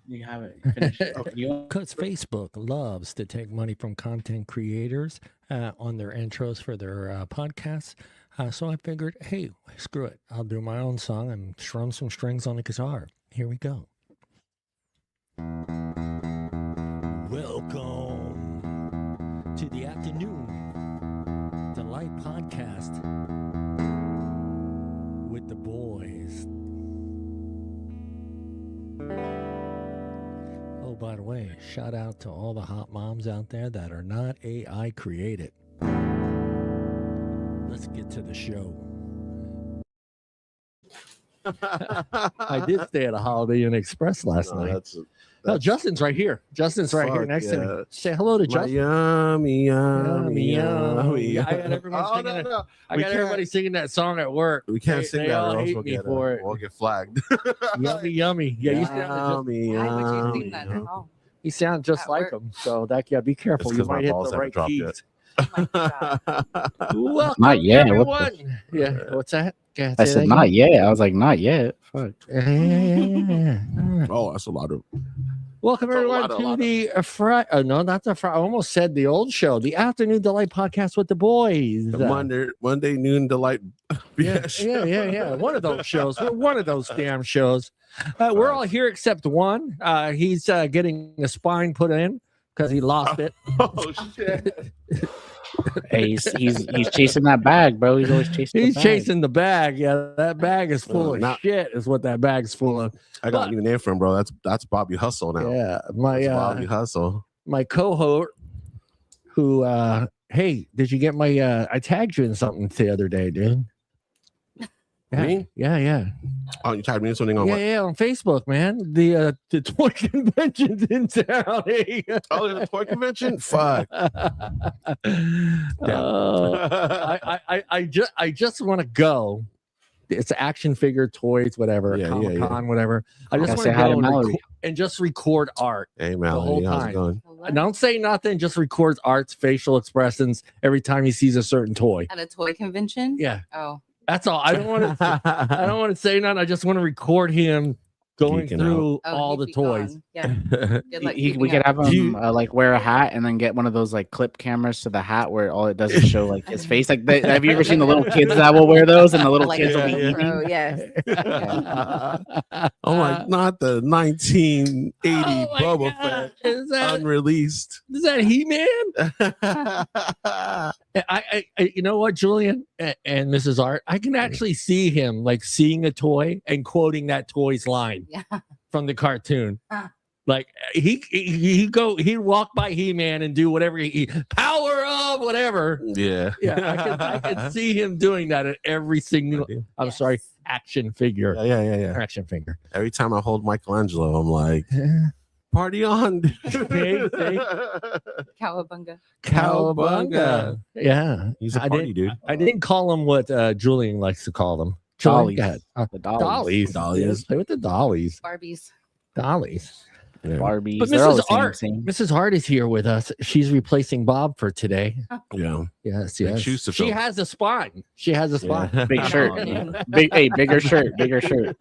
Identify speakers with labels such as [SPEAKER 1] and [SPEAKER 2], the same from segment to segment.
[SPEAKER 1] You have it. Finish it.
[SPEAKER 2] Because Facebook loves to take money from content creators on their intros for their podcasts. So I figured, hey, screw it. I'll do my own song and strum some strings on the guitar. Here we go. Welcome to the Afternoon Delight Podcast with the boys. Oh, by the way, shout out to all the hot moms out there that are not AI created. Let's get to the show. I did stay at a Holiday Inn Express last night. Oh, Justin's right here. Justin's right here next to me. Say hello to Justin.
[SPEAKER 3] Yummy.
[SPEAKER 2] I got everybody singing that song at work.
[SPEAKER 3] We can't sing that, or else
[SPEAKER 2] we'll
[SPEAKER 3] get flagged.
[SPEAKER 2] Yummy. Yeah, you sound just like him. So be careful. You might hit the right keys. Welcome,
[SPEAKER 4] not yet.
[SPEAKER 2] Everyone. What's that?
[SPEAKER 4] I said not yet. I was like, not yet. Fuck.
[SPEAKER 3] Oh, that's a lot of.
[SPEAKER 2] Welcome everyone to the Friday. No, not the Friday. I almost said the old show, the Afternoon Delight Podcast with the boys.
[SPEAKER 3] The Monday Noon Delight.
[SPEAKER 2] Yeah. One of those shows. We're one of those damn shows. We're all here except one. He's getting a spine put in because he lost it.
[SPEAKER 3] Oh shit.
[SPEAKER 4] Hey, he's chasing that bag, bro. He's always chasing.
[SPEAKER 2] He's chasing the bag. Yeah, that bag is full of shit. Is what that bag's full of.
[SPEAKER 3] I got a new name for him, bro. That's Bobby Hustle now.
[SPEAKER 2] Yeah,
[SPEAKER 3] Bobby Hustle.
[SPEAKER 2] My cohort, who, hey, did you get my? I tagged you in something the other day, dude.
[SPEAKER 3] Me?
[SPEAKER 2] Yeah.
[SPEAKER 3] Oh, you tagged me in something on what?
[SPEAKER 2] Yeah, on Facebook, man. The toy convention's in town. Hey.
[SPEAKER 3] Oh, there's a toy convention? Fuck.
[SPEAKER 2] I just want to go. It's action figure, toys, whatever, Comic-Con, whatever. I just want to go and just record art.
[SPEAKER 3] Hey, Mallory, how's it going?
[SPEAKER 2] Don't say nothing. Just records art's facial expressions every time he sees a certain toy.
[SPEAKER 5] At a toy convention?
[SPEAKER 2] Yeah.
[SPEAKER 5] Oh.
[SPEAKER 2] That's all. I don't want to say nothing. I just want to record him going through all the toys.
[SPEAKER 5] Yeah.
[SPEAKER 4] We could have him like wear a hat and then get one of those like clip cameras to the hat where all it does is show like his face. Like, have you ever seen the little kids that will wear those and the little kids will be eating?
[SPEAKER 5] Yes.
[SPEAKER 3] Oh my! Not the 1980 Boba Fett unreleased.
[SPEAKER 2] Is that He-Man? I you know what, Julian and Mrs. Art, I can actually see him like seeing a toy and quoting that toy's line from the cartoon. Like he'd walk by He-Man and do whatever he power up, whatever.
[SPEAKER 3] Yeah.
[SPEAKER 2] I can see him doing that at every single. I'm sorry, action figure.
[SPEAKER 3] Yeah.
[SPEAKER 2] Action figure.
[SPEAKER 3] Every time I hold Michelangelo, I'm like, party on.
[SPEAKER 5] Cowabunga.
[SPEAKER 2] Yeah.
[SPEAKER 3] He's a party dude.
[SPEAKER 2] I didn't call him what Julian likes to call them.
[SPEAKER 4] Dollies.
[SPEAKER 2] The dollies. Play with the dollies.
[SPEAKER 5] Barbies.
[SPEAKER 2] Yeah.
[SPEAKER 4] Barbies.
[SPEAKER 2] But Mrs. Hart is here with us. She's replacing Bob for today.
[SPEAKER 3] Yeah.
[SPEAKER 2] Yes.
[SPEAKER 3] She
[SPEAKER 2] has a spine.
[SPEAKER 3] Yeah.
[SPEAKER 4] Big shirt. Bigger shirt.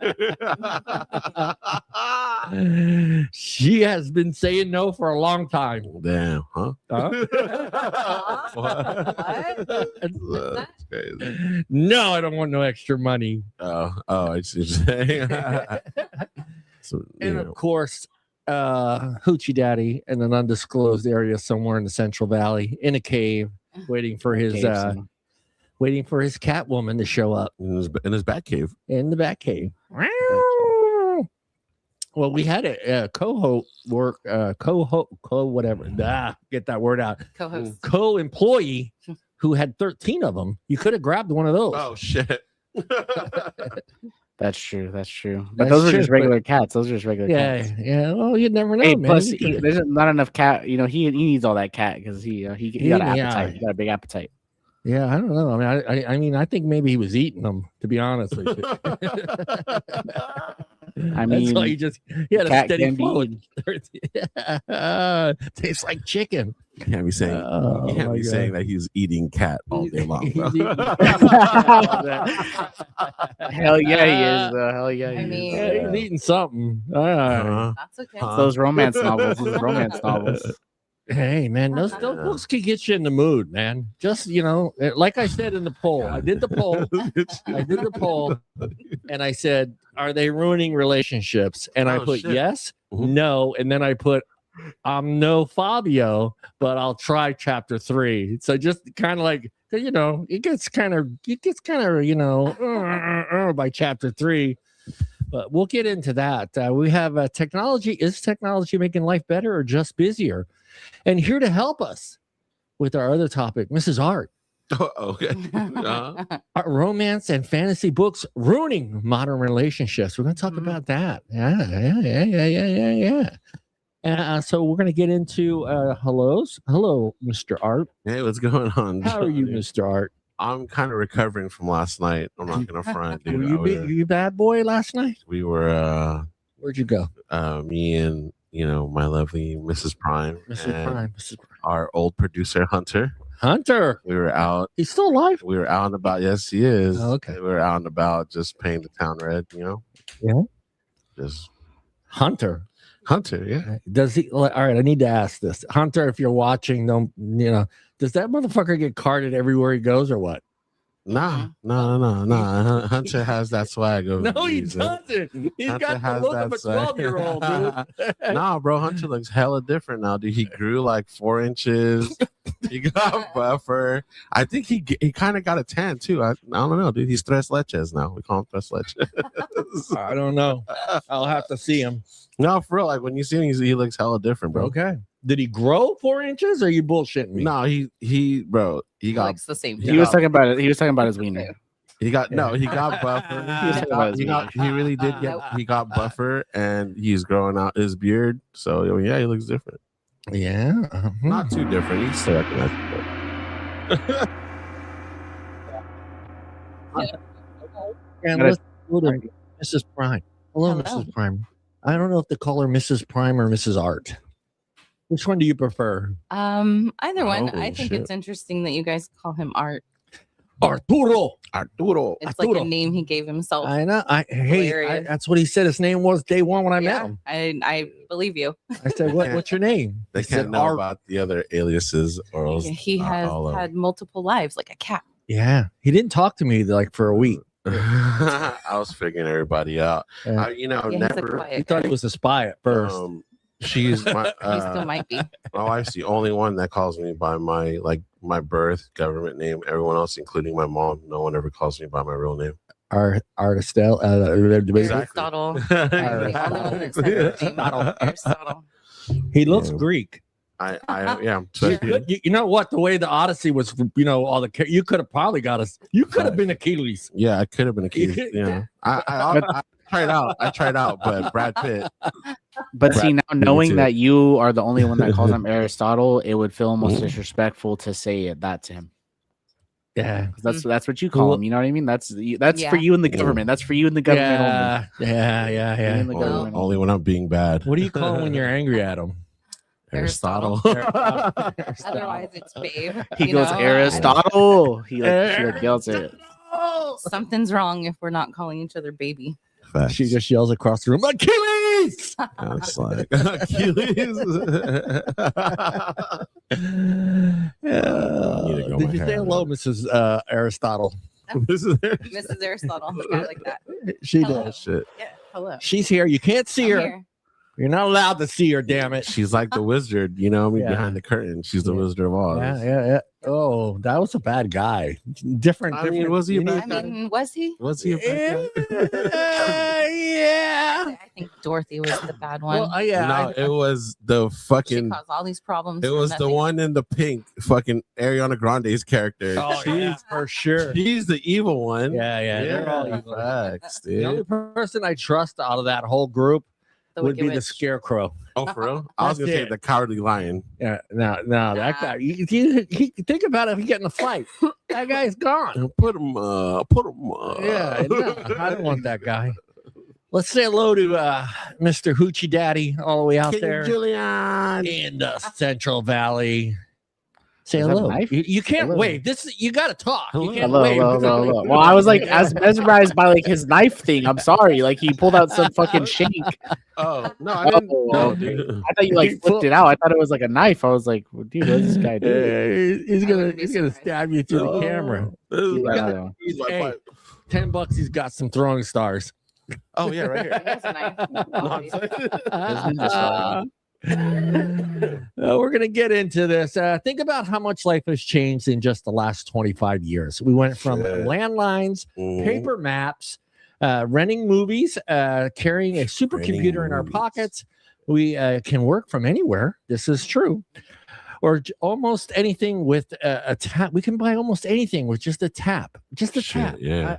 [SPEAKER 2] She has been saying no for a long time.
[SPEAKER 3] Damn, huh?
[SPEAKER 5] What?
[SPEAKER 3] That's crazy.
[SPEAKER 2] No, I don't want no extra money.
[SPEAKER 3] Oh, I see. So,
[SPEAKER 2] and of course, Hoochie Daddy in an undisclosed area somewhere in the Central Valley in a cave, waiting for his Catwoman to show up
[SPEAKER 3] in his bat cave.
[SPEAKER 2] In the bat cave. Well, we had a co-employee who had 13 of them. You could have grabbed one of those.
[SPEAKER 3] Oh shit.
[SPEAKER 4] That's true. But those are just regular cats. Cats.
[SPEAKER 2] Yeah. Well, you never know.
[SPEAKER 4] Hey, man. Plus, there's not enough cat. You know, he needs all that cat because he got an appetite. He got a big appetite.
[SPEAKER 2] Yeah, I don't know. I mean, I think maybe he was eating them. To be honest with you,
[SPEAKER 4] I
[SPEAKER 2] that's why
[SPEAKER 4] mean,
[SPEAKER 2] he had a
[SPEAKER 4] cat
[SPEAKER 2] steady
[SPEAKER 4] can be
[SPEAKER 2] flow.
[SPEAKER 4] eaten.
[SPEAKER 2] Tastes like chicken.
[SPEAKER 3] You can't be saying
[SPEAKER 2] Oh,
[SPEAKER 3] you can't
[SPEAKER 2] my
[SPEAKER 3] be
[SPEAKER 2] God.
[SPEAKER 3] saying that he's eating cat all day long. Bro.
[SPEAKER 2] He's eating-
[SPEAKER 4] Hell yeah, he is. Hell yeah, he
[SPEAKER 5] I
[SPEAKER 4] is.
[SPEAKER 5] mean-
[SPEAKER 2] Yeah, he's eating something. All right.
[SPEAKER 5] That's okay.
[SPEAKER 3] Huh?
[SPEAKER 4] Those romance novels. Those romance novels.
[SPEAKER 2] Hey, man, those books can get you in the mood, man. Just, like I said in the poll, I did the poll, and I said, are they ruining relationships? And I
[SPEAKER 3] Oh,
[SPEAKER 2] put
[SPEAKER 3] shit.
[SPEAKER 2] yes,
[SPEAKER 3] Mhm.
[SPEAKER 2] no, and then I put, I'm no Fabio, but I'll try chapter 3. So just kind of like, it gets kind of, by chapter 3. But we'll get into that. We have technology. Is technology making life better or just busier? And here to help us with our other topic, Mrs. Art.
[SPEAKER 3] Oh, okay.
[SPEAKER 2] Art, romance and fantasy books ruining modern relationships. We're going to talk about that. Yeah. So we're going to get into hellos. Hello, Mr. Art.
[SPEAKER 3] Hey, what's going on?
[SPEAKER 2] How are you, Mr. Art?
[SPEAKER 3] I'm kind of recovering from last night. I'm not gonna front, dude.
[SPEAKER 2] Were you bad boy last night?
[SPEAKER 3] We were
[SPEAKER 2] Where'd you go?
[SPEAKER 3] me and my lovely Mrs. Prime,
[SPEAKER 2] Mrs.
[SPEAKER 3] and
[SPEAKER 2] Prime.
[SPEAKER 3] our old producer Hunter.
[SPEAKER 2] Hunter.
[SPEAKER 3] We were out.
[SPEAKER 2] He's still alive?
[SPEAKER 3] We were out and about. Yes, he is.
[SPEAKER 2] Oh, okay.
[SPEAKER 3] We were out and about, just painting the town red.
[SPEAKER 2] Yeah.
[SPEAKER 3] Just
[SPEAKER 2] Hunter.
[SPEAKER 3] Hunter. Yeah.
[SPEAKER 2] Does he? All right, I need to ask this, Hunter. If you're watching, don't does that motherfucker get carded everywhere he goes, or what?
[SPEAKER 3] No. Hunter has that swag. Of
[SPEAKER 2] No, he
[SPEAKER 3] music.
[SPEAKER 2] doesn't. He's
[SPEAKER 3] Hunter
[SPEAKER 2] got the
[SPEAKER 3] has
[SPEAKER 2] look
[SPEAKER 3] that
[SPEAKER 2] of a
[SPEAKER 3] swag.
[SPEAKER 2] 12-year-old, dude.
[SPEAKER 3] Nah, bro, Hunter looks hella different now, dude. He grew like 4 inches. He got buffer. I think he kind of got a tan too. I don't know, dude. He's tres leches now. We call him tres leches.
[SPEAKER 2] I don't know. I'll have to see him.
[SPEAKER 3] No, for real. Like when you see him, he looks hella different, bro.
[SPEAKER 2] Okay. Did he grow 4 inches? Or are you bullshitting me?
[SPEAKER 3] No, he got
[SPEAKER 5] Looks the same.
[SPEAKER 4] He was talking about it. He was talking about his wiener.
[SPEAKER 3] he got buffer. He really did he got buffer, and he's growing out his beard. So yeah, he looks different.
[SPEAKER 2] Yeah.
[SPEAKER 3] Not too different. He's still recognizable.
[SPEAKER 2] And let's go to Mrs. Prime. Hello, Mrs. Prime. I don't know if to call her Mrs. Prime or Mrs. Art. Which one do you prefer?
[SPEAKER 5] Either one.
[SPEAKER 3] Oh,
[SPEAKER 5] I think
[SPEAKER 3] shit.
[SPEAKER 5] it's interesting that you guys call him Art.
[SPEAKER 2] Arturo.
[SPEAKER 5] It's like a name he gave himself.
[SPEAKER 2] I know.
[SPEAKER 5] Hilarious.
[SPEAKER 2] That's what he said his name was day one when I met him.
[SPEAKER 5] I believe you.
[SPEAKER 2] I said, "What's your name?"
[SPEAKER 3] They
[SPEAKER 2] He said,
[SPEAKER 3] can't know about the other aliases, or else
[SPEAKER 5] He has had multiple lives, like a cat.
[SPEAKER 2] Yeah, he didn't talk to me like for a week.
[SPEAKER 3] I was figuring everybody out.
[SPEAKER 2] Yeah.
[SPEAKER 5] He's a
[SPEAKER 3] Never.
[SPEAKER 5] quiet
[SPEAKER 2] He thought
[SPEAKER 5] guy.
[SPEAKER 2] he was a spy at first.
[SPEAKER 3] She's my.
[SPEAKER 5] He still might be.
[SPEAKER 3] My wife's the only one that calls me by my birth government name. Everyone else, including my mom, no one ever calls me by my real name.
[SPEAKER 2] Aristotle.
[SPEAKER 5] Aristotle. The only one that said his name. Aristotle.
[SPEAKER 2] He looks Greek.
[SPEAKER 3] I yeah. So
[SPEAKER 2] You know what? The way the Odyssey was, all the you could have probably got us. You could have been Achilles.
[SPEAKER 3] yeah, I could have been a kid. Yeah, I tried out, but Brad Pitt.
[SPEAKER 4] But see, now
[SPEAKER 3] me
[SPEAKER 4] knowing
[SPEAKER 3] too.
[SPEAKER 4] that you are the only one that calls him Aristotle, it would feel almost disrespectful to say that to him.
[SPEAKER 2] Yeah,
[SPEAKER 4] That's what you call him. You know what I mean? That's for you in the government. That's for you in the government only.
[SPEAKER 2] Yeah.
[SPEAKER 4] In the government
[SPEAKER 3] Only when I'm being bad.
[SPEAKER 2] What do you call him when you're angry at him?
[SPEAKER 3] Aristotle.
[SPEAKER 5] Otherwise, it's babe.
[SPEAKER 4] He goes
[SPEAKER 5] know?
[SPEAKER 4] Aristotle. He like yells it.
[SPEAKER 5] Something's wrong if we're not calling each other baby.
[SPEAKER 3] Facts.
[SPEAKER 2] She just yells across the room, Achilles!
[SPEAKER 3] It's like Achilles.
[SPEAKER 2] Did you say hello, Mrs. Aristotle?
[SPEAKER 5] Mrs. Aristotle. I like that.
[SPEAKER 2] She
[SPEAKER 5] Hello.
[SPEAKER 2] did.
[SPEAKER 3] Shit.
[SPEAKER 5] Yeah. Hello.
[SPEAKER 2] She's here. You can't see
[SPEAKER 5] I'm
[SPEAKER 2] her.
[SPEAKER 5] here.
[SPEAKER 2] You're not allowed to see her, damn it.
[SPEAKER 3] She's like the wizard, Yeah.
[SPEAKER 2] Yeah.
[SPEAKER 3] behind the curtain. She's the Wizard of Oz.
[SPEAKER 2] Yeah. Oh, that was a bad guy. Different.
[SPEAKER 3] I mean, was he a
[SPEAKER 2] you
[SPEAKER 3] bad
[SPEAKER 2] need-
[SPEAKER 5] I mean, was he?
[SPEAKER 3] Was he a bad guy?
[SPEAKER 2] Yeah.
[SPEAKER 5] I think Dorothy was the bad one.
[SPEAKER 2] Well, yeah.
[SPEAKER 3] No, it was the
[SPEAKER 5] She
[SPEAKER 3] fucking.
[SPEAKER 5] caused all these problems.
[SPEAKER 3] It
[SPEAKER 5] for
[SPEAKER 3] was the
[SPEAKER 5] nothing.
[SPEAKER 3] one in the pink, fucking Ariana Grande's character.
[SPEAKER 2] Oh, yeah, for sure.
[SPEAKER 3] She's the evil one.
[SPEAKER 2] Yeah. They're all evil.
[SPEAKER 3] Facts,
[SPEAKER 2] The only
[SPEAKER 3] dude.
[SPEAKER 2] person I trust out of that whole group
[SPEAKER 5] The
[SPEAKER 2] would be
[SPEAKER 5] Wicked
[SPEAKER 2] the
[SPEAKER 5] Witch.
[SPEAKER 2] Scarecrow.
[SPEAKER 3] Oh, for real? I was
[SPEAKER 2] That's
[SPEAKER 3] gonna say
[SPEAKER 2] it.
[SPEAKER 3] the Cowardly Lion.
[SPEAKER 2] Yeah, no, that
[SPEAKER 5] Nah.
[SPEAKER 2] guy. He think about it. If he get in a fight, That guy's gone.
[SPEAKER 3] Put him.
[SPEAKER 2] Yeah, no, I don't want that guy. Let's say hello to Mr. Hoochie Daddy all the way out there
[SPEAKER 3] Julian.
[SPEAKER 2] in the Central Valley. Say
[SPEAKER 4] Is that a
[SPEAKER 2] hello.
[SPEAKER 4] knife?
[SPEAKER 2] You can't
[SPEAKER 4] Hello.
[SPEAKER 2] wave. You got to talk.
[SPEAKER 3] Hello.
[SPEAKER 2] You can't
[SPEAKER 4] Hello,
[SPEAKER 2] wave.
[SPEAKER 4] hello. Well, I was like, as mesmerized by like his knife thing. I'm sorry, like he pulled out some fucking shank.
[SPEAKER 3] Oh no, I didn't.
[SPEAKER 4] Oh,
[SPEAKER 3] No,
[SPEAKER 4] okay.
[SPEAKER 3] dude.
[SPEAKER 4] I thought you like flipped it out. I thought it was like a knife. I was like, well, dude, what's this guy doing?
[SPEAKER 2] He's
[SPEAKER 5] wouldn't be
[SPEAKER 2] gonna
[SPEAKER 5] surprised.
[SPEAKER 2] stab you through the camera.
[SPEAKER 4] Yeah.
[SPEAKER 3] He's like,
[SPEAKER 2] Hey,
[SPEAKER 3] what?
[SPEAKER 2] $10. He's got some throwing stars.
[SPEAKER 3] Oh yeah, right here.
[SPEAKER 5] That's a knife.
[SPEAKER 2] We're gonna get into this. Think about how much life has changed in just the last 25 years. We went from
[SPEAKER 3] Shit.
[SPEAKER 2] landlines,
[SPEAKER 3] Mhm.
[SPEAKER 2] paper maps, renting movies, carrying a supercomputer in our
[SPEAKER 3] movies.
[SPEAKER 2] pockets. We can work from anywhere. This is true. Or almost anything with a tap. We can buy almost anything with just a tap. Just a
[SPEAKER 3] Shit,
[SPEAKER 2] tap.
[SPEAKER 3] yeah.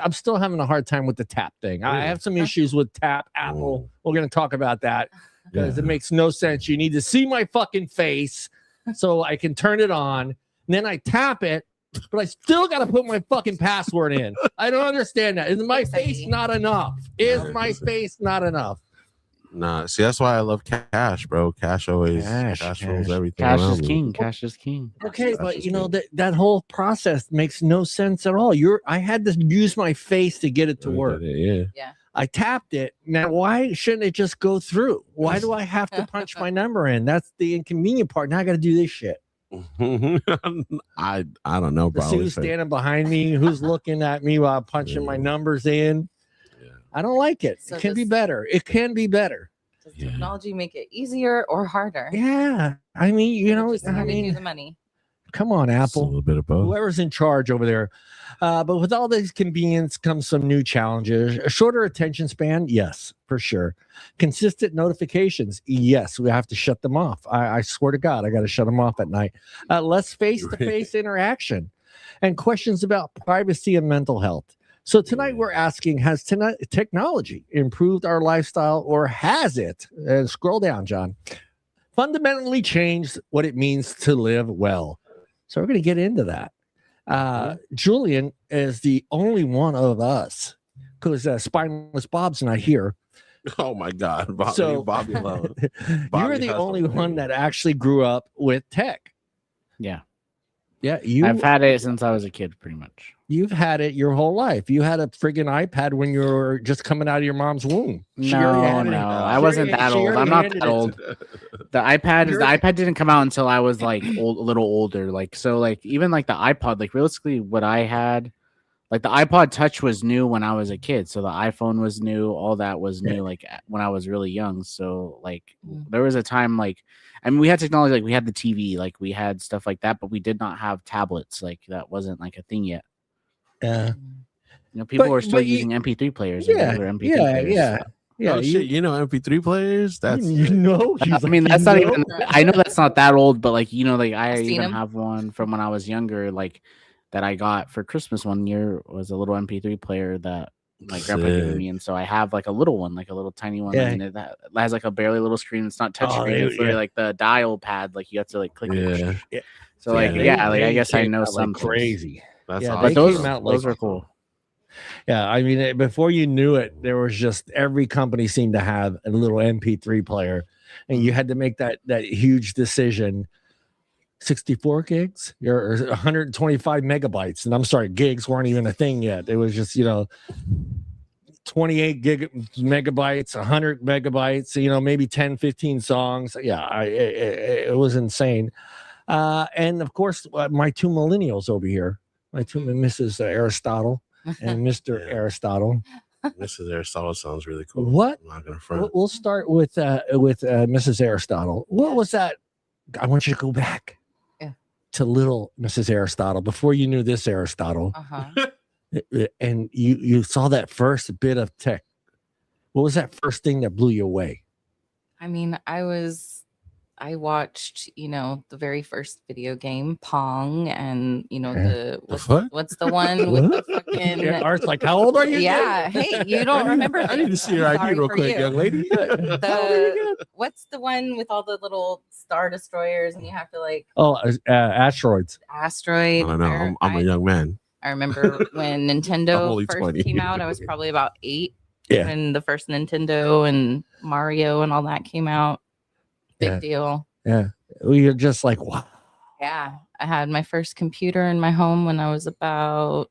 [SPEAKER 2] I'm still having a hard time with the tap thing. I
[SPEAKER 3] Yeah.
[SPEAKER 2] have some issues with tap, Apple.
[SPEAKER 3] Mm.
[SPEAKER 2] We're going to talk about that because
[SPEAKER 3] Yeah.
[SPEAKER 2] it makes no sense. You need to see my fucking face so I can turn it on. And then I tap it, but I still got to put my fucking password in. I don't understand that. Is my face not enough? Is my face not enough?
[SPEAKER 3] Nah, see, that's why I love cash, bro. Cash always cash rules everything.
[SPEAKER 4] Cash
[SPEAKER 3] around
[SPEAKER 4] is
[SPEAKER 3] me.
[SPEAKER 4] king. Cash is king.
[SPEAKER 2] Okay,
[SPEAKER 3] That's
[SPEAKER 2] but
[SPEAKER 3] just
[SPEAKER 2] you know
[SPEAKER 3] me.
[SPEAKER 2] that whole process makes no sense at all. I had to use my face to get it to
[SPEAKER 3] We
[SPEAKER 2] work.
[SPEAKER 3] did it,
[SPEAKER 2] I tapped it. Now, why shouldn't it just go through? Why do I have to punch my number in? That's the inconvenient part. Now I got to do this shit.
[SPEAKER 3] yeah. I don't know,
[SPEAKER 2] To
[SPEAKER 3] bro.
[SPEAKER 2] see who's standing behind me, who's looking at me while punching my numbers in.
[SPEAKER 3] Yeah.
[SPEAKER 2] I don't like it.
[SPEAKER 5] So
[SPEAKER 2] It can be
[SPEAKER 5] does-
[SPEAKER 2] better. It can be better.
[SPEAKER 5] Does
[SPEAKER 3] Yeah.
[SPEAKER 5] technology make it easier or harder?
[SPEAKER 2] Yeah. I mean, you know,
[SPEAKER 5] Just
[SPEAKER 2] I
[SPEAKER 5] handed you
[SPEAKER 2] mean,
[SPEAKER 5] the money.
[SPEAKER 2] come on,
[SPEAKER 3] It's a
[SPEAKER 2] Apple.
[SPEAKER 3] little bit of both.
[SPEAKER 2] Whoever's in charge over there. But with all this convenience comes some new challenges. A shorter attention span, yes, for sure. Consistent notifications, yes, we have to shut them off. I swear to God, I got to shut them off at night. Less face-to-face interaction and questions about privacy and mental health. So tonight we're asking, has technology improved our lifestyle or has it, scroll down, John, fundamentally changed what it means to live well? So we're going to get into that. Julian is the only one of us because Spineless Bob's not here.
[SPEAKER 3] Oh my God, Bobby,
[SPEAKER 2] So-
[SPEAKER 3] Bobby Love.
[SPEAKER 2] You're
[SPEAKER 3] Bobby
[SPEAKER 2] the
[SPEAKER 3] has
[SPEAKER 2] only
[SPEAKER 3] something.
[SPEAKER 2] one that actually grew up with tech.
[SPEAKER 4] Yeah.
[SPEAKER 2] Yeah,
[SPEAKER 4] I've had it since I was a kid, pretty much.
[SPEAKER 2] you've had it your whole life. You had a friggin' iPad when you were just coming out of your mom's womb. She already
[SPEAKER 4] No,
[SPEAKER 2] handed
[SPEAKER 4] no,
[SPEAKER 2] it-
[SPEAKER 4] I
[SPEAKER 2] she
[SPEAKER 4] wasn't
[SPEAKER 2] already-
[SPEAKER 4] that
[SPEAKER 2] she
[SPEAKER 4] old.
[SPEAKER 2] already
[SPEAKER 4] I'm not
[SPEAKER 2] handed
[SPEAKER 4] that
[SPEAKER 2] it
[SPEAKER 4] old.
[SPEAKER 2] to-
[SPEAKER 4] The iPad didn't come out until I was like a little older. Like so, like even like the iPod, like realistically, what I had, like the iPod Touch was new when I was a kid. So the iPhone was new. All that was new. Like when I was really young. So like there was a time like, I mean, we had technology. Like we had the TV. Like we had stuff like that, but we did not have tablets. Like that wasn't like a thing yet.
[SPEAKER 2] Yeah,
[SPEAKER 4] You know, people
[SPEAKER 2] But-
[SPEAKER 4] were still
[SPEAKER 2] but you-
[SPEAKER 4] using MP3 players. and
[SPEAKER 2] yeah,
[SPEAKER 4] regular MP3
[SPEAKER 2] yeah,
[SPEAKER 4] players.
[SPEAKER 2] yeah. Yeah,
[SPEAKER 3] Oh shit, you know MP3 players? That's
[SPEAKER 2] you know.
[SPEAKER 4] I mean, that's not even. I know that's not that old, but like you know, like I
[SPEAKER 5] I've seen
[SPEAKER 4] even
[SPEAKER 5] 'em.
[SPEAKER 4] have one from when I was younger, like that I got for Christmas one year was a little MP3 player that my grandpa gave
[SPEAKER 3] Sick.
[SPEAKER 4] me, and so I have like a little one, like a little tiny one.
[SPEAKER 2] Yeah.
[SPEAKER 4] I mean, it has like a barely little screen. It's not touch screen. It's literally like the dial pad. Like you have to like click it.
[SPEAKER 3] Yeah.
[SPEAKER 4] So like
[SPEAKER 3] Yeah,
[SPEAKER 4] yeah, like I
[SPEAKER 2] they
[SPEAKER 4] guess I
[SPEAKER 2] came
[SPEAKER 4] know
[SPEAKER 2] out like
[SPEAKER 4] some things.
[SPEAKER 2] crazy.
[SPEAKER 3] That's
[SPEAKER 2] Yeah,
[SPEAKER 3] awesome.
[SPEAKER 4] But
[SPEAKER 2] They
[SPEAKER 4] those
[SPEAKER 2] came out
[SPEAKER 4] those
[SPEAKER 2] like-
[SPEAKER 4] are cool.
[SPEAKER 2] Yeah, I mean, before you knew it, there was just every company seemed to have a little MP3 player, and you had to make that huge decision. 64 gigs or 125 megabytes, and I'm sorry, gigs weren't even a thing yet. It was just 28 megabytes, 100 megabytes, maybe 10, 15 songs. Yeah, it was insane. And of course, my two millennials over here, my two Mrs. Aristotle and Mr.
[SPEAKER 3] Yeah.
[SPEAKER 2] Aristotle.
[SPEAKER 3] Mrs. Aristotle sounds really cool.
[SPEAKER 2] What?
[SPEAKER 3] I'm not gonna front.
[SPEAKER 2] We'll start with Mrs. Aristotle. What was that? I want you to go back to little Mrs. Aristotle before you knew this Aristotle, and you saw that first bit of tech. What was that first thing that blew you away?
[SPEAKER 5] I mean, I watched, the very first video game, Pong, and what's the one with the fucking
[SPEAKER 2] Art's like, how old are you?
[SPEAKER 5] yeah. Hey, you don't remember?
[SPEAKER 3] I need to see your
[SPEAKER 5] I'm
[SPEAKER 3] ID
[SPEAKER 5] sorry
[SPEAKER 3] real
[SPEAKER 5] for
[SPEAKER 3] quick,
[SPEAKER 5] you.
[SPEAKER 3] young lady.
[SPEAKER 5] What's the one with all the little Star Destroyers, and you have to like
[SPEAKER 2] asteroids.
[SPEAKER 5] asteroid.
[SPEAKER 3] I don't know. I'm a young man.
[SPEAKER 5] I remember when Nintendo first
[SPEAKER 3] 20.
[SPEAKER 5] came out. I was probably about 8
[SPEAKER 2] Yeah.
[SPEAKER 5] when the first Nintendo and Mario and all that came out. Big deal.
[SPEAKER 2] Yeah, we were just like, wow.
[SPEAKER 5] Yeah, I had my first computer in my home when I was about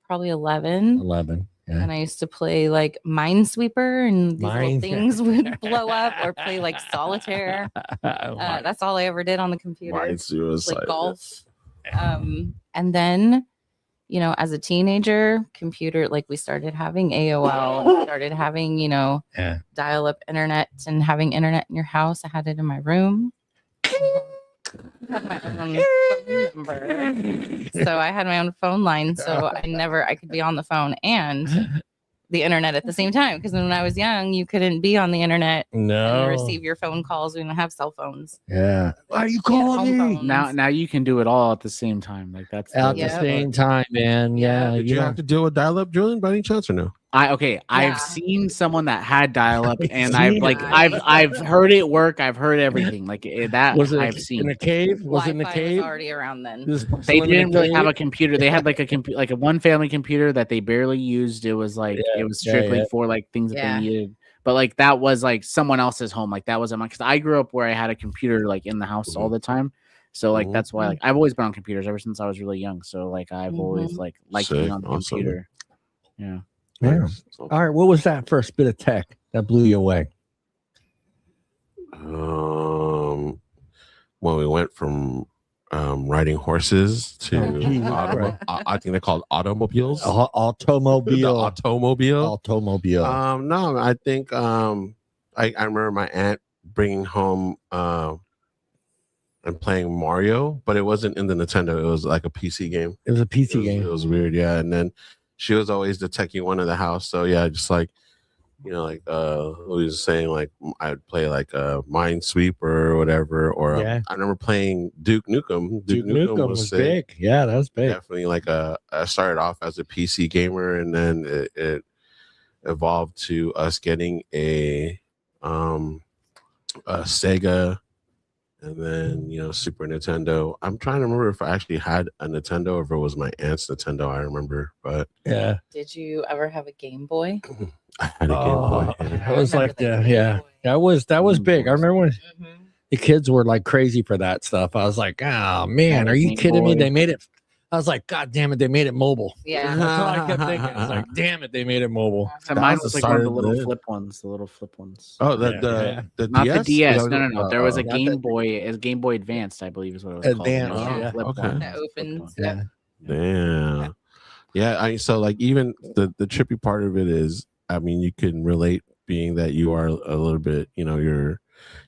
[SPEAKER 5] probably 11.
[SPEAKER 2] 11. Yeah.
[SPEAKER 5] And I used to play like Minesweeper, and these little things would blow up, or play like solitaire. That's all I ever did on the computer. Like golf. And then, you know, as a teenager, computer, like we started having AOL, and started having, you know, dial-up internet, and having internet in your house. I had it in my room. Had my own phone number. So I had my own phone line, so I could be on the phone and the internet at the same time, because when I was young, you couldn't be on the internet and receive your phone calls. We didn't have cell phones.
[SPEAKER 2] Yeah. Why are you calling me?
[SPEAKER 4] Now you can do it all at the same time. Like that's
[SPEAKER 2] at the same time, man. Yeah.
[SPEAKER 3] Did you have to deal with dial-up, Julian, by any chance, or no?
[SPEAKER 4] I've seen someone that had dial-up, and I've heard it work. I've heard everything like that. I've seen
[SPEAKER 2] in a cave. Was it in the cave?
[SPEAKER 5] Was already around then.
[SPEAKER 4] They didn't really have a computer. They had like a one family computer that they barely used. It was like it was strictly for like things that they needed. But like that was like someone else's home. Like that wasn't mine, because I grew up where I had a computer like in the house all the time. So like that's why like I've always been on computers ever since I was really young. So like I've always liked being on the computer. Yeah.
[SPEAKER 2] Yeah. All right. What was that first bit of tech that blew you away?
[SPEAKER 3] When we went from riding horses to I think they're called automobiles.
[SPEAKER 2] Automobile.
[SPEAKER 3] No, I think I remember my aunt bringing home and playing Mario, but it wasn't in the Nintendo. It was like a PC game.
[SPEAKER 2] It was a PC game.
[SPEAKER 3] It was weird, yeah. And then she was always the techie one in the house. So yeah, just like, you know, like we was saying, like I'd play like a Minesweeper or whatever. Or I remember playing Duke Nukem. Duke Nukem was
[SPEAKER 2] big. Yeah, that was big.
[SPEAKER 3] Definitely like I started off as a PC gamer, and then it evolved to us getting a Sega. And then, you know, Super Nintendo. I'm trying to remember if I actually had a Nintendo or if it was my aunt's Nintendo. I remember, but
[SPEAKER 5] yeah. Did you ever have a Game Boy?
[SPEAKER 3] I had a Game Boy.
[SPEAKER 2] That was like that was big. I remember when the kids were like crazy for that stuff. I was like, oh man, are you kidding me? They made it. I was like, God damn it, they made it mobile.
[SPEAKER 5] Yeah,
[SPEAKER 2] that's all I kept thinking. I was like, damn it, they made it mobile.
[SPEAKER 4] So mine was like one of the little flip ones.
[SPEAKER 3] Oh, the
[SPEAKER 4] not
[SPEAKER 3] DS?
[SPEAKER 4] the DS. No. There was a Game Boy. As Game Boy Advanced, I believe is what it was called.
[SPEAKER 2] Advanced.
[SPEAKER 3] Okay.
[SPEAKER 5] That opens.
[SPEAKER 2] Yeah.
[SPEAKER 3] Damn. Yeah. So like even the trippy part of it is, I mean, you can relate, being that you are a little bit, you know,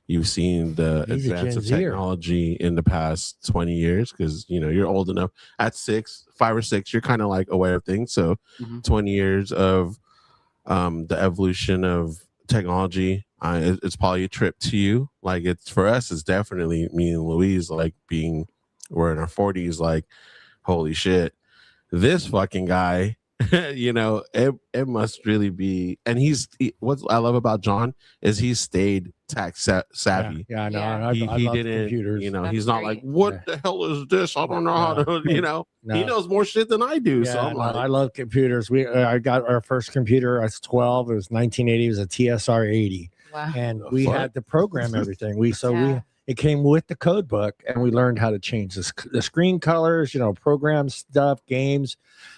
[SPEAKER 3] you've seen the advance of technology in the past 20 years, because you know you're old enough. At 5 or 6, you're kind of like aware of things. So 20 years of the evolution of technology, it's probably a trip to you. Like it's for us, it's definitely me and Louise, like we're in our 40s, like holy shit, this fucking guy. You know, it must really be. And what I love about John is he stayed tech savvy.
[SPEAKER 2] Yeah, I know.
[SPEAKER 3] Yeah. He didn't, computers. You know, he's not like, what the hell is this? I don't know how to, you know. He knows more shit than I do. So I'm like,
[SPEAKER 2] I love computers. I got our first computer. I was 12. It was 1980. It was a TSR 80.
[SPEAKER 5] Wow.
[SPEAKER 2] And we had to program everything. It came with the code book, and we learned how to change the screen colors, you know, program stuff, games.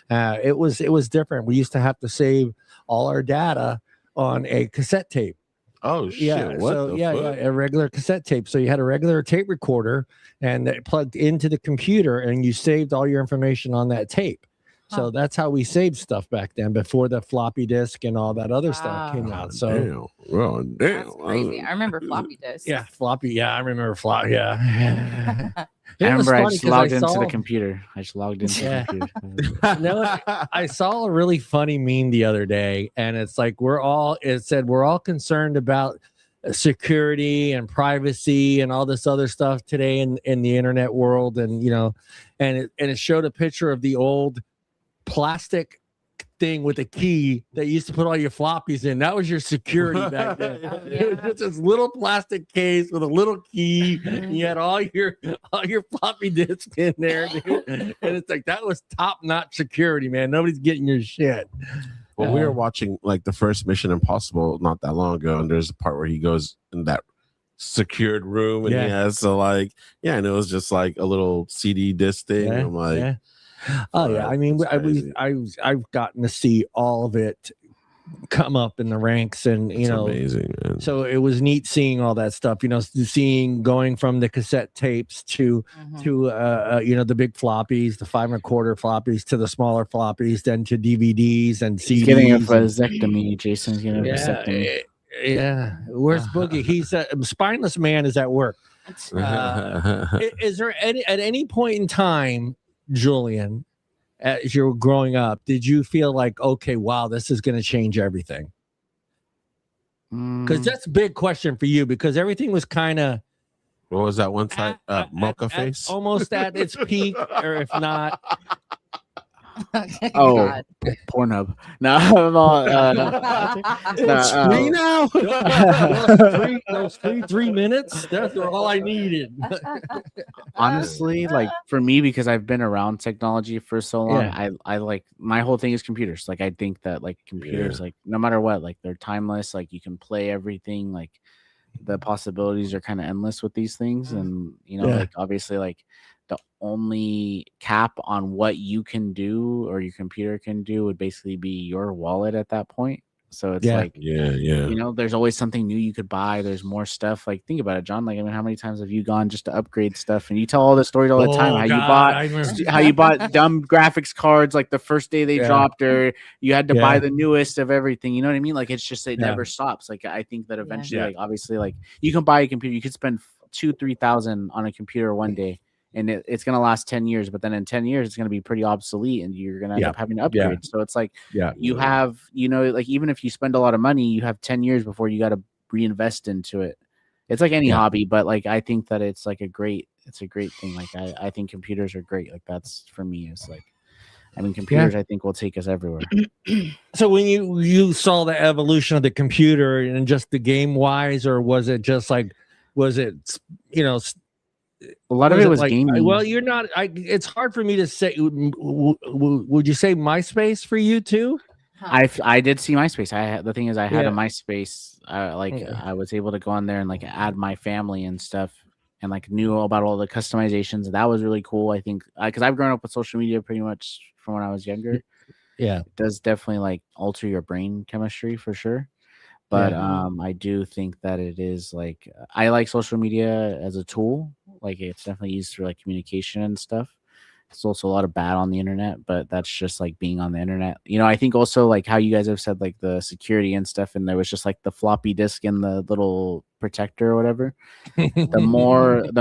[SPEAKER 2] It was different. We used to have to save all our data on a cassette tape.
[SPEAKER 3] Oh shit!
[SPEAKER 2] Yeah, a regular cassette tape. So you had a regular tape recorder, and it plugged into the computer, and you saved all your information on that tape. So that's how we saved stuff back then, before the floppy disk and all that other stuff came out. So
[SPEAKER 3] damn.
[SPEAKER 5] That's crazy. I remember floppy disks.
[SPEAKER 2] Yeah, floppy. Yeah, I remember floppy. Yeah.
[SPEAKER 4] I remember I just logged into the computer. I just logged into the computer.
[SPEAKER 2] No, I saw a really funny meme the other day, and it's like it said we're all concerned about security and privacy and all this other stuff today in the internet world, and you know, and it showed a picture of the old plastic thing with a key that you used to put all your floppies in. That was your security back then. It was just this little plastic case with a little key. You had all your floppy disks in there, dude. And it's like that was top-notch security, man. Nobody's getting your shit.
[SPEAKER 3] Well, we were watching like the first Mission Impossible not that long ago, and there's a part where he goes in that secured room, and he has to like, and it was just like a little CD disc thing. I'm like,
[SPEAKER 2] oh yeah. I mean, I've gotten to see all of it come up in the ranks, and you know,
[SPEAKER 3] amazing, man.
[SPEAKER 2] So it was neat seeing all that stuff, you know, going from the cassette tapes to you know, the big floppies, the 5 1/4 floppies, to the smaller floppies, then to DVDs and CDs.
[SPEAKER 4] He's getting a vasectomy. Jason's getting a vasectomy.
[SPEAKER 2] Yeah, where's Boogie? He's a spineless man is at work. Is there at any point in time, Julian, as you were growing up, did you feel like, okay, wow, this is going to change everything? Because that's a big question for you, because everything was kind of,
[SPEAKER 3] what was that one time? Mocha face?
[SPEAKER 2] Almost at its peak, or if not.
[SPEAKER 4] God. Pornhub. No,
[SPEAKER 2] It's free now. those free 3 minutes. That's all I needed.
[SPEAKER 4] Honestly, like for me, because I've been around technology for so long, I like, my whole thing is computers. Like I think that like computers, like no matter what, like they're timeless. Like you can play everything. Like the possibilities are kind of endless with these things, and you know, like obviously, like the only cap on what you can do or your computer can do would basically be your wallet at that point. So it's like, you know, there's always something new you could buy. There's more stuff. Like, think about it, John. Like, I mean, how many times have you gone just to upgrade stuff? And you tell all the stories all the time. How you bought dumb graphics cards like the first day they dropped, or you had to buy the newest of everything. You know what I mean? Like, it's just, it never stops. Like, I think that eventually, like, obviously, like, you can buy a computer. You could spend $2,000-3,000 on a computer one day, and it's going to last 10 years, but then in 10 years, it's going to be pretty obsolete, and you're going to end up having to upgrade. So it's like, you have, you know, like even if you spend a lot of money, you have 10 years before you got to reinvest into it. It's like any hobby, but like, I think that it's like it's a great thing. Like, I think computers are great. Like, that's for me, it's like, I mean, computers, I think will take us everywhere.
[SPEAKER 2] So when you saw the evolution of the computer, and just the game wise, or was it just like, you know,
[SPEAKER 4] a lot of it was
[SPEAKER 2] like,
[SPEAKER 4] gaming.
[SPEAKER 2] Well, you're not. It's hard for me to say. Would you say MySpace for you too?
[SPEAKER 4] I did see MySpace. The thing is, I had a MySpace. I was able to go on there and like add my family and stuff, and like knew about all the customizations. That was really cool. I think because I've grown up with social media pretty much from when I was younger. Yeah, it does definitely like alter your brain chemistry for sure. But I do think that it is like, I like social media as a tool. Like, it's definitely used for like communication and stuff. It's also a lot of bad on the internet, but that's just like being on the internet. You know, I think also like how you guys have said like the security and stuff, and there was just like the floppy disk and the little protector or whatever. the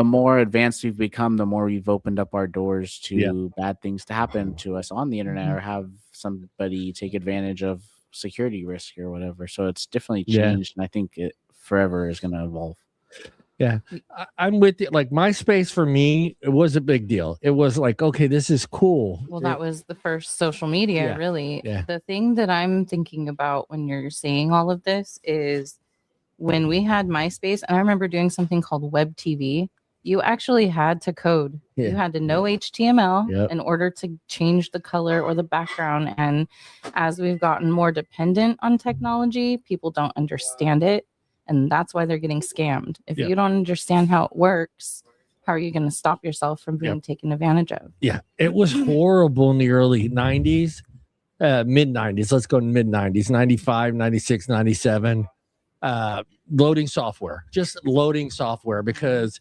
[SPEAKER 4] more advanced we've become, the more we've opened up our doors to bad things to happen to us on the internet, or have somebody take advantage of security risk or whatever. So it's definitely changed, and I think it forever is going to evolve.
[SPEAKER 2] Yeah, I'm with you. Like, MySpace for me, it was a big deal. It was like, okay, this is cool.
[SPEAKER 5] Well, that was the first social media, really. The thing that I'm thinking about when you're saying all of this is when we had MySpace, and I remember doing something called Web TV. You actually had to code. You had to know HTML in order to change the color or the background. And as we've gotten more dependent on technology, people don't understand it. And that's why they're getting scammed. If you don't understand how it works, how are you going to stop yourself from being taken advantage of? Yeah, it was horrible in the early 90s, mid 90s. Let's go mid 90s, 95, 96, 97. Loading software, just loading software, because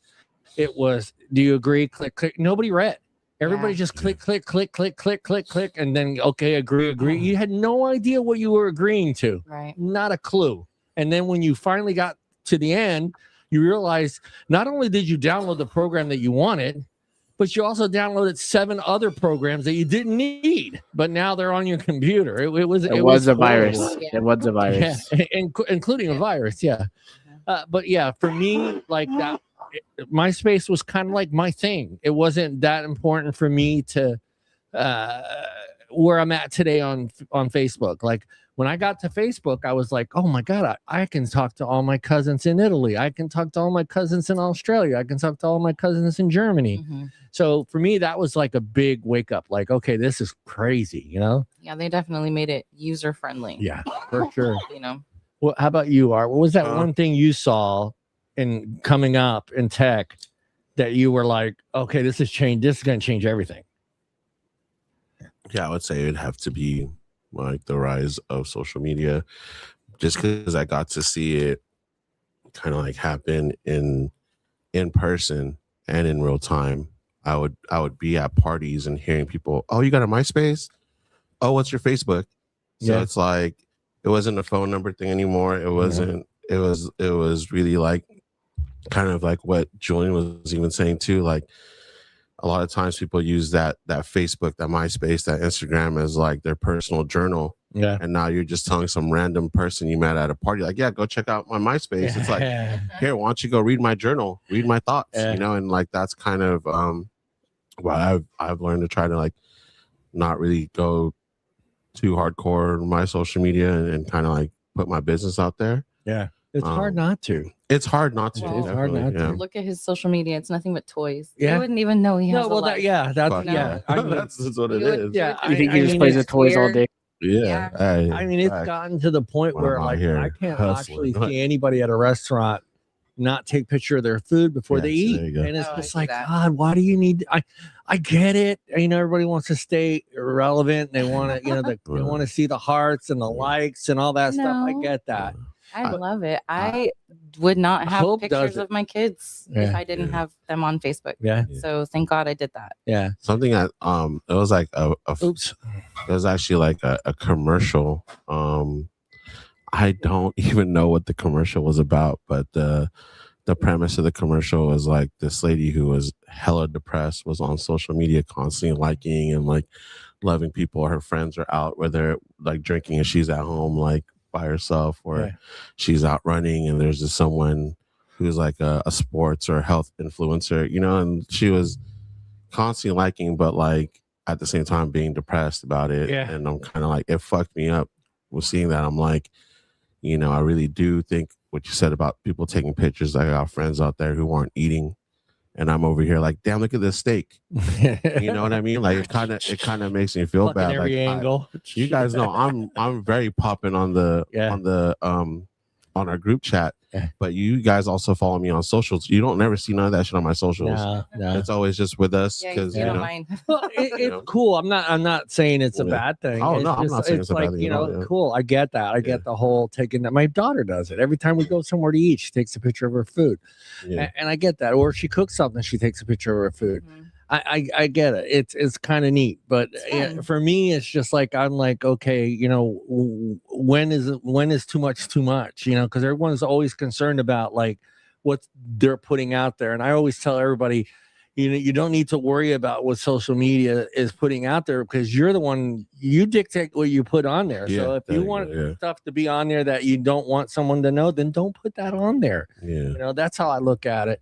[SPEAKER 5] it was, do you agree? Click, click. Nobody read. Everybody just click, click, click, click, click, click, click. And then, okay, agree. You had no idea what you were agreeing to. Right. Not a clue. And then when you finally got to the end, you realize not only did you download the program that you wanted, but you also downloaded 7 other programs that you didn't need, but now they're on your computer. It was
[SPEAKER 4] a virus. It was a virus,
[SPEAKER 2] including a virus. Yeah. But yeah, for me, like that, MySpace was kind of like my thing. It wasn't that important for me to, where I'm at today on Facebook. Like when I got to Facebook, I was like, oh my God, I can talk to all my cousins in Italy. I can talk to all my cousins in Australia. I can talk to all my cousins in Germany.
[SPEAKER 5] Mm-hmm.
[SPEAKER 2] So for me, that was like a big wake up. Like, okay, this is crazy, you know?
[SPEAKER 5] Yeah, they definitely made it user friendly.
[SPEAKER 2] Yeah, for sure.
[SPEAKER 5] You know.
[SPEAKER 2] Well, how about you, Art? What was that one thing you saw in coming up in tech that you were like, okay, this is going to change everything?
[SPEAKER 3] Yeah, I would say it'd have to be like the rise of social media, just because I got to see it kind of like happen in person and in real time. I would be at parties and hearing people, oh, you got a MySpace? Oh, what's your Facebook? So it's like it wasn't a phone number thing anymore. It wasn't. It was really like kind of like what Julian was even saying too. Like a lot of times people use that Facebook, that MySpace, that Instagram as like their personal journal.
[SPEAKER 2] Yeah.
[SPEAKER 3] And now you're just telling some random person you met at a party, like, yeah, go check out my MySpace. It's like, here, why don't you go read my journal, read my thoughts, you know? And like that's kind of what I've learned to try to like not really go too hardcore on my social media and kind of like put my business out there.
[SPEAKER 2] Yeah. It's hard not to.
[SPEAKER 3] It's hard not to.
[SPEAKER 5] Well,
[SPEAKER 2] it's hard not to.
[SPEAKER 5] Look at his social media. It's nothing but toys.
[SPEAKER 2] Yeah.
[SPEAKER 5] You wouldn't even know he has a life.
[SPEAKER 3] That's what it is.
[SPEAKER 2] Yeah.
[SPEAKER 4] You think he just plays with toys all day?
[SPEAKER 3] Yeah.
[SPEAKER 2] I mean, it's gotten to the point where like I can't actually see anybody at a restaurant not take picture of their food before they eat. And it's just like, God, why do you need I get it. You know, everybody wants to stay relevant. They want to, you know, they want to see the hearts and the likes and all that stuff. I get that.
[SPEAKER 5] I love it. I would not have pictures of my kids if I didn't have them on Facebook.
[SPEAKER 2] Yeah.
[SPEAKER 5] So thank God I did that.
[SPEAKER 2] Yeah.
[SPEAKER 3] Something that it was like it was actually like a commercial. I don't even know what the commercial was about, but the premise of the commercial was like this lady who was hella depressed was on social media constantly liking and like loving people. Her friends are out, whether like drinking and she's at home like by herself, or she's out running and there's just someone who's like a sports or health influencer, you know, and she was constantly liking, but like at the same time being depressed about it. And I'm kind of like, it fucked me up with seeing that. I'm like, you know, I really do think what you said about people taking pictures. I got friends out there who aren't eating, and I'm over here like, damn, look at this steak. You know what I mean? Like it kind of makes me feel bad.
[SPEAKER 2] Every
[SPEAKER 3] like
[SPEAKER 2] angle.
[SPEAKER 3] You guys know I'm very popping on our group chat, but you guys also follow me on socials. You don't never see none of that shit on my socials.
[SPEAKER 2] No.
[SPEAKER 3] It's always just with us because
[SPEAKER 5] you don't mind.
[SPEAKER 2] Well, it's cool. I'm not saying it's a bad thing.
[SPEAKER 3] Oh,
[SPEAKER 2] it's
[SPEAKER 3] no, I'm not saying it's a bad thing.
[SPEAKER 2] You know, cool. I get that. I get the whole taking that. My daughter does it every time we go somewhere to eat. She takes a picture of her food, and I get that. Or if she cooks something, she takes a picture of her food. Mm-hmm. I get it. It's kind of neat, but for me, it's just like I'm like, okay, you know, when is too much, you know, because everyone's always concerned about like what they're putting out there, and I always tell everybody, you know, you don't need to worry about what social media is putting out there because you're the one, you dictate what you put on there. So if you want stuff to be on there that you don't want someone to know, then don't put that on there. You know, that's how I look at it.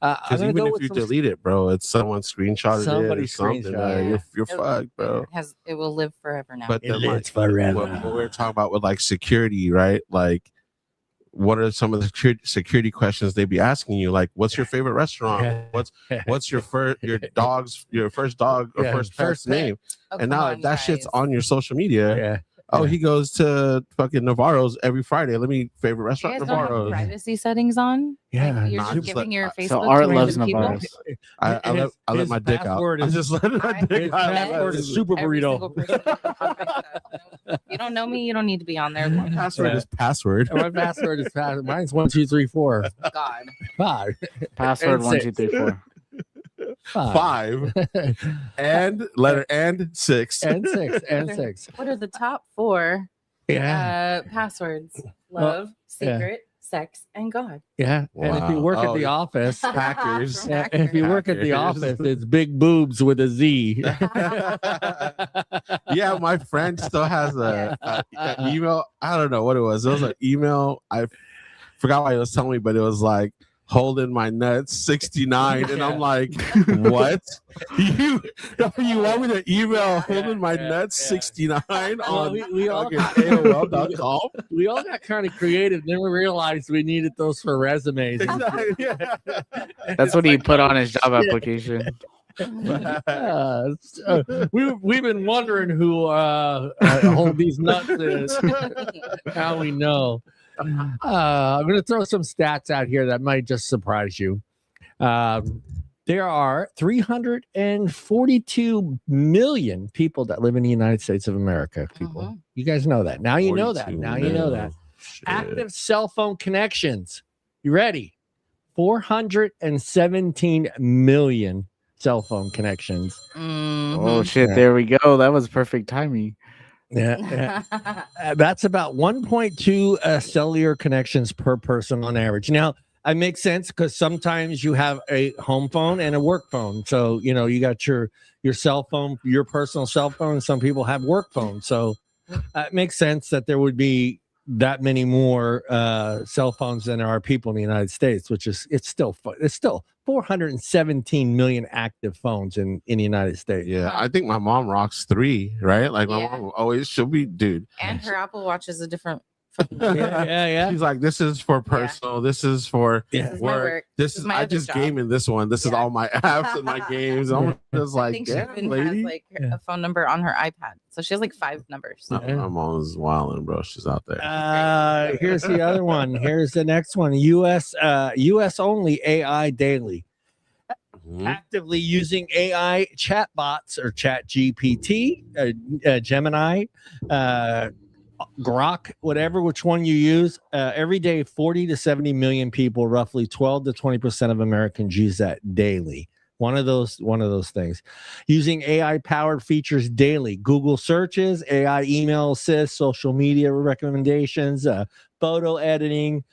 [SPEAKER 3] Because even if you delete it, bro, it's someone screenshotted it or something. You're fucked, bro.
[SPEAKER 5] It will live forever now.
[SPEAKER 3] But
[SPEAKER 2] it lives forever.
[SPEAKER 3] What we're talking about with like security, right? Like, what are some of the security questions they be asking you? Like, what's your favorite restaurant? What's your first dog or first pet's name? And now if that shit's on your social media. Oh, he goes to fucking Navarro's every Friday. Let me favorite restaurant Navarro's.
[SPEAKER 5] Privacy settings on.
[SPEAKER 2] Yeah,
[SPEAKER 5] like you're giving your Facebook.
[SPEAKER 4] So Art loves Navarro's.
[SPEAKER 3] I let my dick out. I'm just letting my dick out.
[SPEAKER 2] Password is Super Burrito.
[SPEAKER 5] You don't know me. You don't need to be on there.
[SPEAKER 3] My password is password.
[SPEAKER 2] My password is password. Mine's 1 2 3 4.
[SPEAKER 5] God.
[SPEAKER 2] 5.
[SPEAKER 4] Password 1 2 3 4.
[SPEAKER 3] 5 and letter and 6
[SPEAKER 2] and 6.
[SPEAKER 5] What are the top 4 passwords? Love, secret, sex, and God.
[SPEAKER 2] Yeah. Wow. And if you work at the office,
[SPEAKER 3] hackers.
[SPEAKER 2] If you work at the office, it's big boobs with a Z.
[SPEAKER 3] Yeah, my friend still has an email. I don't know what it was. It was an email. I forgot what he was telling me, but it was like, holding my nuts 69, and I'm like, what? you want me to email holding my nuts 69 on
[SPEAKER 2] we all got
[SPEAKER 3] AOL.com?
[SPEAKER 2] we all got kind of creative. Then we realized we needed those for resumes.
[SPEAKER 3] Exactly. Yeah.
[SPEAKER 4] That's what he put on his job application.
[SPEAKER 2] We've been wondering who hold these nuts is. Now we know. I'm going to throw some stats out here that might just surprise you. There are 342 million people that live in the United States of America. People, you guys know that. Now you know that. Now you know that.
[SPEAKER 3] Shit.
[SPEAKER 2] Active cell phone connections. You ready? 417 million cell phone connections.
[SPEAKER 4] Oh shit! There we go. That was perfect timing.
[SPEAKER 2] Yeah. That's about 1.2 cellular connections per person on average. Now, it makes sense because sometimes you have a home phone and a work phone. So, you got your cell phone, your personal cell phone. Some people have work phones. So it makes sense that there would be that many more cell phones than there are people in the United States, which is it's still 417 million active phones in the United States.
[SPEAKER 3] Yeah, I think my mom rocks 3, right? Like my mom always, she'll be, dude.
[SPEAKER 5] And her Apple Watch is a different
[SPEAKER 2] yeah.
[SPEAKER 3] She's like, this is for personal, this is for
[SPEAKER 5] work.
[SPEAKER 3] This is
[SPEAKER 5] my
[SPEAKER 3] I
[SPEAKER 5] other
[SPEAKER 3] just
[SPEAKER 5] job.
[SPEAKER 3] game in this one. This is all my apps and my games. I'm just
[SPEAKER 5] I
[SPEAKER 3] like,
[SPEAKER 5] think she
[SPEAKER 3] damn,
[SPEAKER 5] even
[SPEAKER 3] lady.
[SPEAKER 5] has like a phone number on her iPad. So she has like 5 numbers.
[SPEAKER 3] My mom's wilding, bro. She's out there.
[SPEAKER 2] Here's the other one. Here's the next one. US only AI daily. Actively using AI chatbots or Chat GPT, Gemini, Grok, whatever, which one you use. Every day, 40 to 70 million people, roughly 12 to 20% of Americans use that daily. One of those things. Using AI powered features daily. Google searches, AI email assist, social media recommendations, photo editing,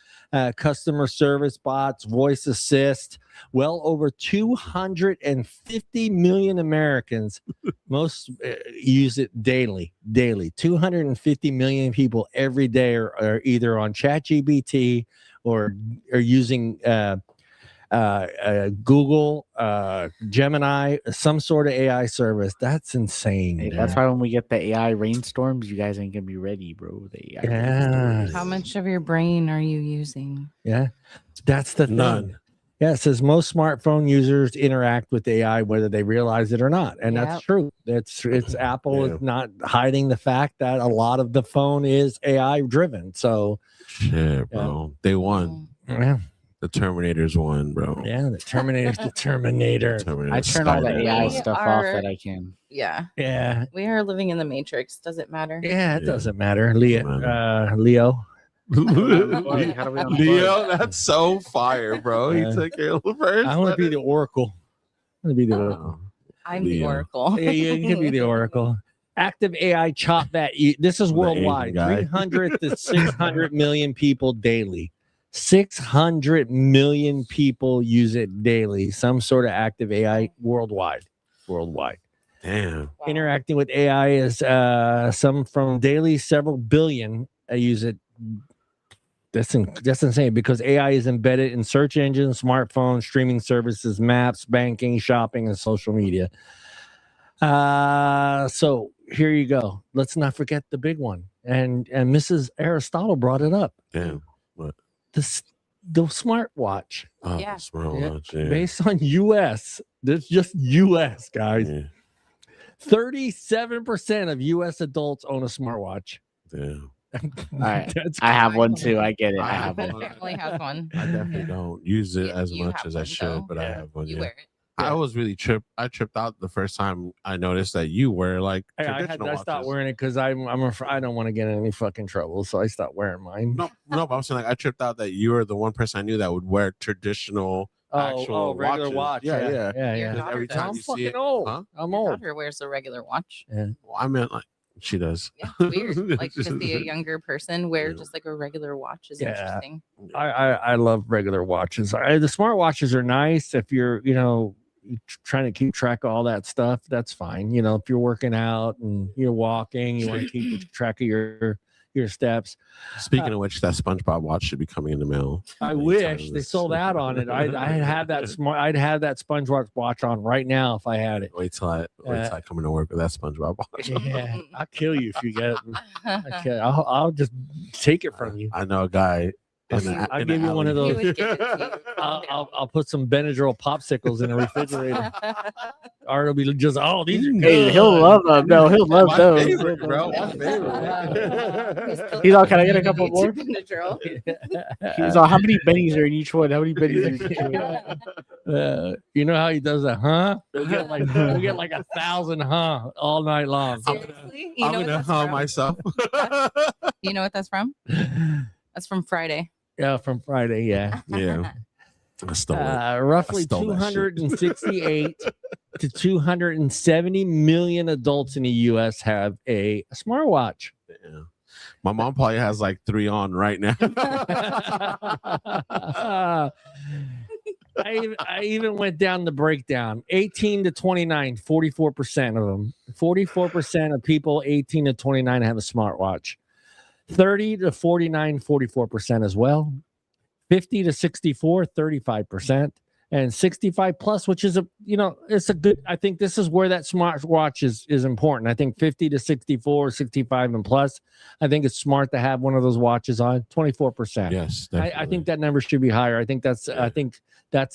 [SPEAKER 2] customer service bots, voice assist. Well over 250 million Americans most use it daily. 250 million people every day are either on ChatGPT or are using Google, Gemini, some sort of AI service. That's insane.
[SPEAKER 4] Hey, that's why when we get the AI rainstorms, you guys ain't gonna be ready, bro. The AI
[SPEAKER 2] rainstorms.
[SPEAKER 5] How much of your brain are you using?
[SPEAKER 2] Yeah, that's the
[SPEAKER 3] None.
[SPEAKER 2] thing. Yeah, it says most smartphone users interact with AI whether they realize it or not, and that's true. It's Apple is not hiding the fact that a lot of the phone is AI driven. So,
[SPEAKER 3] shit, bro, they won.
[SPEAKER 2] Yeah.
[SPEAKER 3] The Terminators won, bro.
[SPEAKER 2] Yeah, the Terminator's the Terminator.
[SPEAKER 4] I turn all the AI stuff off that I can.
[SPEAKER 5] Yeah.
[SPEAKER 2] Yeah.
[SPEAKER 5] We are living in the Matrix. Does it matter?
[SPEAKER 2] Yeah, it doesn't matter. Leo.
[SPEAKER 3] Leo, that's so fire, bro. He took it first.
[SPEAKER 2] I want to be the Oracle. I want to be the Oracle.
[SPEAKER 5] I'm the Oracle.
[SPEAKER 2] Yeah, you can be the Oracle. Active AI chop that. This is worldwide. 300 to 600 million people daily. 600 million people use it daily. Some sort of active AI worldwide.
[SPEAKER 3] Damn.
[SPEAKER 2] Wow. Interacting with AI is some from daily, several billion use it. That's insane because AI is embedded in search engines, smartphones, streaming services, maps, banking, shopping, and social media. So here you go. Let's not forget the big one. And Mrs. Aristotle brought it up.
[SPEAKER 3] Damn. What?
[SPEAKER 2] The smartwatch.
[SPEAKER 3] Oh, yeah. Smartwatch. Yeah.
[SPEAKER 2] Based on US. That's just US, guys. Yeah. 37% of US adults own a smartwatch.
[SPEAKER 3] Damn.
[SPEAKER 4] All right. I have one too. I get it. I have one.
[SPEAKER 5] Definitely have one.
[SPEAKER 3] I definitely don't use it as much as I should, but I have one.
[SPEAKER 5] You wear it.
[SPEAKER 3] I was really tripped. I tripped out the first time I noticed that you wear like traditional watches.
[SPEAKER 2] I stopped wearing it because I don't want to get in any fucking trouble, so I stopped wearing mine.
[SPEAKER 3] No, but I'm saying like I tripped out that you were the one person I knew that would wear traditional actual
[SPEAKER 2] regular watch.
[SPEAKER 3] Yeah.
[SPEAKER 2] Every
[SPEAKER 3] time you see it,
[SPEAKER 5] old.
[SPEAKER 3] huh?
[SPEAKER 5] I'm old. My daughter wears a regular watch.
[SPEAKER 2] Yeah.
[SPEAKER 3] Well, I meant like she does.
[SPEAKER 5] Yeah, it's weird. Like to see a younger person wear just like a regular watch is interesting.
[SPEAKER 2] I love regular watches. The smartwatches are nice if you're trying to keep track of all that stuff. That's fine. If you're working out and you're walking, you want to keep track of your your steps.
[SPEAKER 3] Speaking of which, that SpongeBob watch should be coming in the mail.
[SPEAKER 2] I wish they sold out on it. I'd have that SpongeBob watch on right now if I had it.
[SPEAKER 3] Wait till I come into work with that SpongeBob watch.
[SPEAKER 2] Yeah, I'll kill you if you get it. Okay, I'll just take it from you.
[SPEAKER 3] I know a guy.
[SPEAKER 2] I'll give you one of those. I'll put some Benadryl popsicles in the refrigerator. Art will be just, these are good.
[SPEAKER 4] Hey, he'll love them. No, he'll love those.
[SPEAKER 3] Favorite, bro. My favorite.
[SPEAKER 4] He's all, can I get a couple more?
[SPEAKER 5] Benadryl.
[SPEAKER 4] He's all, how many bennies are in each one? How many bennies are in each one?
[SPEAKER 2] You know how he does that, huh? He'll get like 1,000, huh, all night long.
[SPEAKER 5] Seriously?
[SPEAKER 3] I'm gonna hum myself.
[SPEAKER 5] You know what that's from? That's from Friday.
[SPEAKER 2] Yeah, from Friday. Yeah.
[SPEAKER 3] Yeah. I stole it.
[SPEAKER 2] Roughly
[SPEAKER 3] I stole that shit.
[SPEAKER 2] 268 to 270 million adults in the U.S. have a smartwatch.
[SPEAKER 3] Yeah. My mom probably has like 3 on right now.
[SPEAKER 2] I even went down the breakdown. 18 to 29, 44% of them. 44% of people 18 to 29 have a smartwatch. 30 to 49, 44% as well. 50 to 64, 35%. And 65 plus, which is it's a good, I think this is where that smartwatch is important. I think 50 to 64, 65 and plus, I think it's smart to have one of those watches on. 24%.
[SPEAKER 3] Yes.
[SPEAKER 2] I think that number should be higher. I think that's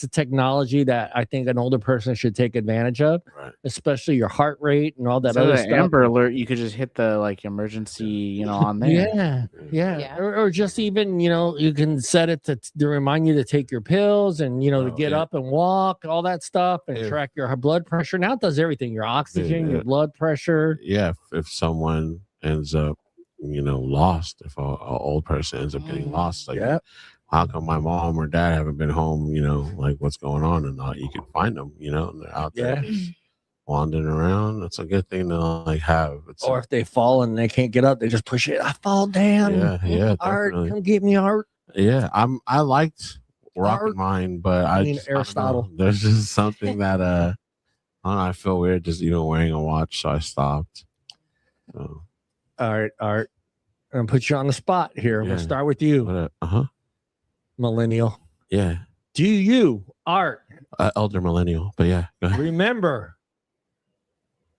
[SPEAKER 2] a technology that I think an older person should take advantage of, right. Especially your heart rate and all that other stuff.
[SPEAKER 4] Amber Alert, you could just hit the like emergency, on there.
[SPEAKER 2] Yeah. Or just even, you can set it to remind you to take your pills and, to get up and walk, all that stuff, and track your blood pressure. Now it does everything, your oxygen, your blood pressure.
[SPEAKER 3] Yeah. If someone ends up, lost, if an old person ends up getting lost, like, how come my mom or dad haven't been home? Like what's going on, and you can find them. And they're out there just wandering around. That's a good thing to like have.
[SPEAKER 2] Or if they fall and they can't get up, they just push it. I fall down.
[SPEAKER 3] Yeah.
[SPEAKER 2] Art, come get me, Art.
[SPEAKER 3] Yeah, I liked rocking mine, but I mean
[SPEAKER 2] Aristotle.
[SPEAKER 3] There's just something that I don't know, I feel weird just even wearing a watch, so I stopped. So.
[SPEAKER 2] All right, Art. I'm gonna put you on the spot here. We'll start with you. Millennial.
[SPEAKER 3] Yeah.
[SPEAKER 2] Do you, Art?
[SPEAKER 3] Elder millennial, but yeah. Go ahead.
[SPEAKER 2] Remember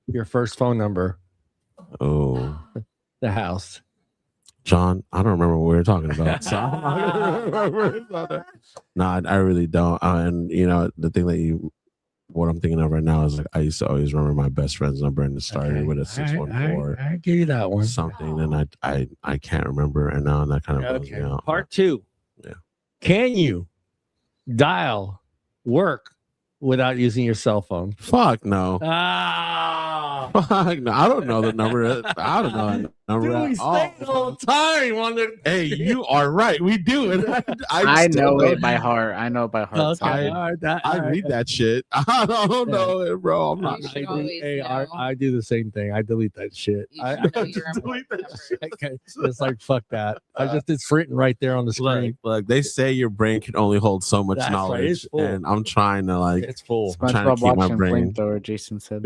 [SPEAKER 2] your first phone number.
[SPEAKER 3] Oh.
[SPEAKER 2] The house.
[SPEAKER 3] John, I don't remember what we were talking about. So no, I really don't. And the thing that what I'm thinking of right now is like I used to always remember my best friend's number, and it started with a 614.
[SPEAKER 2] I give you that one.
[SPEAKER 3] Something, and I can't remember, and now that kind of
[SPEAKER 2] okay. Part 2. Yeah. Can you dial work without using your cell phone?
[SPEAKER 3] Fuck no. Fuck no. I don't know the number. I don't know the number.
[SPEAKER 2] Dude, we say it all the time on the.
[SPEAKER 3] Hey, you are right. We do it.
[SPEAKER 4] I know it by heart. I know it by heart.
[SPEAKER 2] Okay.
[SPEAKER 3] I read that shit. I don't know it, bro. I'm not.
[SPEAKER 2] I do the same thing. I delete that shit. I delete that shit. It's like fuck that. It's written right there on the screen.
[SPEAKER 3] Look, they say your brain can only hold so much knowledge, and I'm trying to
[SPEAKER 2] it's full.
[SPEAKER 3] I'm trying to keep my brain.
[SPEAKER 4] Flamethrower, Jason said.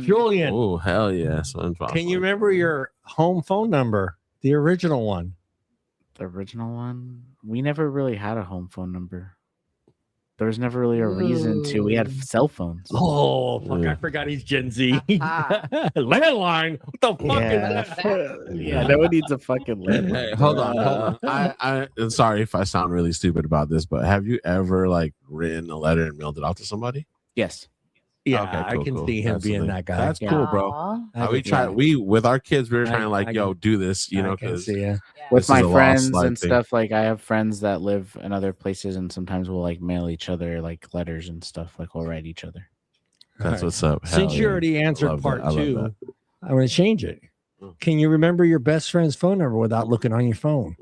[SPEAKER 2] Julian.
[SPEAKER 3] Oh hell yeah!
[SPEAKER 2] Can you remember your home phone number? The original one.
[SPEAKER 4] The original one? We never really had a home phone number. There was never really a reason to. We had cell phones.
[SPEAKER 2] Oh, fuck. I forgot he's Gen Z. Landline? What the fuck is that?
[SPEAKER 4] Yeah, no one needs a fucking landline.
[SPEAKER 3] Hey, hold on. I'm sorry if I sound really stupid about this, but have you ever like written a letter and mailed it out to somebody?
[SPEAKER 4] Yes.
[SPEAKER 2] Yeah, okay, I can see him being that guy.
[SPEAKER 3] That's cool, bro. We with our kids, we were trying to like, do this, because
[SPEAKER 4] with my friends and stuff. Like, I have friends that live in other places, and sometimes we'll like mail each other like letters and stuff. Like, we'll write each other.
[SPEAKER 3] That's what's up.
[SPEAKER 2] Since you already answered part 2, I'm going to change it. Can you remember your best friend's phone number without looking on your phone?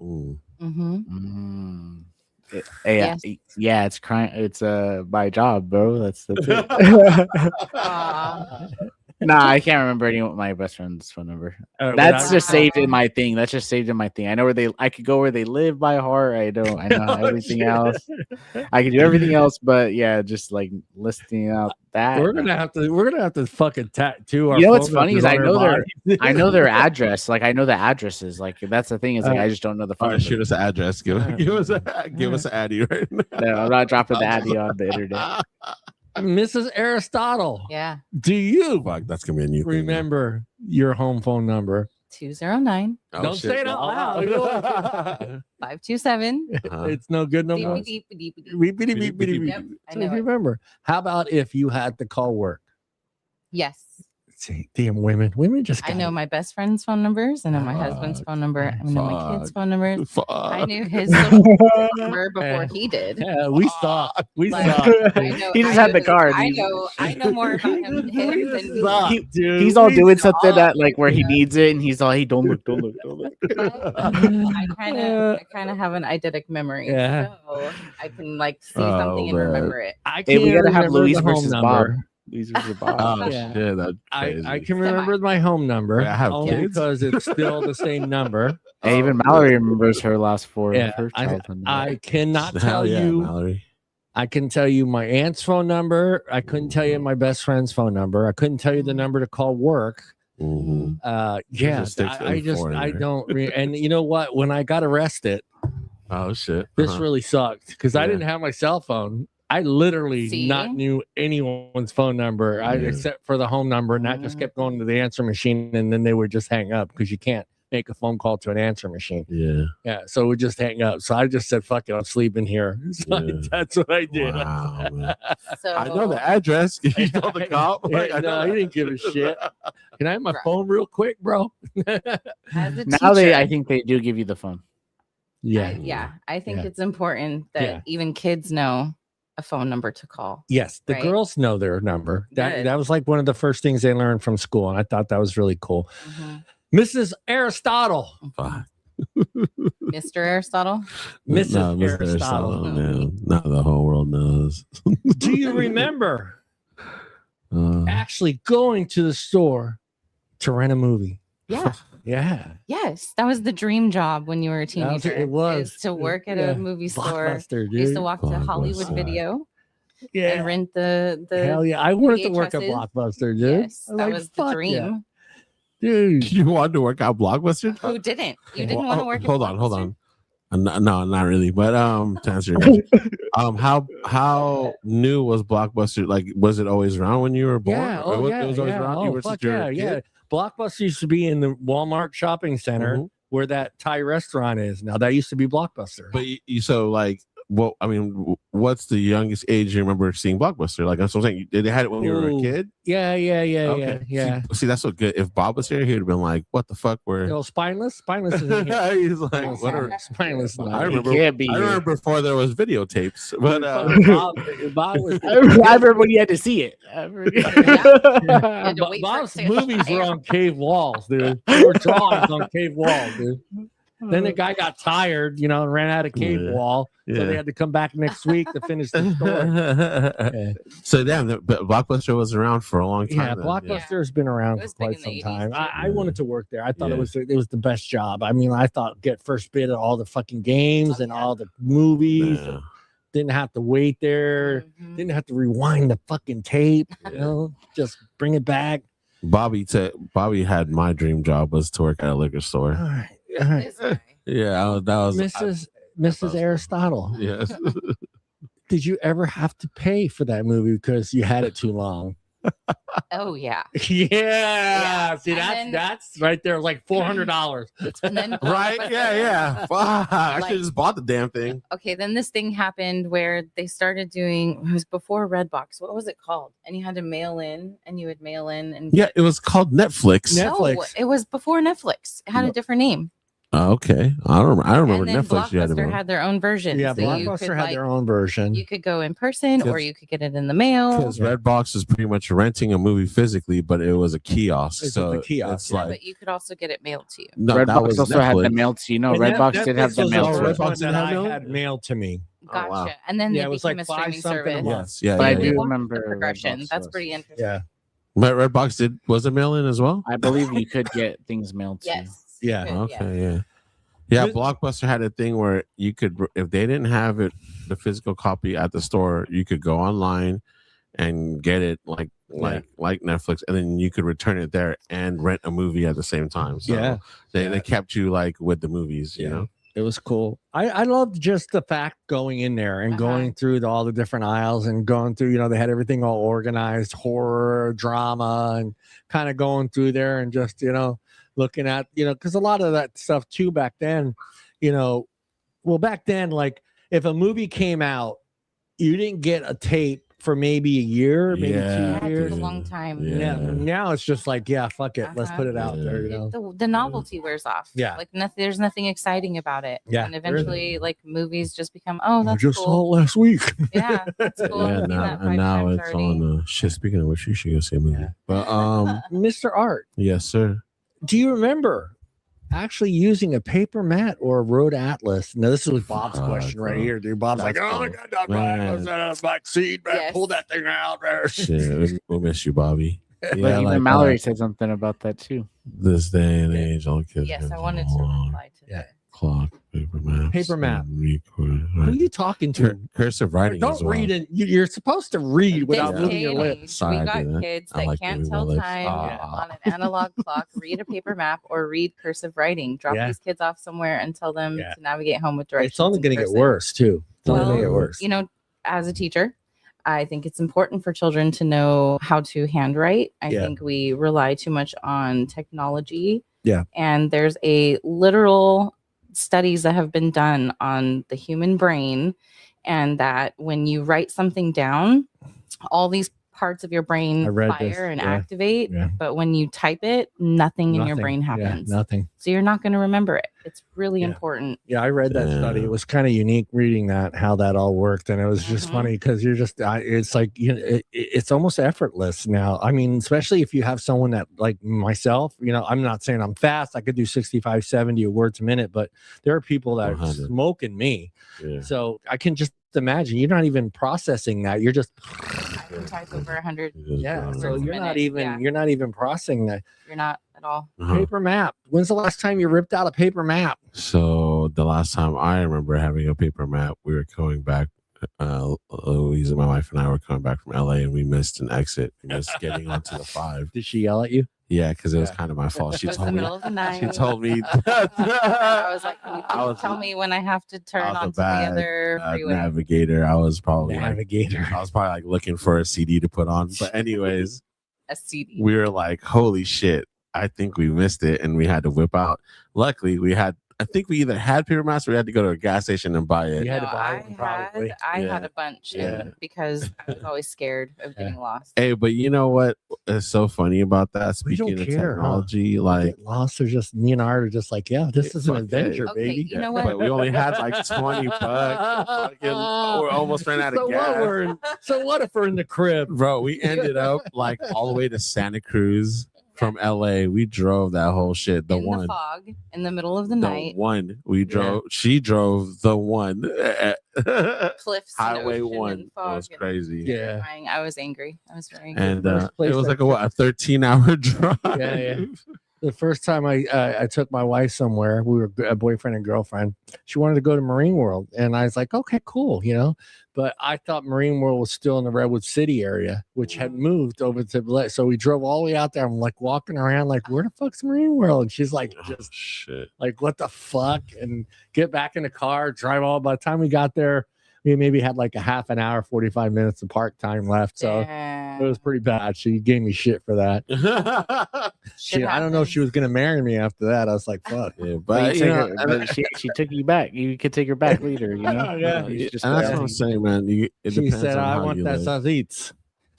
[SPEAKER 5] Yes.
[SPEAKER 4] Yeah, it's crying. It's my job, bro. That's the thing. Nah, I can't remember any of my best friend's phone number.
[SPEAKER 2] But
[SPEAKER 4] That's
[SPEAKER 2] I-
[SPEAKER 4] just saved in my thing. That's just saved in my thing. I know where they. I could go where they live by heart. I know
[SPEAKER 2] Oh,
[SPEAKER 4] everything
[SPEAKER 2] shit.
[SPEAKER 4] else. I can do everything else, but yeah, just like listing out that.
[SPEAKER 2] We're gonna have to fucking tattoo our.
[SPEAKER 4] You know what's
[SPEAKER 2] phone
[SPEAKER 4] funny is
[SPEAKER 2] numbers
[SPEAKER 4] I
[SPEAKER 2] on
[SPEAKER 4] know
[SPEAKER 2] our
[SPEAKER 4] their
[SPEAKER 2] bodies.
[SPEAKER 4] I know their address. Like I know the addresses. Like that's the thing is like I just don't know the phone.
[SPEAKER 3] All right, shoot us an address. Give us an addy right now.
[SPEAKER 4] No, I'm not dropping the addy on the internet.
[SPEAKER 2] Mrs. Aristotle.
[SPEAKER 5] Yeah.
[SPEAKER 2] Do you
[SPEAKER 3] Fuck, that's gonna be a new thing.
[SPEAKER 2] remember your home phone number?
[SPEAKER 5] 209
[SPEAKER 3] Oh,
[SPEAKER 2] Don't
[SPEAKER 3] shit.
[SPEAKER 2] say it out loud.
[SPEAKER 5] 527.
[SPEAKER 2] It's no good no more.
[SPEAKER 5] Beep, beep, beep, beep.
[SPEAKER 2] Beep, beep, beep, beep, beep.
[SPEAKER 5] Yep, I
[SPEAKER 2] So
[SPEAKER 5] know
[SPEAKER 2] if
[SPEAKER 5] it.
[SPEAKER 2] you remember, how about if you had to call work?
[SPEAKER 5] Yes.
[SPEAKER 2] See, damn women just.
[SPEAKER 5] I know my best friend's phone numbers. I know my husband's phone number. I know my kids' phone numbers.
[SPEAKER 3] Fuck.
[SPEAKER 5] I knew his social security number before he did.
[SPEAKER 2] Yeah, we saw. We
[SPEAKER 5] Like,
[SPEAKER 2] saw.
[SPEAKER 5] I know,
[SPEAKER 4] He just
[SPEAKER 5] I
[SPEAKER 4] had the
[SPEAKER 5] know-
[SPEAKER 4] card.
[SPEAKER 5] I know more about him than
[SPEAKER 2] Dude,
[SPEAKER 4] He's all
[SPEAKER 2] we
[SPEAKER 4] doing
[SPEAKER 2] saw.
[SPEAKER 4] something that like where he needs it, and he's all, "Hey, don't look."
[SPEAKER 5] I kind of have an eidetic memory,
[SPEAKER 2] Yeah.
[SPEAKER 5] so I can like see
[SPEAKER 3] Oh,
[SPEAKER 5] something and
[SPEAKER 3] man.
[SPEAKER 5] remember it.
[SPEAKER 2] I
[SPEAKER 4] Hey, we
[SPEAKER 2] can't
[SPEAKER 4] gotta have
[SPEAKER 2] remember
[SPEAKER 4] Luis
[SPEAKER 2] the home
[SPEAKER 4] versus
[SPEAKER 2] number.
[SPEAKER 4] Bob. Luis versus Bob.
[SPEAKER 3] Oh
[SPEAKER 2] Yeah.
[SPEAKER 3] shit, that's
[SPEAKER 2] I
[SPEAKER 3] crazy.
[SPEAKER 2] can remember my home number.
[SPEAKER 3] Wait, I have
[SPEAKER 2] only
[SPEAKER 3] kids?
[SPEAKER 2] because it's still the same number.
[SPEAKER 4] Hey, even Mallory remembers her last four.
[SPEAKER 2] Yeah,
[SPEAKER 4] of her childhood.
[SPEAKER 2] I cannot
[SPEAKER 3] Hell
[SPEAKER 2] tell
[SPEAKER 3] yeah,
[SPEAKER 2] you.
[SPEAKER 3] Mallory.
[SPEAKER 2] I can tell you my aunt's phone number. I couldn't tell you my best friend's phone number. I couldn't tell you the number to call work.
[SPEAKER 3] Mhm.
[SPEAKER 2] Yeah,
[SPEAKER 3] just sticks
[SPEAKER 2] I just
[SPEAKER 3] in
[SPEAKER 2] I
[SPEAKER 3] there.
[SPEAKER 2] don't. And you know what? When I got arrested,
[SPEAKER 3] Oh shit.
[SPEAKER 2] this
[SPEAKER 3] Uh-huh.
[SPEAKER 2] really sucked because I
[SPEAKER 3] Yeah.
[SPEAKER 2] didn't have my cell phone. I literally
[SPEAKER 5] See?
[SPEAKER 2] not knew anyone's phone number,
[SPEAKER 3] Yeah.
[SPEAKER 2] except for the home number, and I just kept going to the answer machine, and then they would just hang up because you can't make a phone call to an answer machine.
[SPEAKER 3] Yeah.
[SPEAKER 2] Yeah, so it would just hang up. So I just said, "Fuck it, I'm sleeping here." So
[SPEAKER 3] Yeah.
[SPEAKER 2] that's what I did.
[SPEAKER 3] Wow, man.
[SPEAKER 5] So
[SPEAKER 3] I know the address. You told the cop. Like, I know
[SPEAKER 2] No, he
[SPEAKER 3] that.
[SPEAKER 2] didn't give a shit. Can I have my
[SPEAKER 5] Right.
[SPEAKER 2] phone real quick, bro?
[SPEAKER 5] as a
[SPEAKER 4] Now
[SPEAKER 5] teacher,
[SPEAKER 4] I think they do give you the phone.
[SPEAKER 2] Yeah.
[SPEAKER 5] I think
[SPEAKER 2] Yeah.
[SPEAKER 5] it's important that
[SPEAKER 2] Yeah.
[SPEAKER 5] even kids know a phone number to call.
[SPEAKER 2] Yes, the
[SPEAKER 5] Right.
[SPEAKER 2] girls know their number. That
[SPEAKER 5] Good.
[SPEAKER 2] that was like one of the first things they learned from school, and I thought that was really cool.
[SPEAKER 5] Mhm.
[SPEAKER 2] Mrs. Aristotle.
[SPEAKER 3] Fuck.
[SPEAKER 5] Mr. Aristotle.
[SPEAKER 2] Mrs.
[SPEAKER 3] No, Mr.
[SPEAKER 2] Aristotle.
[SPEAKER 3] man. Now the whole world knows.
[SPEAKER 2] Do you remember
[SPEAKER 3] Uh,
[SPEAKER 2] actually going to the store to rent a movie?
[SPEAKER 5] Yeah.
[SPEAKER 2] Yeah.
[SPEAKER 5] Yes, that was the dream job when you were a
[SPEAKER 2] That
[SPEAKER 5] teenager.
[SPEAKER 2] it was.
[SPEAKER 5] is to work at
[SPEAKER 2] Yeah.
[SPEAKER 5] a movie store.
[SPEAKER 2] Blockbuster,
[SPEAKER 5] I used to
[SPEAKER 2] dude.
[SPEAKER 5] walk to Hollywood
[SPEAKER 3] Blockbuster.
[SPEAKER 5] Video
[SPEAKER 2] Yeah.
[SPEAKER 5] and rent the
[SPEAKER 2] Hell yeah. I wanted to work at
[SPEAKER 5] VHSs.
[SPEAKER 2] Blockbuster, dude.
[SPEAKER 5] Yes,
[SPEAKER 2] I was
[SPEAKER 5] that
[SPEAKER 2] like,
[SPEAKER 5] was the
[SPEAKER 2] fuck
[SPEAKER 5] dream.
[SPEAKER 2] yeah. Dude.
[SPEAKER 3] you wanted to work out Blockbuster?
[SPEAKER 5] Who didn't? You didn't
[SPEAKER 3] Well,
[SPEAKER 5] want to work at
[SPEAKER 3] Hold on.
[SPEAKER 5] Blockbuster?
[SPEAKER 3] No, not really. But to answer your question, how new was Blockbuster? Like, was it always around when you were born?
[SPEAKER 2] Yeah.
[SPEAKER 3] Or
[SPEAKER 2] Oh,
[SPEAKER 3] it
[SPEAKER 2] yeah.
[SPEAKER 3] was always
[SPEAKER 2] yeah.
[SPEAKER 3] around you
[SPEAKER 2] Oh,
[SPEAKER 3] versus
[SPEAKER 2] fuck
[SPEAKER 3] your
[SPEAKER 2] yeah.
[SPEAKER 3] kid?
[SPEAKER 2] Yeah. Blockbuster used to be in the Walmart shopping center
[SPEAKER 3] Mhm.
[SPEAKER 2] where that Thai restaurant is. Now that used to be Blockbuster.
[SPEAKER 3] But you so like, well, I mean, what's the youngest age you remember seeing Blockbuster? Like, that's what I'm saying. Did they had it when you were a
[SPEAKER 2] Ooh.
[SPEAKER 3] kid?
[SPEAKER 2] Yeah.
[SPEAKER 3] Okay. See, that's so good. If Bob was here, he would have been like, "What the fuck?"
[SPEAKER 2] You know, Spineless is in here.
[SPEAKER 3] He's like, "What are?"
[SPEAKER 2] Spineless.
[SPEAKER 3] I
[SPEAKER 4] He
[SPEAKER 3] remember.
[SPEAKER 4] can't be
[SPEAKER 3] I
[SPEAKER 4] here.
[SPEAKER 3] remember before there was videotapes, but
[SPEAKER 2] Bob was
[SPEAKER 4] I remember when you had to see it.
[SPEAKER 5] had to wait for
[SPEAKER 2] Bob's
[SPEAKER 5] it to
[SPEAKER 2] movies were
[SPEAKER 5] expire.
[SPEAKER 2] on cave walls, dude. They were drawings on cave walls, dude. Then the guy got tired, you know, and ran out of cave
[SPEAKER 3] Yeah.
[SPEAKER 2] wall. So they
[SPEAKER 3] yeah.
[SPEAKER 2] had to come back next week to finish the story. Yeah,
[SPEAKER 3] So damn, but Blockbuster was around for a long time.
[SPEAKER 2] yeah
[SPEAKER 3] then.
[SPEAKER 2] Blockbuster has been around
[SPEAKER 5] It
[SPEAKER 2] for
[SPEAKER 5] was big
[SPEAKER 2] quite
[SPEAKER 5] in
[SPEAKER 2] some
[SPEAKER 5] the 80s,
[SPEAKER 2] time.
[SPEAKER 5] too.
[SPEAKER 2] I wanted to work there. I thought
[SPEAKER 3] Yeah.
[SPEAKER 2] it was the best job. I mean, I thought get first bid at all the fucking games
[SPEAKER 5] Oh,
[SPEAKER 2] and
[SPEAKER 5] yeah.
[SPEAKER 2] all the movies.
[SPEAKER 3] Yeah.
[SPEAKER 2] Didn't have to wait there.
[SPEAKER 5] Mhm.
[SPEAKER 2] Didn't have to rewind the fucking tape. You know, just bring it back.
[SPEAKER 3] Bobby had my dream job was to work at a liquor store.
[SPEAKER 2] All right. All right.
[SPEAKER 5] This guy.
[SPEAKER 3] Yeah, that was
[SPEAKER 2] Mrs. Aristotle.
[SPEAKER 3] Yes.
[SPEAKER 2] Did you ever have to pay for that movie because you had it too long?
[SPEAKER 5] Oh yeah.
[SPEAKER 2] Yeah. See,
[SPEAKER 5] And
[SPEAKER 2] that's
[SPEAKER 5] then-
[SPEAKER 2] that's right there, like $400.
[SPEAKER 5] And then
[SPEAKER 3] Right? Yeah. Fuck. I should
[SPEAKER 5] Like-
[SPEAKER 3] have just bought the damn thing.
[SPEAKER 5] Okay, then this thing happened where they started doing. It was before Redbox. What was it called? And you had to mail in, and you would mail in and
[SPEAKER 3] Yeah, it was called Netflix.
[SPEAKER 2] Netflix.
[SPEAKER 5] No, it was before Netflix. It had a different name.
[SPEAKER 3] Oh, okay. I remember
[SPEAKER 5] And then
[SPEAKER 3] Netflix. You had
[SPEAKER 5] Blockbuster
[SPEAKER 3] to
[SPEAKER 5] had their own version.
[SPEAKER 2] Yeah,
[SPEAKER 5] so you
[SPEAKER 2] Blockbuster
[SPEAKER 5] could,
[SPEAKER 2] had
[SPEAKER 5] like,
[SPEAKER 2] their own version.
[SPEAKER 5] You could go in person, or
[SPEAKER 3] Because-
[SPEAKER 5] you could get it in the mail.
[SPEAKER 3] because Redbox is pretty much renting a movie physically, but it was a kiosk.
[SPEAKER 2] It's
[SPEAKER 3] so
[SPEAKER 2] a kiosk,
[SPEAKER 3] it's
[SPEAKER 5] Yeah,
[SPEAKER 3] like
[SPEAKER 5] but you could also get it mailed to you.
[SPEAKER 3] no, that
[SPEAKER 4] Redbox
[SPEAKER 3] was
[SPEAKER 4] also had the
[SPEAKER 3] Netflix.
[SPEAKER 4] mail to you. No,
[SPEAKER 2] And
[SPEAKER 4] Redbox
[SPEAKER 2] Netflix
[SPEAKER 4] did have the
[SPEAKER 2] was
[SPEAKER 4] mail
[SPEAKER 2] the
[SPEAKER 4] to
[SPEAKER 2] first
[SPEAKER 3] Redbox
[SPEAKER 2] one
[SPEAKER 3] didn't
[SPEAKER 2] that
[SPEAKER 3] have
[SPEAKER 2] I
[SPEAKER 3] mail?
[SPEAKER 2] had mailed to me.
[SPEAKER 5] Gotcha.
[SPEAKER 3] wow.
[SPEAKER 5] And then
[SPEAKER 2] Yeah,
[SPEAKER 5] they
[SPEAKER 2] it was
[SPEAKER 5] became
[SPEAKER 2] like
[SPEAKER 5] a streaming
[SPEAKER 2] $5 something a
[SPEAKER 5] service.
[SPEAKER 2] month.
[SPEAKER 3] Yes, yeah,
[SPEAKER 4] But I
[SPEAKER 3] yeah,
[SPEAKER 4] do
[SPEAKER 3] yeah.
[SPEAKER 5] The
[SPEAKER 4] remember
[SPEAKER 5] progression.
[SPEAKER 4] Redbox
[SPEAKER 5] That's
[SPEAKER 4] was.
[SPEAKER 5] pretty interesting.
[SPEAKER 2] Yeah.
[SPEAKER 3] But Redbox was a mail in as well.
[SPEAKER 4] I believe you could get things mailed to you.
[SPEAKER 5] Yes.
[SPEAKER 2] Yeah.
[SPEAKER 3] Okay. Yeah. Blockbuster had a thing where you could, if they didn't have it, the physical copy at the store, you could go online and get it like Netflix, and then you could return it there and rent a movie at the same time. So they kept you like with the movies, you know.
[SPEAKER 2] It was cool. I loved just the fact going in there and going through all the different aisles and going through, you know, they had everything all organized, horror, drama, and kind of going through there and just, you know, looking at, you know, because a lot of that stuff too back then, you know, well, back then, like if a movie came out, you didn't get a tape for maybe a year, maybe 2 years.
[SPEAKER 5] A long time.
[SPEAKER 2] Yeah. Now it's just like, fuck it. Let's put it out there. You know?
[SPEAKER 5] The novelty wears off.
[SPEAKER 2] Yeah.
[SPEAKER 5] Like there's nothing exciting about it.
[SPEAKER 2] Yeah.
[SPEAKER 5] And eventually, like movies just become, that's
[SPEAKER 2] just
[SPEAKER 5] cool.
[SPEAKER 2] saw it last week.
[SPEAKER 5] Yeah. That's cool.
[SPEAKER 3] Yeah, now it's already on shit. Speaking of which, you should go see a movie. But
[SPEAKER 2] Mr. Art.
[SPEAKER 3] Yes, sir.
[SPEAKER 2] Do you remember actually using a paper mat or a road atlas? Now this was Bob's question right here, dude. Bob's like, "Oh my god, that back seat, man, pull that thing out there."
[SPEAKER 3] Shit, we'll miss you, Bobby.
[SPEAKER 4] But even Mallory said something about that too.
[SPEAKER 3] This day and age, all kids.
[SPEAKER 5] Yes, I wanted to reply to that.
[SPEAKER 3] Clock, paper map.
[SPEAKER 2] Who are you talking to?
[SPEAKER 3] Cursive writing.
[SPEAKER 2] Don't read it. You're supposed to read without moving your lips.
[SPEAKER 5] We got kids that can't tell time on an analog clock, read a paper map, or read cursive writing. Drop these kids off somewhere and tell them to navigate home with directions.
[SPEAKER 2] It's only going to get worse too. It's only going to get worse.
[SPEAKER 5] You know, as a teacher, I think it's important for children to know how to handwrite. I think we rely too much on technology.
[SPEAKER 2] Yeah.
[SPEAKER 5] And there's a literal studies that have been done on the human brain, and that when you write something down, all these parts of your brain fire and activate, but when you type it, nothing in your brain happens.
[SPEAKER 2] Nothing.
[SPEAKER 5] So you're not going to remember it. It's really important.
[SPEAKER 2] Yeah, I read that study. It was kind of unique reading that, how that all worked, and it was just funny because you're just it's like, you know, it's almost effortless now. I mean, especially if you have someone that, like myself, you know, I'm not saying I'm fast, I could do 65 70 words a minute, but there are people that are smoking me. So I can just imagine you're not even processing that. You're just
[SPEAKER 5] type over 100.
[SPEAKER 2] So you're not even processing that.
[SPEAKER 5] You're not at all.
[SPEAKER 2] Paper map. When's the last time you ripped out a paper map?
[SPEAKER 3] So the last time I remember having a paper map, we were going back. Louise, my wife, and I were coming back from LA, and we missed an exit. We missed getting onto the 5.
[SPEAKER 2] Did she yell at you?
[SPEAKER 3] Yeah, because it was kind of my fault. She told me.
[SPEAKER 5] Middle of the night.
[SPEAKER 3] She told me.
[SPEAKER 5] I was like, "Can you tell me when I have to turn onto the other freeway?"
[SPEAKER 3] Navigator. I was probably
[SPEAKER 2] navigator.
[SPEAKER 3] I was probably like looking for a CD to put on. But anyways,
[SPEAKER 5] a CD.
[SPEAKER 3] We were like, "Holy shit! I think we missed it," and we had to whip out. Luckily, we had. I think we either had paper maps or we had to go to a gas station and buy it.
[SPEAKER 2] You had to buy it, probably.
[SPEAKER 5] I had a bunch because I was always scared of getting lost.
[SPEAKER 3] Hey, but you know what is so funny about that? Speaking of technology, like
[SPEAKER 2] lost, are just me and Art are just like, this is an adventure, baby.
[SPEAKER 5] You know what?
[SPEAKER 3] But we only had like $20. We're almost ran out of gas.
[SPEAKER 2] So what if we're in the crib,
[SPEAKER 3] bro? We ended up like all the way to Santa Cruz. From LA, we drove that whole shit. The
[SPEAKER 5] fog in the middle of the night.
[SPEAKER 3] We drove. She drove the one.
[SPEAKER 5] Cliffs,
[SPEAKER 3] Highway 1. It was crazy.
[SPEAKER 2] Yeah,
[SPEAKER 5] I was angry. I was very
[SPEAKER 3] angry. And it was like a 13-hour drive.
[SPEAKER 2] Yeah. The first time I took my wife somewhere, we were a boyfriend and girlfriend. She wanted to go to Marine World, and I was like, okay, cool, you know. But I thought Marine World was still in the Redwood City area, which had moved over to. So we drove all the way out there. I'm like walking around, like, where the fuck's Marine World? And she's like, just
[SPEAKER 3] shit, like
[SPEAKER 2] what the fuck? And get back in the car, drive all. By the time we got there, we maybe had like a half an hour, 45 minutes of park time left. So it was pretty bad. She gave me shit for that. I don't know if she was gonna marry me after that. I was like, fuck.
[SPEAKER 3] Yeah, but
[SPEAKER 4] she took you back. You could take her back later, you know?
[SPEAKER 3] Yeah. And that's what I'm saying, man.
[SPEAKER 2] She said, I want that sausage.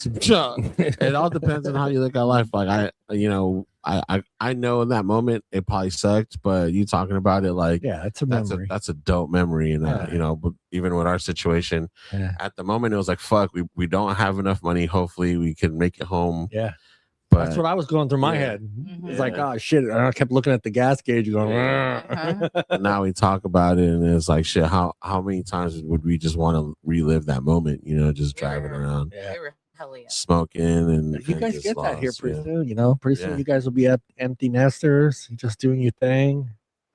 [SPEAKER 3] It all depends on how you look at life. Like I know in that moment it probably sucked, but you talking about it like
[SPEAKER 2] it's a memory.
[SPEAKER 3] That's a dope memory, and but even with our situation at the moment, it was like fuck, we don't have enough money. Hopefully, we can make it home.
[SPEAKER 2] Yeah,
[SPEAKER 3] but
[SPEAKER 2] that's what I was going through my head. Mm-hmm. It's like, oh shit, and I kept looking at the gas gauge, going.
[SPEAKER 3] Now we talk about it, and it's like shit. How many times would we just want to relive that moment? You know, just driving around.
[SPEAKER 5] They were Hell yeah.
[SPEAKER 3] smoking and
[SPEAKER 2] You guys
[SPEAKER 3] just
[SPEAKER 2] get that here
[SPEAKER 3] lost,
[SPEAKER 2] pretty
[SPEAKER 3] yeah.
[SPEAKER 2] soon, you know. Pretty soon
[SPEAKER 3] Yeah.
[SPEAKER 2] you guys will be empty nesters, just doing your thing.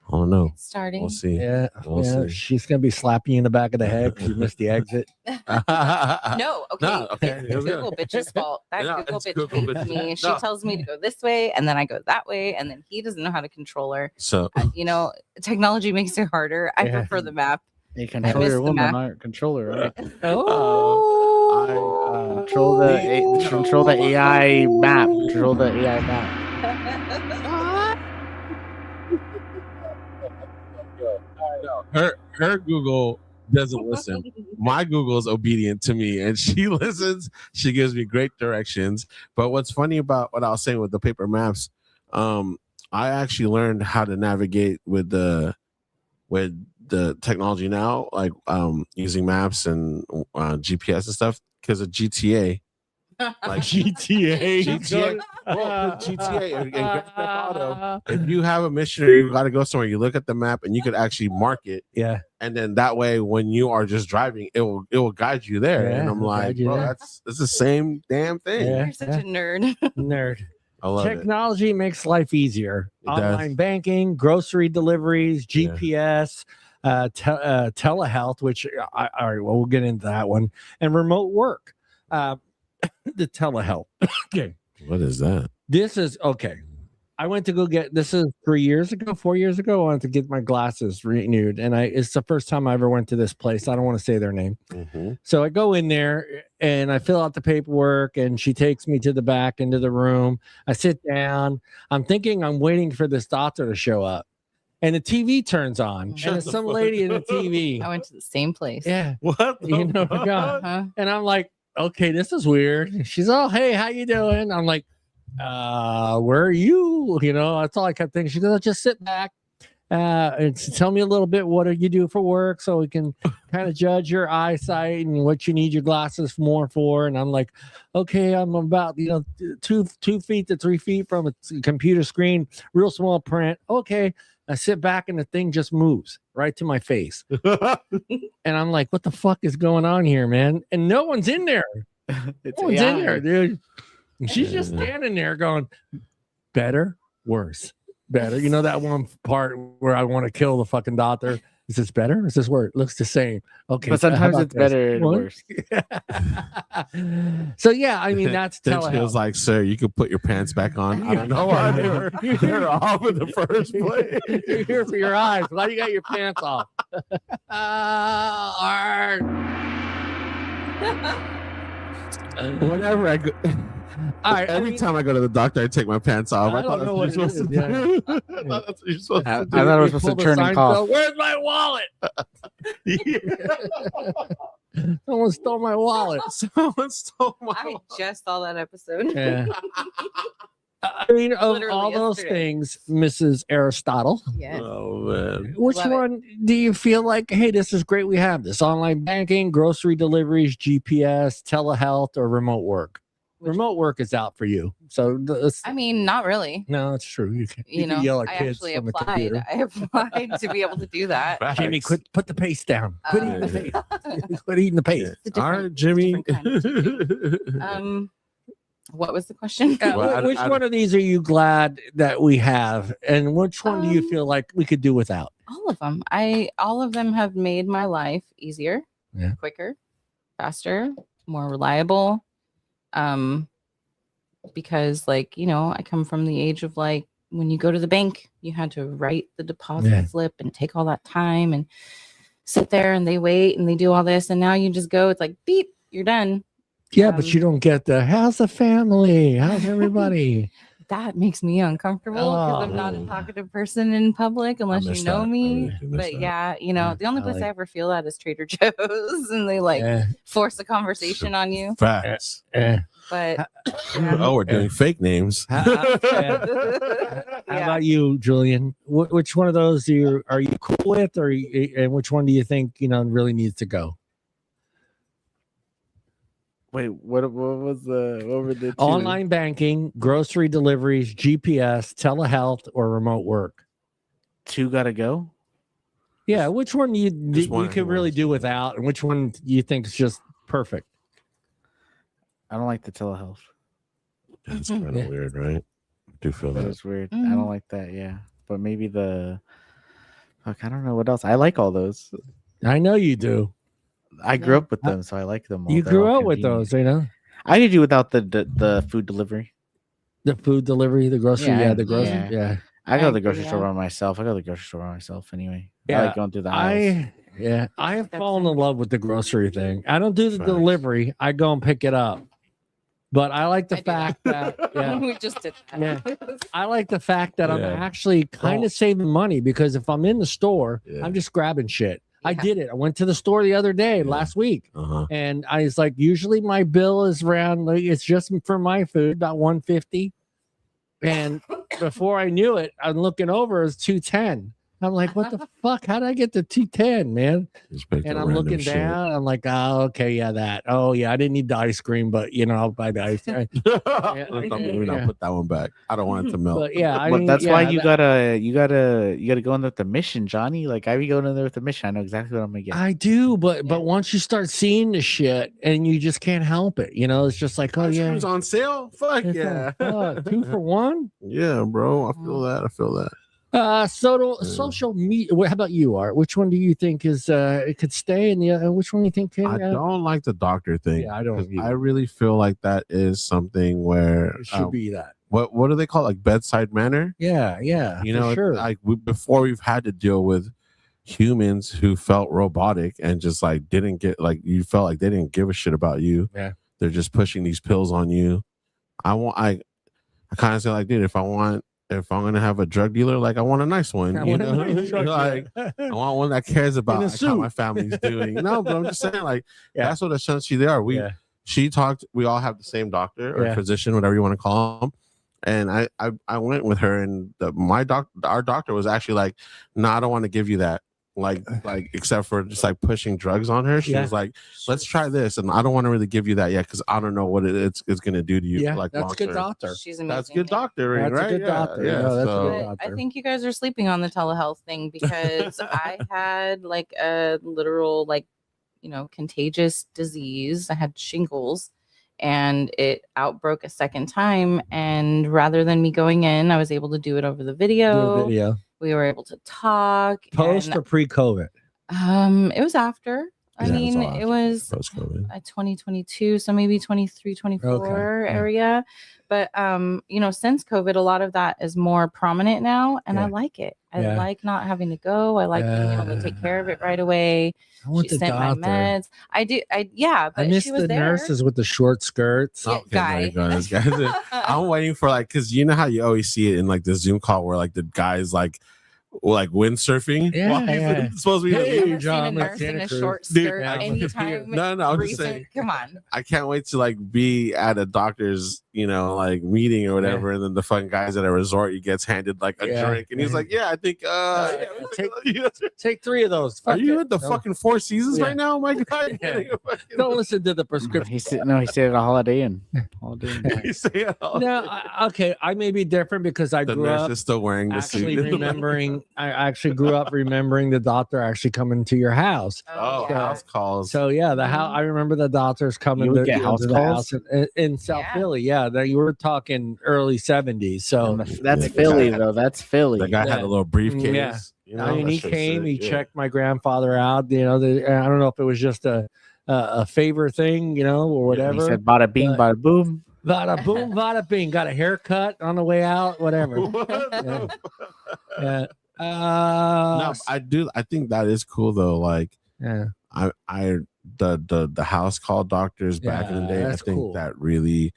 [SPEAKER 3] I don't know.
[SPEAKER 5] It's starting.
[SPEAKER 3] We'll see.
[SPEAKER 2] Yeah,
[SPEAKER 3] We'll
[SPEAKER 2] yeah.
[SPEAKER 3] see.
[SPEAKER 2] She's gonna be slapping you in the back of the head because you missed the exit.
[SPEAKER 5] No, okay.
[SPEAKER 3] No, okay.
[SPEAKER 5] It's Google bitch's fault. That
[SPEAKER 3] No,
[SPEAKER 5] Google
[SPEAKER 3] it's
[SPEAKER 5] bitch
[SPEAKER 3] Google
[SPEAKER 5] hates
[SPEAKER 3] bitch.
[SPEAKER 5] me. She
[SPEAKER 3] No.
[SPEAKER 5] tells me to go this way, and then I go that way, and then he doesn't know how to control her.
[SPEAKER 3] So
[SPEAKER 5] You know, technology makes it harder. I
[SPEAKER 2] Yeah.
[SPEAKER 5] prefer the map.
[SPEAKER 4] You control
[SPEAKER 5] missed
[SPEAKER 4] your
[SPEAKER 5] the
[SPEAKER 4] woman,
[SPEAKER 5] map.
[SPEAKER 4] not control her. Right?
[SPEAKER 2] Oh,
[SPEAKER 4] Control the AI map. Control the AI map.
[SPEAKER 3] her Google doesn't listen. My Google is obedient to me, and she listens. She gives me great directions. But what's funny about what I was saying with the paper maps, I actually learned how to navigate with the technology now, like using maps and GPS and stuff because of GTA. Like GTA. Well, GTA and Grand Theft Auto. If you have a mission or you got to go somewhere, you look at the map and you could actually mark it.
[SPEAKER 2] Yeah.
[SPEAKER 3] And then that way, when you are just driving, it will guide you there.
[SPEAKER 2] Yeah,
[SPEAKER 3] and I'm
[SPEAKER 2] it'll
[SPEAKER 3] like,
[SPEAKER 2] guide you
[SPEAKER 3] bro,
[SPEAKER 2] there.
[SPEAKER 3] it's the same damn thing.
[SPEAKER 2] Yeah.
[SPEAKER 5] You're such a nerd.
[SPEAKER 2] Nerd.
[SPEAKER 3] I love it.
[SPEAKER 2] Technology makes life easier.
[SPEAKER 3] It does.
[SPEAKER 2] Online banking, grocery deliveries,
[SPEAKER 3] Yeah.
[SPEAKER 2] GPS, telehealth, which all right, well, we'll get into that one, and remote work. The telehealth. Okay.
[SPEAKER 3] What is that?
[SPEAKER 2] This is okay. I went to go get this is 4 years ago. I wanted to get my glasses renewed, and it's the first time I ever went to this place. I don't want to say their name.
[SPEAKER 3] Mm-hmm.
[SPEAKER 2] So I go in there and I fill out the paperwork, and she takes me to the back into the room. I sit down. I'm thinking I'm waiting for this doctor to show up, and the TV turns on, and
[SPEAKER 3] Shut
[SPEAKER 2] it's
[SPEAKER 3] the
[SPEAKER 2] some
[SPEAKER 3] fuck
[SPEAKER 2] lady in the
[SPEAKER 3] up.
[SPEAKER 2] TV.
[SPEAKER 5] I went to the same place.
[SPEAKER 2] Yeah,
[SPEAKER 3] What? The
[SPEAKER 2] You know,
[SPEAKER 3] fuck?
[SPEAKER 2] God.
[SPEAKER 5] Uh-huh.
[SPEAKER 2] and I'm like, okay, this is weird. She's oh, hey, how you doing? I'm like, where are you? You know, that's all I kept thinking. She goes, just sit back. And tell me a little bit what do you do for work so we can kind of judge your eyesight and what you need your glasses more for. And I'm like, okay, I'm about 2 feet to 3 feet from a computer screen, real small print. Okay. I sit back and the thing just moves right to my face. And I'm like, what the fuck is going on here, man? And no one's in there.
[SPEAKER 4] It's
[SPEAKER 2] No one's in
[SPEAKER 4] AI.
[SPEAKER 2] there, dude. And she's just standing there going, better, worse, better. You know that one part where I want to kill the fucking doctor? Is this better? Is this where it looks the same? Okay.
[SPEAKER 4] But
[SPEAKER 2] how
[SPEAKER 4] sometimes
[SPEAKER 2] about
[SPEAKER 4] it's
[SPEAKER 2] this?
[SPEAKER 4] better and
[SPEAKER 2] What?
[SPEAKER 4] worse.
[SPEAKER 2] So yeah, I mean that's
[SPEAKER 3] Then she was
[SPEAKER 2] telehealth.
[SPEAKER 3] like, sir, you could put your pants back on. I don't know why they're off in the first place.
[SPEAKER 2] You're here for your eyes. Why do you got your pants off? Art.
[SPEAKER 3] Whenever I go,
[SPEAKER 2] All right,
[SPEAKER 3] every time I go to the doctor, I take my pants off.
[SPEAKER 2] I
[SPEAKER 3] thought
[SPEAKER 2] don't know
[SPEAKER 3] that's
[SPEAKER 2] what
[SPEAKER 3] what you're
[SPEAKER 2] it
[SPEAKER 3] supposed
[SPEAKER 2] is,
[SPEAKER 3] to do. I thought that's what you're supposed
[SPEAKER 4] I
[SPEAKER 3] to do.
[SPEAKER 4] thought it was
[SPEAKER 2] You
[SPEAKER 4] supposed to
[SPEAKER 2] pull the
[SPEAKER 4] turn and
[SPEAKER 2] Seinfeld,
[SPEAKER 4] cough.
[SPEAKER 2] where's my wallet? Someone stole my wallet.
[SPEAKER 3] Someone stole my
[SPEAKER 5] I just saw that episode.
[SPEAKER 2] Yeah. I mean, of
[SPEAKER 5] Literally
[SPEAKER 2] all those
[SPEAKER 5] yesterday.
[SPEAKER 2] things, Mrs. Aristotle,
[SPEAKER 5] Yes.
[SPEAKER 3] Oh man.
[SPEAKER 2] which
[SPEAKER 5] Love it.
[SPEAKER 2] one do you feel like, hey, this is great? We have this online banking, grocery deliveries, GPS, telehealth, or remote work. Remote work is out for you. So,
[SPEAKER 5] I mean, not really.
[SPEAKER 2] no, it's true. You can,
[SPEAKER 5] You
[SPEAKER 2] can
[SPEAKER 5] know,
[SPEAKER 2] yell at
[SPEAKER 5] I
[SPEAKER 2] kids
[SPEAKER 5] actually
[SPEAKER 2] from the
[SPEAKER 5] applied.
[SPEAKER 2] computer.
[SPEAKER 5] I applied to be able to do that.
[SPEAKER 2] Jimmy,
[SPEAKER 3] Facts.
[SPEAKER 2] put the paste down. Quit eating the paste. Quit eating the paste.
[SPEAKER 5] It's a
[SPEAKER 3] All
[SPEAKER 5] different-
[SPEAKER 3] right, Jimmy.
[SPEAKER 5] different What was the question?
[SPEAKER 3] Well,
[SPEAKER 2] Which one of these are you glad that we have, and which one do you feel like we could do without?
[SPEAKER 5] All of them. All of them have made my life easier,
[SPEAKER 2] Yeah.
[SPEAKER 5] quicker, faster, more reliable. Because like, I come from the age of like when you go to the bank, you had to write the deposit
[SPEAKER 2] Yeah.
[SPEAKER 5] slip and take all that time and sit there and they wait and they do all this. And now you just go, it's like beep, you're done.
[SPEAKER 2] Yeah, but you don't get the how's the family? How's everybody?
[SPEAKER 5] That makes me uncomfortable because I'm not a
[SPEAKER 3] Oh.
[SPEAKER 5] talkative person in public unless you
[SPEAKER 3] miss
[SPEAKER 5] know
[SPEAKER 3] that. I
[SPEAKER 5] me.
[SPEAKER 3] really do miss
[SPEAKER 5] But
[SPEAKER 3] that.
[SPEAKER 5] yeah,
[SPEAKER 2] Yeah,
[SPEAKER 5] the only
[SPEAKER 2] I
[SPEAKER 5] place
[SPEAKER 2] like-
[SPEAKER 5] I ever feel that is Trader Joe's and they like
[SPEAKER 2] Yeah,
[SPEAKER 5] force a conversation on you.
[SPEAKER 3] Facts.
[SPEAKER 2] yeah.
[SPEAKER 5] But
[SPEAKER 3] Oh, we're doing fake names.
[SPEAKER 2] How
[SPEAKER 5] Yeah.
[SPEAKER 2] about you, Julian? Which one of those are you cool with, and which one do you think really needs to go?
[SPEAKER 4] Wait, what were the two?
[SPEAKER 2] Online banking, grocery deliveries, GPS, telehealth, or remote work?
[SPEAKER 4] Two gotta go.
[SPEAKER 2] Yeah, which one
[SPEAKER 3] Just one
[SPEAKER 2] you
[SPEAKER 3] he
[SPEAKER 2] could really
[SPEAKER 3] wants.
[SPEAKER 2] do without, and which one you think is just perfect?
[SPEAKER 4] I don't like the telehealth.
[SPEAKER 3] That's kind of weird, right? I do feel that.
[SPEAKER 4] It's weird. I don't like that. Yeah, but maybe the. Fuck, I don't know what else. I like all those.
[SPEAKER 2] I know you do.
[SPEAKER 4] I grew up with them, so I like them all.
[SPEAKER 2] You
[SPEAKER 4] They're
[SPEAKER 2] grew
[SPEAKER 4] all
[SPEAKER 2] up with
[SPEAKER 4] convenient.
[SPEAKER 2] those, you know.
[SPEAKER 4] I could do without the food delivery.
[SPEAKER 2] The food delivery, the grocery, the grocery,
[SPEAKER 4] I go to the grocery store by myself. I go to the grocery store by myself anyway.
[SPEAKER 2] Yeah,
[SPEAKER 4] I like going through the aisles.
[SPEAKER 2] I have fallen in love with the grocery thing. I don't do the delivery. I go and pick it up. But I like the fact that
[SPEAKER 5] we just did that.
[SPEAKER 2] I like the fact that I'm actually kind of saving money because if I'm in the store, I'm just grabbing shit. I did it. I went to the store the other day last week, and I was like, usually my bill is around, like, it's just for my food about $150, and before I knew it, I'm looking over, it was $210. I'm like, what the fuck? How did I get to $210, man? And I'm looking down. I'm like, oh, okay, that. Oh, yeah, I didn't need the ice cream, but I'll buy the ice cream.
[SPEAKER 3] Maybe not put that one back. I don't want it to melt.
[SPEAKER 2] But I mean,
[SPEAKER 4] that's why you gotta go in there with the mission, Johnny. Like I be going in there with the mission. I know exactly what I'm gonna get.
[SPEAKER 2] I do, but once you start seeing the shit and you just can't help it, it's just like, oh
[SPEAKER 3] ice cream's on sale. Fuck yeah,
[SPEAKER 2] 2 for 1.
[SPEAKER 3] Yeah, bro. I feel that.
[SPEAKER 2] Social media. How about you, Art? Which one do you think is it could stay? And which one do you think can?
[SPEAKER 3] I don't like the doctor thing.
[SPEAKER 2] Yeah, I don't.
[SPEAKER 3] I really feel like that is something where
[SPEAKER 2] it should be that.
[SPEAKER 3] What do they call it? Like bedside manner?
[SPEAKER 2] Yeah. Sure.
[SPEAKER 3] Like before we've had to deal with humans who felt robotic and just like didn't get like you felt like they didn't give a shit about you.
[SPEAKER 2] Yeah,
[SPEAKER 3] they're just pushing these pills on you. I kind of say like, dude, if I'm gonna have a drug dealer, like I want a nice one, like I want one that cares about like, how my family's doing. No, but I'm just saying, like that's what essentially they are. We all have the same doctor or physician, whatever you want to call them. And I went with her, and our doctor was actually like, no, I don't want to give you that. Like except for just like pushing drugs on her. She was like, let's try this, and I don't want to really give you that yet because I don't know what it's going to do to you.
[SPEAKER 2] Yeah,
[SPEAKER 3] like
[SPEAKER 2] that's a good doctor.
[SPEAKER 5] She's amazing.
[SPEAKER 3] That's good doctoring,
[SPEAKER 2] that's
[SPEAKER 3] right?
[SPEAKER 2] A good doctor.
[SPEAKER 3] Yeah,
[SPEAKER 2] that's
[SPEAKER 3] so.
[SPEAKER 2] a good doctor.
[SPEAKER 5] I think you guys are sleeping on the telehealth thing because I had like a literal contagious disease. I had shingles. And it outbroke a second time. And rather than me going in, I was able to do it over the video. We were able to talk.
[SPEAKER 2] Post or pre-COVID?
[SPEAKER 5] It was after. It was
[SPEAKER 3] post-COVID.
[SPEAKER 5] 2022, so maybe 23, 24 area. But since COVID, a lot of that is more prominent now, and I like it. I like not having to go. I like being able to take care of it right away. She sent my meds. I do. But
[SPEAKER 2] I miss
[SPEAKER 5] she was
[SPEAKER 2] the
[SPEAKER 5] there.
[SPEAKER 2] nurses with the short skirts.
[SPEAKER 5] Guy.
[SPEAKER 3] I'm waiting for because you know how you always see it in like the Zoom call where like the guys like windsurfing.
[SPEAKER 2] Yeah.
[SPEAKER 3] Supposed to be.
[SPEAKER 5] Hey, John, seen a nurse in a short skirt anytime.
[SPEAKER 3] No, I'm just saying.
[SPEAKER 5] Come on.
[SPEAKER 3] I can't wait to like be at a doctor's, like meeting or whatever, and then the fun guys at a resort, he gets handed like a drink, and he's like, "Yeah, I think
[SPEAKER 2] take 3 of those."
[SPEAKER 3] Are you at the fucking Four Seasons right now, my guy?
[SPEAKER 2] Don't listen to the prescription.
[SPEAKER 4] He stayed at a Holiday Inn.
[SPEAKER 2] Okay, I may be different because I grew up
[SPEAKER 3] still wearing the
[SPEAKER 2] suit. I actually grew up remembering the doctor actually coming to your house.
[SPEAKER 3] House calls.
[SPEAKER 2] So the house. I remember the doctors coming
[SPEAKER 4] to get house calls
[SPEAKER 2] in South Philly. Yeah, you were talking early 70s. So
[SPEAKER 4] that's Philly, though. That's Philly.
[SPEAKER 3] The guy had a little briefcase.
[SPEAKER 2] Yeah, he came. He checked my grandfather out. I don't know if it was just a favor thing, or whatever.
[SPEAKER 4] He said, "Bada bing, bada boom."
[SPEAKER 2] Bada boom, bada bing. Got a haircut on the way out, whatever.
[SPEAKER 3] No, I do. I think that is cool though. Like, the house call doctors back in the day. I think that really,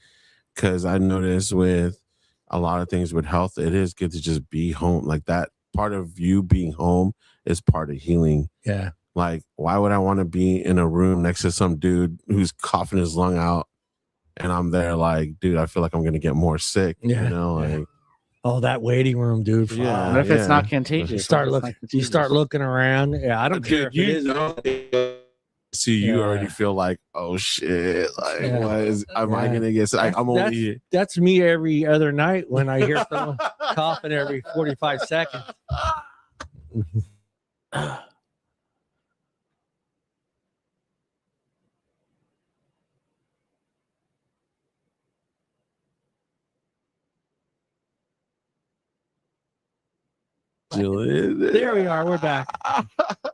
[SPEAKER 3] because I noticed with a lot of things with health, it is good to just be home. Like that part of you being home is part of healing.
[SPEAKER 2] Yeah.
[SPEAKER 3] Like, why would I want to be in a room next to some dude who's coughing his lung out, and I'm there like, dude, I feel like I'm gonna get more sick.
[SPEAKER 2] Yeah. Oh, that waiting room, dude.
[SPEAKER 4] Yeah. What if it's not contagious?
[SPEAKER 2] You start looking around. Yeah, I don't care if it is.
[SPEAKER 3] See, you already feel like, oh shit, like am I gonna get sick?
[SPEAKER 2] That's me every other night when I hear someone coughing every 45 seconds.
[SPEAKER 3] Julian.
[SPEAKER 2] There we are. We're back.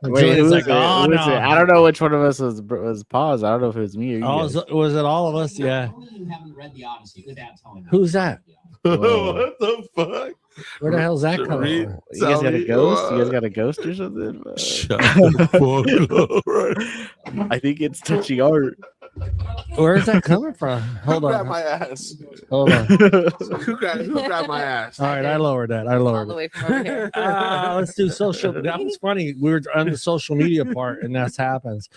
[SPEAKER 4] Wait,
[SPEAKER 2] Julian's
[SPEAKER 4] who
[SPEAKER 2] like,
[SPEAKER 4] was it?
[SPEAKER 2] oh
[SPEAKER 4] Who was it?
[SPEAKER 2] no.
[SPEAKER 4] I don't know which one of us was paused. I don't know if it was me or you.
[SPEAKER 2] Was it all of us? Yeah.
[SPEAKER 1] You haven't read the Odyssey without telling me.
[SPEAKER 2] Who's that?
[SPEAKER 3] What the fuck?
[SPEAKER 2] Where the hell's that coming
[SPEAKER 3] Read-
[SPEAKER 2] from?
[SPEAKER 4] You guys got a
[SPEAKER 3] Tell me
[SPEAKER 4] ghost? You
[SPEAKER 3] what.
[SPEAKER 4] guys got a ghost or something?
[SPEAKER 3] Shut the fuck up.
[SPEAKER 4] I think it's touchy art.
[SPEAKER 2] Where is that coming from? Hold
[SPEAKER 3] Who grabbed
[SPEAKER 2] on.
[SPEAKER 3] my ass?
[SPEAKER 2] Hold on.
[SPEAKER 3] Who grabbed my ass?
[SPEAKER 2] All right, I lowered that. I
[SPEAKER 5] all
[SPEAKER 2] lowered
[SPEAKER 5] the
[SPEAKER 2] it.
[SPEAKER 5] way from over here.
[SPEAKER 2] Let's do social. That was funny. We were on the social media part, and that's happens.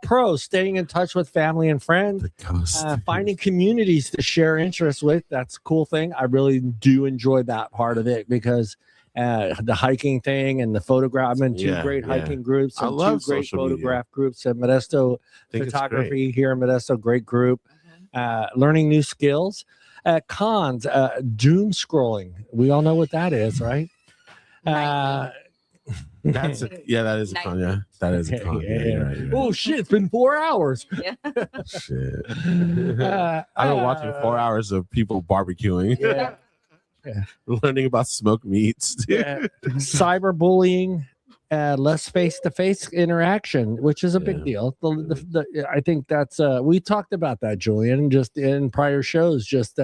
[SPEAKER 2] Pros: staying in touch with family and friends,
[SPEAKER 3] The ghost.
[SPEAKER 2] finding communities to share interests with. That's a cool thing. I really do enjoy that part of it because the hiking thing and the photograph. I'm in two
[SPEAKER 3] Yeah,
[SPEAKER 2] great
[SPEAKER 3] yeah.
[SPEAKER 2] hiking groups
[SPEAKER 3] I
[SPEAKER 2] and
[SPEAKER 3] love
[SPEAKER 2] two great
[SPEAKER 3] social media.
[SPEAKER 2] photograph groups at Modesto
[SPEAKER 3] Think it's great.
[SPEAKER 2] Photography here in Modesto. Great group. Learning new skills. Cons: doom scrolling. We all know what that is, right?
[SPEAKER 3] That is a con. Yeah, that is a con. Yeah, you're right, you're right.
[SPEAKER 2] Oh shit! It's been 4 hours.
[SPEAKER 5] Yeah.
[SPEAKER 3] Shit. I've been watching 4 hours of people barbecuing.
[SPEAKER 2] Yeah.
[SPEAKER 3] Learning about smoked meats.
[SPEAKER 2] Cyberbullying, less face-to-face interaction, which is a big deal. I think that's we talked about that, Julian, just in prior shows. Just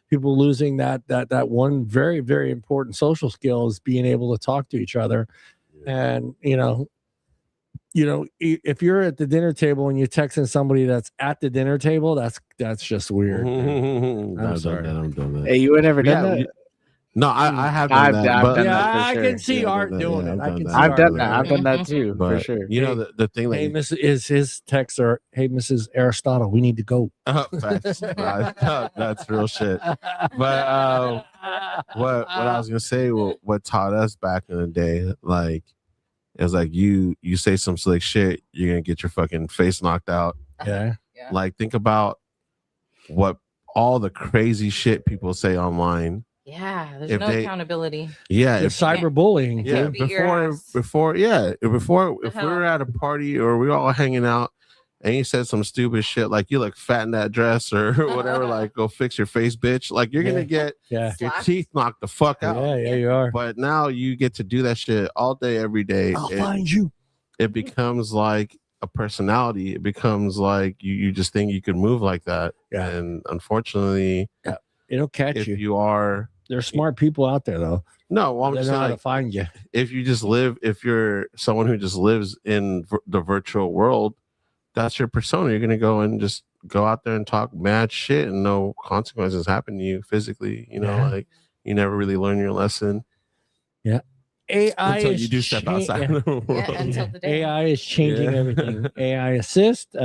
[SPEAKER 2] people losing that one very, very important social skill is being able to talk to each other. And if you're at the dinner table and you're texting somebody that's at the dinner table, that's just weird.
[SPEAKER 3] I'm
[SPEAKER 2] sorry.
[SPEAKER 4] Hey, you had never done that?
[SPEAKER 3] No, I have done
[SPEAKER 4] I've
[SPEAKER 3] that.
[SPEAKER 4] done
[SPEAKER 3] but
[SPEAKER 4] that.
[SPEAKER 2] Yeah, I
[SPEAKER 4] for
[SPEAKER 2] can
[SPEAKER 4] sure.
[SPEAKER 2] see
[SPEAKER 3] Yeah, I've
[SPEAKER 2] Art
[SPEAKER 3] done that.
[SPEAKER 2] doing
[SPEAKER 3] Yeah,
[SPEAKER 2] it.
[SPEAKER 3] I've
[SPEAKER 2] I
[SPEAKER 3] done
[SPEAKER 2] can
[SPEAKER 3] that.
[SPEAKER 2] see
[SPEAKER 4] I've
[SPEAKER 2] Art
[SPEAKER 4] done
[SPEAKER 2] doing
[SPEAKER 4] that.
[SPEAKER 2] it.
[SPEAKER 4] I've done that too,
[SPEAKER 3] but
[SPEAKER 4] for sure.
[SPEAKER 3] you know the thing like
[SPEAKER 2] Hey, is his texts are, hey, Mrs. Aristotle, we need to go.
[SPEAKER 3] facts. That's real shit. But what I was gonna say, what taught us back in the day, like it was like you say some slick shit, you're gonna get your fucking face knocked out.
[SPEAKER 2] Yeah.
[SPEAKER 3] Like think about what all the crazy shit people say online.
[SPEAKER 5] Yeah, there's
[SPEAKER 3] If
[SPEAKER 5] no
[SPEAKER 3] they-
[SPEAKER 5] accountability.
[SPEAKER 3] Yeah,
[SPEAKER 2] The
[SPEAKER 3] if
[SPEAKER 2] cyberbullying.
[SPEAKER 3] yeah,
[SPEAKER 5] Can't beat your ass.
[SPEAKER 3] before if we
[SPEAKER 5] hell?
[SPEAKER 3] were at a party or we were all hanging out and you said some stupid shit like you look fat in that dress or whatever, like go fix your face, bitch. Like you're gonna get
[SPEAKER 2] Yeah.
[SPEAKER 3] your
[SPEAKER 5] Slapped.
[SPEAKER 3] teeth knocked the fuck out.
[SPEAKER 2] Yeah, you are.
[SPEAKER 3] But now you get to do that shit all day, every day.
[SPEAKER 2] I'll find you.
[SPEAKER 3] It becomes like a personality. It becomes like you just think you could move like that.
[SPEAKER 2] Yeah.
[SPEAKER 3] And unfortunately,
[SPEAKER 2] It'll catch
[SPEAKER 3] if
[SPEAKER 2] you.
[SPEAKER 3] you are
[SPEAKER 2] There's smart people out there though.
[SPEAKER 3] no, well, I'm
[SPEAKER 2] They
[SPEAKER 3] just
[SPEAKER 2] know
[SPEAKER 3] saying,
[SPEAKER 2] how to
[SPEAKER 3] like,
[SPEAKER 2] find you.
[SPEAKER 3] if you're someone who just lives in the virtual world, that's your persona. You're gonna go and just go out there and talk mad shit and no consequences happen to you physically.
[SPEAKER 2] Yeah.
[SPEAKER 3] Like you never really learn your lesson
[SPEAKER 2] AI
[SPEAKER 3] until
[SPEAKER 2] is
[SPEAKER 3] you do step outside of the world.
[SPEAKER 5] Yeah, until the day.
[SPEAKER 2] AI is changing
[SPEAKER 3] Yeah.
[SPEAKER 2] everything. AI assist,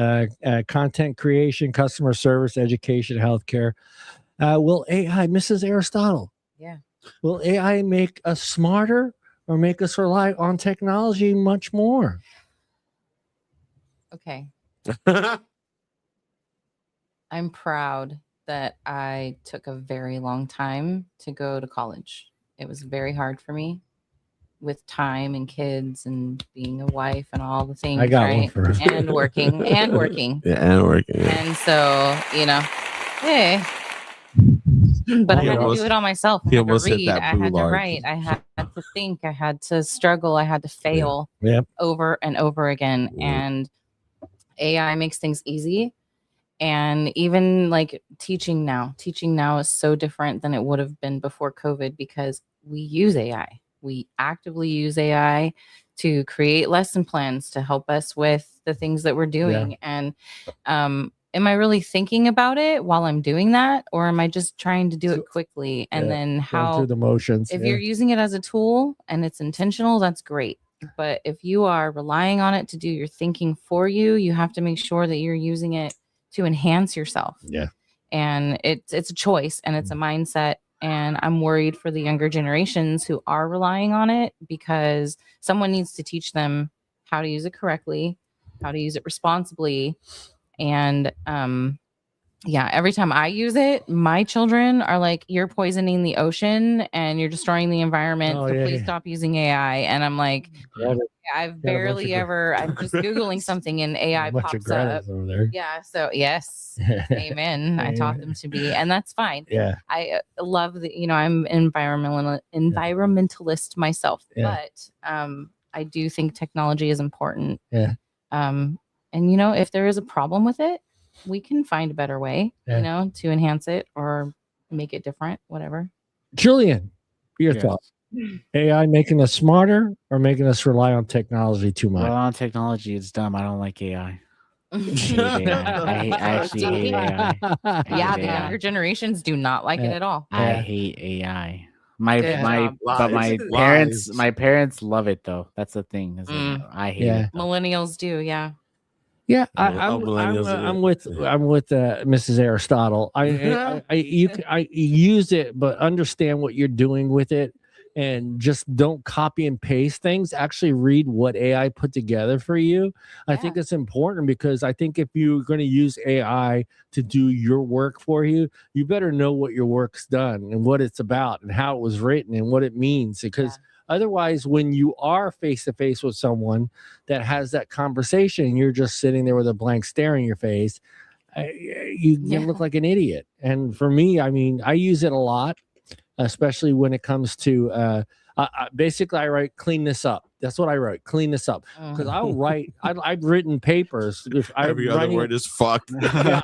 [SPEAKER 2] content creation, customer service, education, healthcare. Will AI, Mrs. Aristotle?
[SPEAKER 5] Yeah.
[SPEAKER 2] Will AI make us smarter or make us rely on technology much more?
[SPEAKER 5] Okay. I'm proud that I took a very long time to go to college. It was very hard for me with time and kids and being a wife and all the things.
[SPEAKER 2] I got one
[SPEAKER 5] right?
[SPEAKER 2] first.
[SPEAKER 5] And working and working.
[SPEAKER 3] Yeah, and working. Yeah.
[SPEAKER 5] And so, hey. But I
[SPEAKER 3] He
[SPEAKER 5] had to
[SPEAKER 3] almost-
[SPEAKER 5] do it all myself. I
[SPEAKER 3] he
[SPEAKER 5] had to
[SPEAKER 3] almost hit
[SPEAKER 5] read.
[SPEAKER 3] that
[SPEAKER 5] I
[SPEAKER 3] blue
[SPEAKER 5] had to
[SPEAKER 3] lark.
[SPEAKER 5] write. I had to think. I had to struggle. I had to fail
[SPEAKER 2] Yep.
[SPEAKER 5] over and over again.
[SPEAKER 3] Yeah.
[SPEAKER 5] And AI makes things easy. And even like teaching now is so different than it would have been before COVID because we use AI. We actively use AI to create lesson plans to help us with the things that we're doing. And am I really thinking about it while I'm doing that? Or am I just trying to do it quickly? And then
[SPEAKER 2] Going
[SPEAKER 5] how,
[SPEAKER 2] through the motions.
[SPEAKER 5] if you're using it as a tool and it's intentional, that's great. But if you are relying on it to do your thinking for you, you have to make sure that you're using it to enhance yourself.
[SPEAKER 2] Yeah.
[SPEAKER 5] And it's a choice and it's a mindset. And I'm worried for the younger generations who are relying on it because someone needs to teach them how to use it correctly, how to use it responsibly, and Yeah, every time I use it, my children are like, "You're poisoning the ocean and you're destroying the environment.
[SPEAKER 2] Oh,
[SPEAKER 5] so
[SPEAKER 2] yeah,
[SPEAKER 5] please
[SPEAKER 2] yeah.
[SPEAKER 5] stop using AI." And I'm like,
[SPEAKER 2] Yeah,
[SPEAKER 5] I've
[SPEAKER 2] got a bunch
[SPEAKER 5] barely
[SPEAKER 2] of
[SPEAKER 5] ever. I'm just googling something and AI
[SPEAKER 2] a bunch of
[SPEAKER 5] pops up.
[SPEAKER 2] Gretas over there.
[SPEAKER 5] Yeah. So yes, amen. I taught them to be, and that's fine.
[SPEAKER 2] Yeah.
[SPEAKER 5] I love the. I'm environmentalist myself,
[SPEAKER 2] Yeah.
[SPEAKER 5] but I do think technology is important.
[SPEAKER 2] Yeah.
[SPEAKER 5] And if there is a problem with it, we can find a better way,
[SPEAKER 2] Yeah.
[SPEAKER 5] to enhance it or make it different, whatever.
[SPEAKER 2] Julian, your thoughts? AI making us smarter or making us rely on technology too much?
[SPEAKER 4] Rely on technology, it's dumb. I don't like AI. I actually hate AI.
[SPEAKER 5] The younger generations do not like it at all.
[SPEAKER 4] I hate AI. My parents love it though. That's the thing. I hate it.
[SPEAKER 5] Millennials do, yeah.
[SPEAKER 2] Yeah, I'm with Mrs. Aristotle. I use it, but understand what you're doing with it, and just don't copy and paste things. Actually, read what AI put together for you. I think it's important because I think if you're going to use AI to do your work for you, you better know what your work's done and what it's about and how it was written and what it means. Because otherwise, when you are face to face with someone that has that conversation, you're just sitting there with a blank stare in your face. You look like an idiot. And for me, I mean, I use it a lot, especially when it comes to basically I write clean this up. That's what I write, clean this up, because I'll write. I've written papers.
[SPEAKER 3] Every other word is fuck.
[SPEAKER 2] Yeah,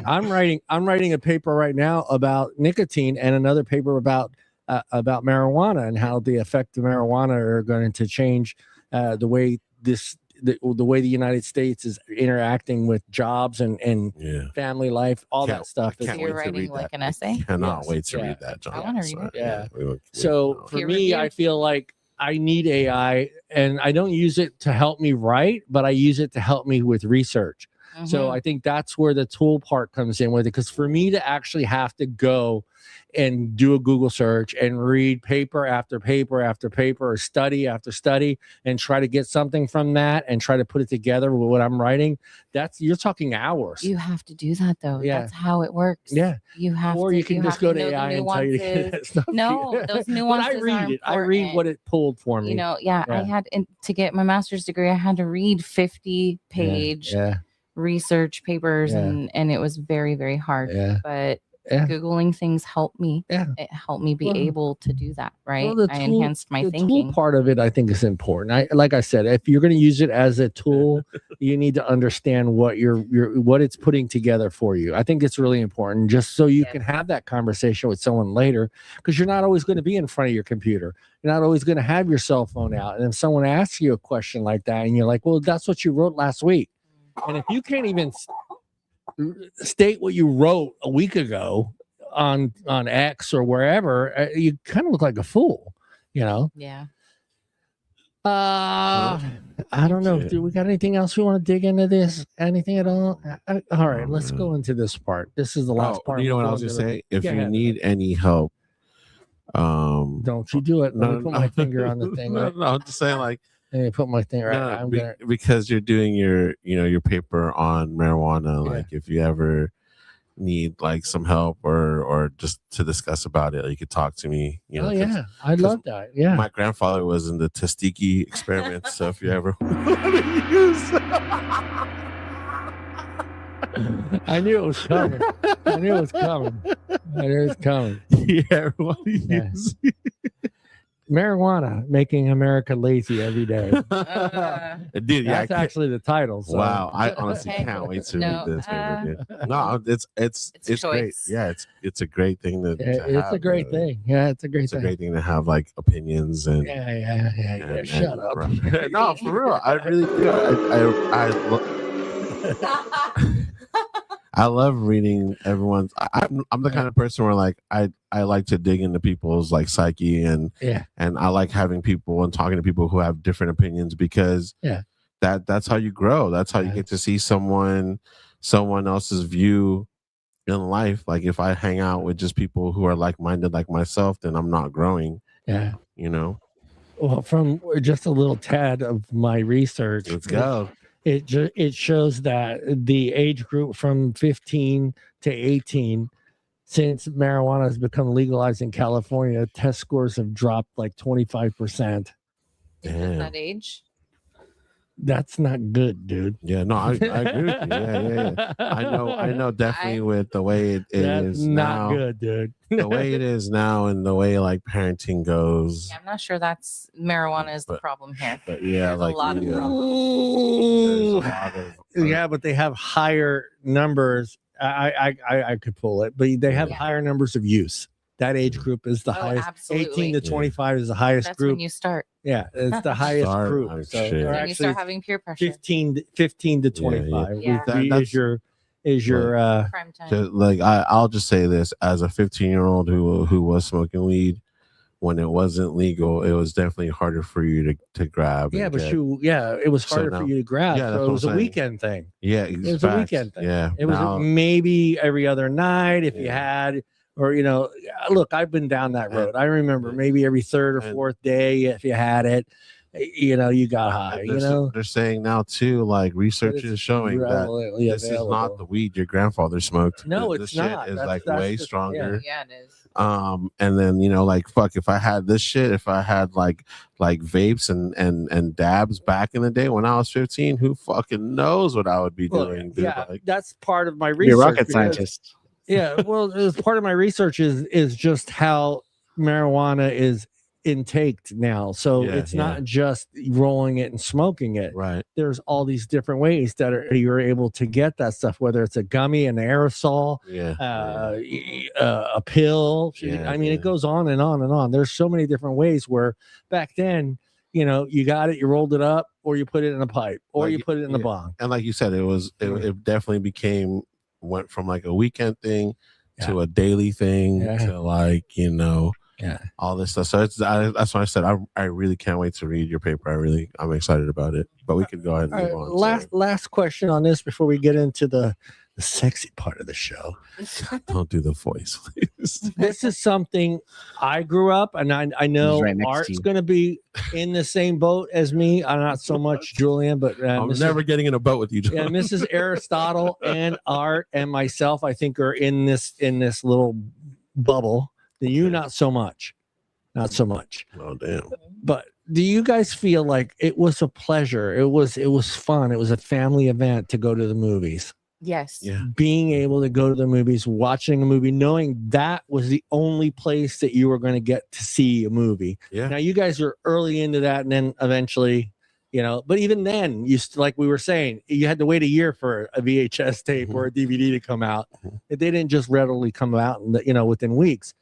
[SPEAKER 2] I'm writing a paper right now about nicotine and another paper about marijuana and how the effect of marijuana are going to change the way the way the United States is interacting with jobs and family life, all that stuff.
[SPEAKER 5] So you're writing like an essay?
[SPEAKER 3] Cannot wait to read that, John.
[SPEAKER 5] I want to read it.
[SPEAKER 2] So for me, I feel like I need AI, and I don't use it to help me write, but I use it to help me with research. So I think that's where the tool part comes in with it. Because for me to actually have to go and do a Google search and read paper after paper after paper or study after study and try to get something from that and try to put it together with what I'm writing, you're talking hours.
[SPEAKER 5] You have to do that though. Yeah. That's how it works.
[SPEAKER 2] Yeah.
[SPEAKER 5] You have
[SPEAKER 2] or
[SPEAKER 5] to,
[SPEAKER 2] you can just go to AI and tell you to get that stuff.
[SPEAKER 5] No, those nuances.
[SPEAKER 2] I read it. I read what it pulled for me.
[SPEAKER 5] I had to get my master's degree, I had to read 50-page research papers and it was very, very hard. But Googling things helped me. It helped me be able to do that, right? I enhanced my thinking.
[SPEAKER 2] The tool part of it, I think, is important. Like I said, if you're going to use it as a tool, you need to understand what what it's putting together for you. I think it's really important, just so you can have that conversation with someone later, because you're not always going to be in front of your computer. You're not always going to have your cell phone out. And if someone asks you a question like that, and you're like, "Well, that's what you wrote last week," and if you can't even state what you wrote a week ago on X or wherever, you kind of look like a fool,
[SPEAKER 5] Yeah.
[SPEAKER 2] I don't know. Do we got anything else we want to dig into this? Anything at all? All right, let's go into this part. This is the last part.
[SPEAKER 3] You know what I was going to say? If you need any help,
[SPEAKER 2] don't you do it. Let me put my finger on the thing.
[SPEAKER 3] No, I'm just saying, like,
[SPEAKER 2] and you put my thing right.
[SPEAKER 3] Because you're doing your paper on marijuana. Like, if you ever need like some help or just to discuss about it, you could talk to me.
[SPEAKER 2] I love that. Yeah,
[SPEAKER 3] my grandfather was in the Tuskegee experiment, so if you ever want to use,
[SPEAKER 2] I knew it was coming.
[SPEAKER 3] Yeah, everyone use.
[SPEAKER 2] Marijuana making America lazy every day.
[SPEAKER 3] Dude,
[SPEAKER 2] that's actually the title. So.
[SPEAKER 3] Wow, I honestly can't wait to read this. No, it's great. Yeah, it's a great thing to
[SPEAKER 2] it's
[SPEAKER 3] have,
[SPEAKER 2] a great thing. Yeah, it's a great thing.
[SPEAKER 3] It's a great thing to have like opinions and
[SPEAKER 2] Shut up.
[SPEAKER 3] No, for real, I really do. I love reading everyone's. I'm the kind of person where like I like to dig into people's like psyche and I like having people and talking to people who have different opinions, because that's how you grow. That's how you get to see someone else's view in life. Like if I hang out with just people who are like-minded like myself, then I'm not growing.
[SPEAKER 2] Well, from just a little tad of my research.
[SPEAKER 3] Let's go.
[SPEAKER 2] it shows that the age group from 15 to 18, since marijuana has become legalized in California, test scores have dropped like 25%.
[SPEAKER 5] At that age.
[SPEAKER 2] That's not good, dude.
[SPEAKER 3] Yeah, no, I agree with you. Yeah. I know definitely with the way it is
[SPEAKER 2] not
[SPEAKER 3] now,
[SPEAKER 2] good, dude.
[SPEAKER 3] the way it is now and the way like parenting goes.
[SPEAKER 5] Yeah, I'm not sure that's marijuana is the problem here.
[SPEAKER 3] But yeah,
[SPEAKER 5] There's
[SPEAKER 3] like
[SPEAKER 5] a lot of
[SPEAKER 3] there's
[SPEAKER 2] Ooh.
[SPEAKER 3] a lot of
[SPEAKER 2] Yeah, but they have higher numbers. I could pull it, but they have higher numbers of use. That age group is the highest.
[SPEAKER 5] Absolutely.
[SPEAKER 2] 18 to 25 is the highest
[SPEAKER 5] That's
[SPEAKER 2] group.
[SPEAKER 5] when you start.
[SPEAKER 2] Yeah, it's the highest group.
[SPEAKER 3] Oh,
[SPEAKER 2] So,
[SPEAKER 3] shit.
[SPEAKER 2] or
[SPEAKER 5] When you start having peer pressure.
[SPEAKER 2] 15 to 25
[SPEAKER 5] Yeah.
[SPEAKER 2] is your
[SPEAKER 5] Prime time.
[SPEAKER 3] like I'll just say this as a 15-year-old who was smoking weed when it wasn't legal, it was definitely harder for you to grab.
[SPEAKER 2] Yeah,
[SPEAKER 3] and
[SPEAKER 2] but
[SPEAKER 3] get.
[SPEAKER 2] it was harder for you to grab.
[SPEAKER 3] Yeah,
[SPEAKER 2] so it was a weekend thing.
[SPEAKER 3] Yeah,
[SPEAKER 2] it was a weekend thing.
[SPEAKER 3] Yeah,
[SPEAKER 2] it was maybe every other night if you had, or look, I've been down that road. I remember maybe every third or fourth day if you had it, you got high.
[SPEAKER 3] They're saying now too, like research is showing that this is not the weed your grandfather smoked.
[SPEAKER 2] No,
[SPEAKER 3] this
[SPEAKER 2] it's not.
[SPEAKER 3] Shit is like way stronger.
[SPEAKER 5] Yeah, it is.
[SPEAKER 3] And then like fuck, if I had this shit, if I had like vapes and dabs back in the day when I was 15, who fucking knows what I would be doing? Dude.
[SPEAKER 2] Yeah, that's part of my research.
[SPEAKER 4] You're a rocket scientist.
[SPEAKER 2] Yeah, well, as part of my research is just how marijuana is intaked now. So it's not just rolling it and smoking it.
[SPEAKER 3] Right.
[SPEAKER 2] There's all these different ways that you're able to get that stuff, whether it's a gummy, an aerosol, a pill. It goes on and on and on. There's so many different ways where back then, you got it, you rolled it up, or you put it in a pipe, or you put it in the bong.
[SPEAKER 3] And like you said, it definitely went from like a weekend thing to a daily thing to like all this stuff. So that's why I said I really can't wait to read your paper. I'm excited about it. But we could go ahead and move on.
[SPEAKER 2] Last question on this before we get into the sexy part of the show.
[SPEAKER 3] Don't do the voice, please.
[SPEAKER 2] This is something I grew up, and I know Art's going to be in the same boat as me. I'm not so much Julian, but
[SPEAKER 3] I'm never getting in a boat with you, Julian.
[SPEAKER 2] Yeah, Mrs. Aristotle and Art and myself, I think, are in this little bubble. You not so much.
[SPEAKER 3] Oh damn.
[SPEAKER 2] But do you guys feel like it was a pleasure? It was fun. It was a family event to go to the movies.
[SPEAKER 5] Yes.
[SPEAKER 3] Yeah.
[SPEAKER 2] Being able to go to the movies, watching a movie, knowing that was the only place that you were going to get to see a movie.
[SPEAKER 3] Yeah.
[SPEAKER 2] Now you guys are early into that, and then eventually, but even then, like we were saying, you had to wait a year for a VHS tape or a DVD to come out. They didn't just readily come out, within weeks.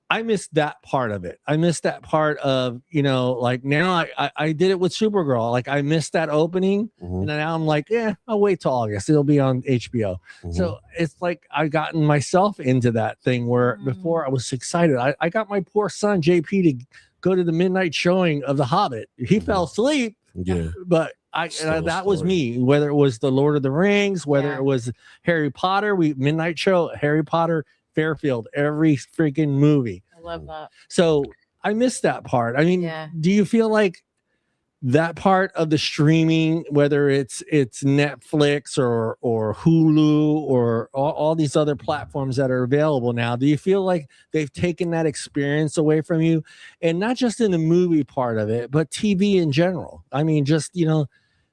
[SPEAKER 2] I missed that part of it. I missed that part of, like now I did it with Supergirl. Like I missed that opening. And now I'm like, I'll wait till August. It'll be on HBO. So it's like I gotten myself into that thing where before I was excited. I got my poor son, JP, to go to the midnight showing of The Hobbit. He fell asleep.
[SPEAKER 3] Yeah.
[SPEAKER 2] But that was me, whether it was The Lord of the Rings, whether it was Harry Potter, midnight show, Harry Potter, Fairfield, every freaking movie.
[SPEAKER 5] I love that.
[SPEAKER 2] So I missed that part. I mean, do you feel like that part of the streaming, whether it's Netflix or Hulu or all these other platforms that are available now, do you feel like they've taken that experience away from you? And not just in the movie part of it, but TV in general. I mean, just, do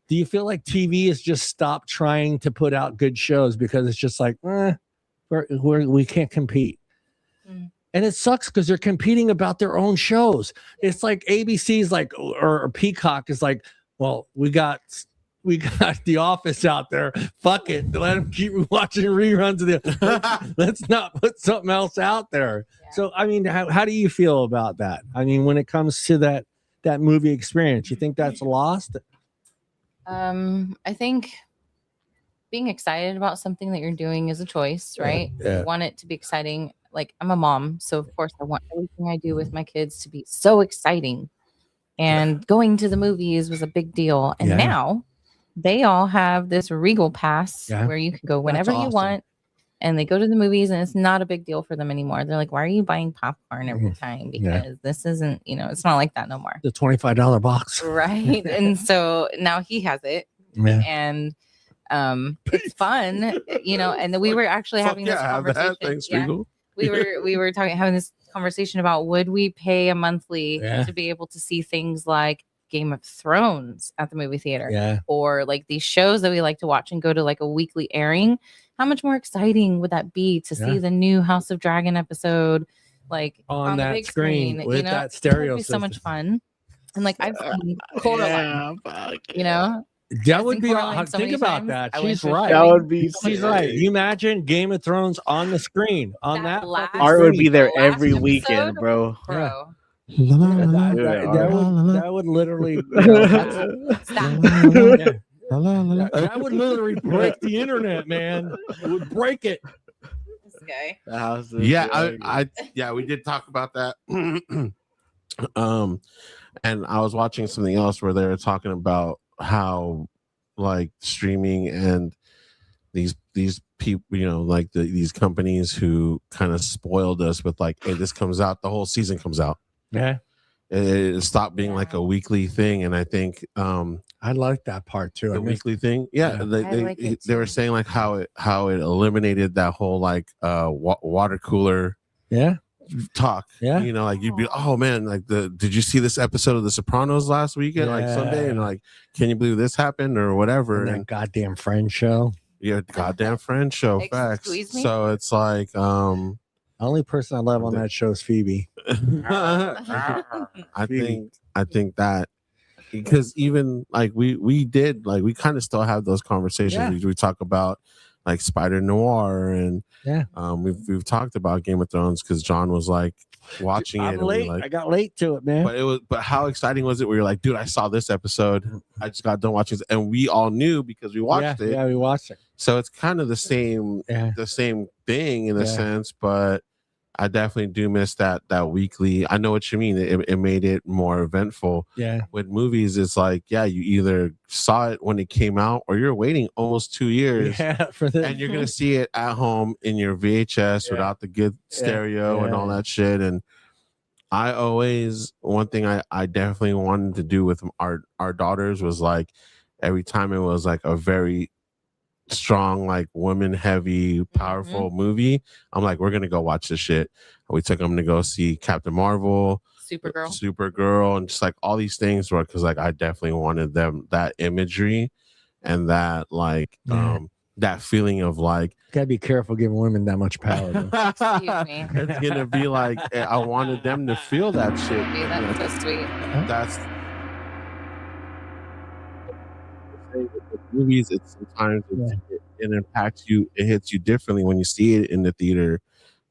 [SPEAKER 2] you feel like TV has just stopped trying to put out good shows because it's just like, we can't compete? And it sucks because they're competing about their own shows. It's like ABC's like, or Peacock is like, well, we got The Office out there. Fuck it. Let them keep watching reruns of the. Let's not put something else out there. Yeah. So, I mean, how do you feel about that? I mean, when it comes to that movie experience, you think that's lost?
[SPEAKER 5] I think being excited about something that you're doing is a choice, right?
[SPEAKER 2] Yeah.
[SPEAKER 5] You want it to be exciting. Like, I'm a mom, so of course I want everything I do with my kids to be so exciting. And going to the movies was a big deal. And now they all have this Regal pass where you can go whenever you want. And they go to the movies, and it's not a big deal for them anymore. They're like, why are you buying popcorn every time? Because this isn't, it's not like that no more.
[SPEAKER 2] The $25 box.
[SPEAKER 5] Right. And so now he has it.
[SPEAKER 2] Yeah.
[SPEAKER 5] And it's fun, you know. And then we were actually having this conversation.
[SPEAKER 3] Thanks,
[SPEAKER 5] yeah. We were having this conversation about would we pay a monthly to be able to see things like Game of Thrones at the movie theater, or like these shows that we like to watch and go to like a weekly airing. How much more exciting would that be to see the new House of Dragon episode like on that the big screen with that stereo? It would be so much fun. And like I've seen Coraline, you know.
[SPEAKER 2] That would be think about that. She's right.
[SPEAKER 4] That would be
[SPEAKER 2] she's right. You imagine Game of Thrones on the screen on that
[SPEAKER 4] Art would be there every weekend, bro.
[SPEAKER 5] Bro.
[SPEAKER 2] That would literally that would literally break the internet, man. It would break it.
[SPEAKER 5] This guy.
[SPEAKER 3] Yeah, we did talk about that. And I was watching something else where they were talking about how like streaming and these people, you know, like these companies who kind of spoiled us with like, hey, this comes out, the whole season comes out.
[SPEAKER 2] Yeah.
[SPEAKER 3] It stopped being like a weekly thing, and I think
[SPEAKER 2] I like that part too.
[SPEAKER 3] The weekly thing, they were saying like how it eliminated that whole like water cooler talk. Yeah, you know, like you'd be, oh man, like did you see this episode of The Sopranos last weekend, like Sunday, and like, can you believe this happened or whatever?
[SPEAKER 2] And that goddamn Friends show.
[SPEAKER 3] Yeah, goddamn Friends show. Facts. So it's like the
[SPEAKER 2] only person I love on that show is Phoebe.
[SPEAKER 3] I think that because even like we did like we kind of still have those conversations. We talk about like Spider Noir and we've talked about Game of Thrones because John was like watching it.
[SPEAKER 2] I got late to it, man.
[SPEAKER 3] But how exciting was it? We were like, dude, I saw this episode. I just got done watching it, and we all knew because we watched it.
[SPEAKER 2] Yeah, we watched it.
[SPEAKER 3] So it's kind of the same thing in a sense, but I definitely do miss that weekly. I know what you mean. It made it more eventful. Yeah. With movies, it's like, you either saw it when it came out or you're waiting almost 2 years. And you're going to see it at home in your VHS without the good stereo and all that shit. And I always, one thing I definitely wanted to do with our daughters was like, every time it was like a very strong, like woman heavy, powerful movie, I'm like, we're gonna go watch this shit. We took them to go see Captain Marvel, Supergirl, and just like all these things, because like I definitely wanted them that imagery and that like that feeling of like,
[SPEAKER 2] gotta be careful giving women that much power.
[SPEAKER 5] Excuse me.
[SPEAKER 3] It's gonna be like, I wanted them to feel that shit.
[SPEAKER 5] That's so sweet.
[SPEAKER 3] That's movies. It's sometimes it impacts you. It hits you differently when you see it in the theater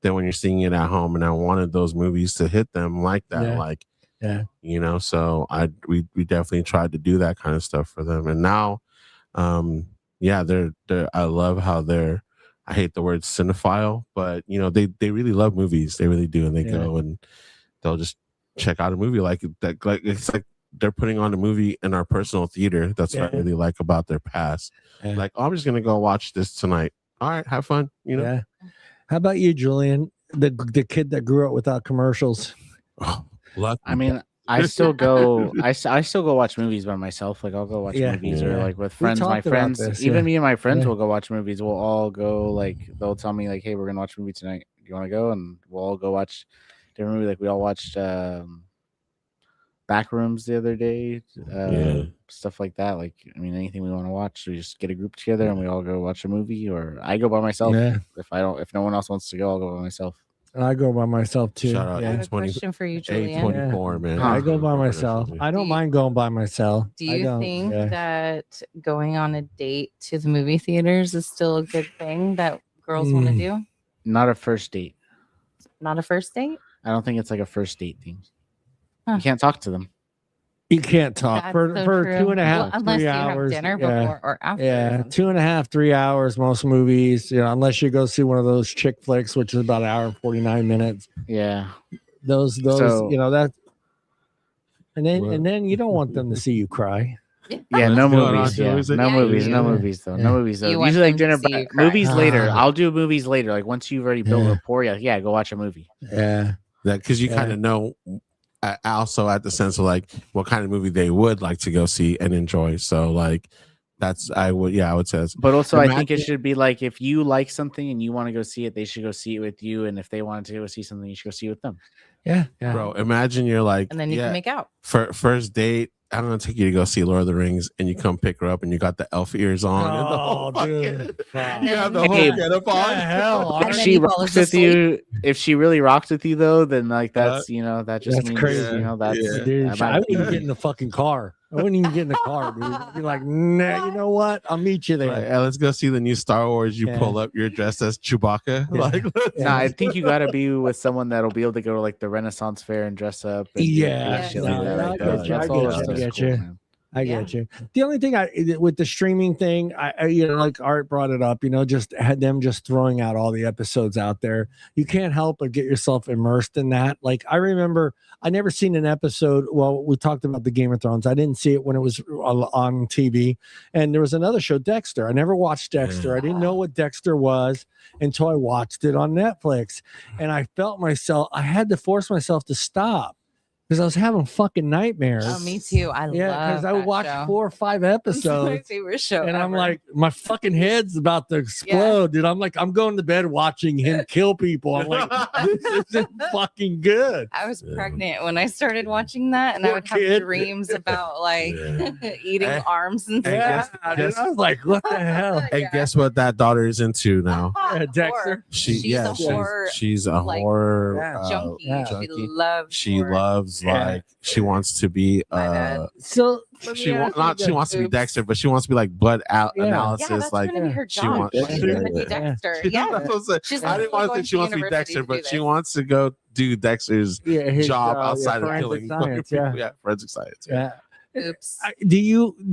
[SPEAKER 3] than when you're seeing it at home. And I wanted those movies to hit them like that, you know. So we definitely tried to do that kind of stuff for them. And now, they're I love how they're. I hate the word cinephile, but you know they really love movies. They really do, and they go and they'll just check out a movie like that. Like it's like they're putting on a movie in our personal theater. That's what I really like about their past. Like, I'm just gonna go watch this tonight. All right, have fun. You know.
[SPEAKER 2] Yeah. How about you, Julian? The kid that grew up without commercials.
[SPEAKER 3] Oh, lucky.
[SPEAKER 4] I mean, I still go. I still go watch movies by myself. Like I'll go watch movies or like with friends. My friends, even me and my friends will go watch movies. We'll all go. Like they'll tell me like, "Hey, we're gonna watch a movie tonight. Do you want to go?" And we'll all go watch different movie. Like we all watched Backrooms the other day. Stuff like that. Like I mean, anything we want to watch, we just get a group together and we all go watch a movie. Or I go by myself. If no one else wants to go, I'll go by myself.
[SPEAKER 2] I go by myself too.
[SPEAKER 5] Shout out I have a question for you, Julian.
[SPEAKER 3] A24, man.
[SPEAKER 2] I go by myself. I don't mind going by myself.
[SPEAKER 5] Do you think that going on a date to the movie theaters is still a good thing that girls want to do?
[SPEAKER 4] Not a first date.
[SPEAKER 5] Not a first date?
[SPEAKER 4] I don't think it's like a first date thing. You can't talk to them.
[SPEAKER 2] You can't talk for 2.5,
[SPEAKER 5] unless
[SPEAKER 2] 3
[SPEAKER 5] you
[SPEAKER 2] hours.
[SPEAKER 5] Have dinner before or after.
[SPEAKER 2] Yeah, 2.5, 3 hours. Most movies, you know, unless you go see one of those chick flicks, which is about an hour and 49 minutes.
[SPEAKER 4] Yeah,
[SPEAKER 2] those, you know that. And then you don't want them to see you cry.
[SPEAKER 4] Yeah, no movies. No movies though. Usually like dinner, movies later. I'll do movies later. Like once you've already built rapport, go watch a movie.
[SPEAKER 2] Yeah,
[SPEAKER 3] that because you kind of know. Also at the sense of like what kind of movie they would like to go see and enjoy. So like I would say that's,
[SPEAKER 4] but also I think it
[SPEAKER 3] imagine-
[SPEAKER 4] should be like if you like something and you want to go see it, they should go see it with you, and if they wanted to go see something, you should go see it with them.
[SPEAKER 2] Yeah.
[SPEAKER 3] bro. Imagine you're like,
[SPEAKER 5] And then you can make out.
[SPEAKER 3] first date. I'm gonna take you to go see Lord of the Rings, and you come pick her up, and you got the elf ears on. and the whole
[SPEAKER 2] dude.
[SPEAKER 3] fucking- you have the
[SPEAKER 4] Hey,
[SPEAKER 3] whole getup on.
[SPEAKER 2] hell?
[SPEAKER 5] And
[SPEAKER 4] If
[SPEAKER 5] then
[SPEAKER 4] she
[SPEAKER 5] he
[SPEAKER 4] rocks
[SPEAKER 5] falls
[SPEAKER 4] with
[SPEAKER 5] asleep.
[SPEAKER 4] you, if she really rocks with you though, then like that's that just
[SPEAKER 2] That's
[SPEAKER 4] means
[SPEAKER 2] crazy.
[SPEAKER 4] that's
[SPEAKER 3] Yeah.
[SPEAKER 2] Dude,
[SPEAKER 4] that
[SPEAKER 2] I
[SPEAKER 4] might
[SPEAKER 2] wouldn't even
[SPEAKER 4] be-
[SPEAKER 2] get in the fucking car. I wouldn't even get in the car, dude. I'd be like, nah, you know what? I'll meet you there.
[SPEAKER 3] Like, hey, let's go see the new Star Wars. You
[SPEAKER 2] Yeah.
[SPEAKER 3] pull up, you're dressed as Chewbacca.
[SPEAKER 2] Yeah.
[SPEAKER 3] Like,
[SPEAKER 4] Nah, I think you gotta be with someone that'll be able to go to like the Renaissance fair and dress up. And do
[SPEAKER 2] Yeah,
[SPEAKER 4] shit
[SPEAKER 5] no,
[SPEAKER 4] like that.
[SPEAKER 5] I
[SPEAKER 4] Like,
[SPEAKER 5] get you,
[SPEAKER 4] that's
[SPEAKER 5] I
[SPEAKER 4] all
[SPEAKER 5] get
[SPEAKER 4] that
[SPEAKER 5] you,
[SPEAKER 4] stuff
[SPEAKER 2] I
[SPEAKER 4] is
[SPEAKER 2] get
[SPEAKER 4] cool,
[SPEAKER 2] you.
[SPEAKER 4] man.
[SPEAKER 2] I get you. The only thing with the streaming thing, I like Art brought it up, just had them just throwing out all the episodes out there. You can't help but get yourself immersed in that. Like I remember I never seen an episode. Well, we talked about the Game of Thrones. I didn't see it when it was on TV. And there was another show, Dexter. I never watched Dexter. I didn't know what Dexter was until I watched it on Netflix. And I felt I had to force myself to stop. Because I was having fucking nightmares.
[SPEAKER 5] Oh, me too. I love
[SPEAKER 2] because I
[SPEAKER 5] that
[SPEAKER 2] watched
[SPEAKER 5] show.
[SPEAKER 2] 4 or 5
[SPEAKER 5] It's my
[SPEAKER 2] episodes.
[SPEAKER 5] favorite show.
[SPEAKER 2] And I'm
[SPEAKER 5] ever.
[SPEAKER 2] like, my fucking head's about to explode, dude. I'm like, I'm going to bed watching him kill people. I'm like, this isn't fucking good.
[SPEAKER 5] I was
[SPEAKER 3] Yeah.
[SPEAKER 5] pregnant when I started watching that, and I
[SPEAKER 2] Poor
[SPEAKER 5] would have
[SPEAKER 2] kid.
[SPEAKER 5] dreams about like
[SPEAKER 3] Yeah.
[SPEAKER 5] eating
[SPEAKER 3] Eh,
[SPEAKER 5] arms and
[SPEAKER 3] eh,
[SPEAKER 5] stuff.
[SPEAKER 2] Yeah, dude, I was like, what the hell?
[SPEAKER 3] and
[SPEAKER 5] Yeah.
[SPEAKER 3] guess what that daughter is into now?
[SPEAKER 2] Dexter.
[SPEAKER 5] Horror.
[SPEAKER 3] She's
[SPEAKER 5] a horror
[SPEAKER 3] she's a
[SPEAKER 5] like,
[SPEAKER 3] horror
[SPEAKER 2] Yeah.
[SPEAKER 5] junkie.
[SPEAKER 2] yeah.
[SPEAKER 5] She
[SPEAKER 3] junkie.
[SPEAKER 5] loves.
[SPEAKER 3] She
[SPEAKER 5] horror.
[SPEAKER 3] loves
[SPEAKER 2] Yeah.
[SPEAKER 3] like she wants to be
[SPEAKER 5] My bad.
[SPEAKER 2] So
[SPEAKER 3] she wants to be
[SPEAKER 5] Oops.
[SPEAKER 3] Dexter, but she wants to be like blood
[SPEAKER 2] Yeah.
[SPEAKER 5] Yeah,
[SPEAKER 3] analysis.
[SPEAKER 5] that's
[SPEAKER 3] like
[SPEAKER 5] gonna be her
[SPEAKER 3] she
[SPEAKER 5] job.
[SPEAKER 3] wants-
[SPEAKER 5] She's
[SPEAKER 2] Dexter?
[SPEAKER 5] gonna be
[SPEAKER 3] Yeah.
[SPEAKER 5] Dexter.
[SPEAKER 3] That's
[SPEAKER 5] Yeah.
[SPEAKER 3] what I'm saying.
[SPEAKER 5] She's
[SPEAKER 3] I didn't want to
[SPEAKER 5] going
[SPEAKER 3] say she wants to be
[SPEAKER 5] university
[SPEAKER 3] Dexter,
[SPEAKER 5] to
[SPEAKER 3] but
[SPEAKER 5] do
[SPEAKER 3] she
[SPEAKER 5] this.
[SPEAKER 3] wants to go do Dexter's
[SPEAKER 2] his
[SPEAKER 3] job outside of
[SPEAKER 2] forensic
[SPEAKER 3] killing
[SPEAKER 2] science,
[SPEAKER 3] people.
[SPEAKER 2] yeah.
[SPEAKER 3] Forensic science.
[SPEAKER 2] Yeah.
[SPEAKER 5] Oops.
[SPEAKER 2] Do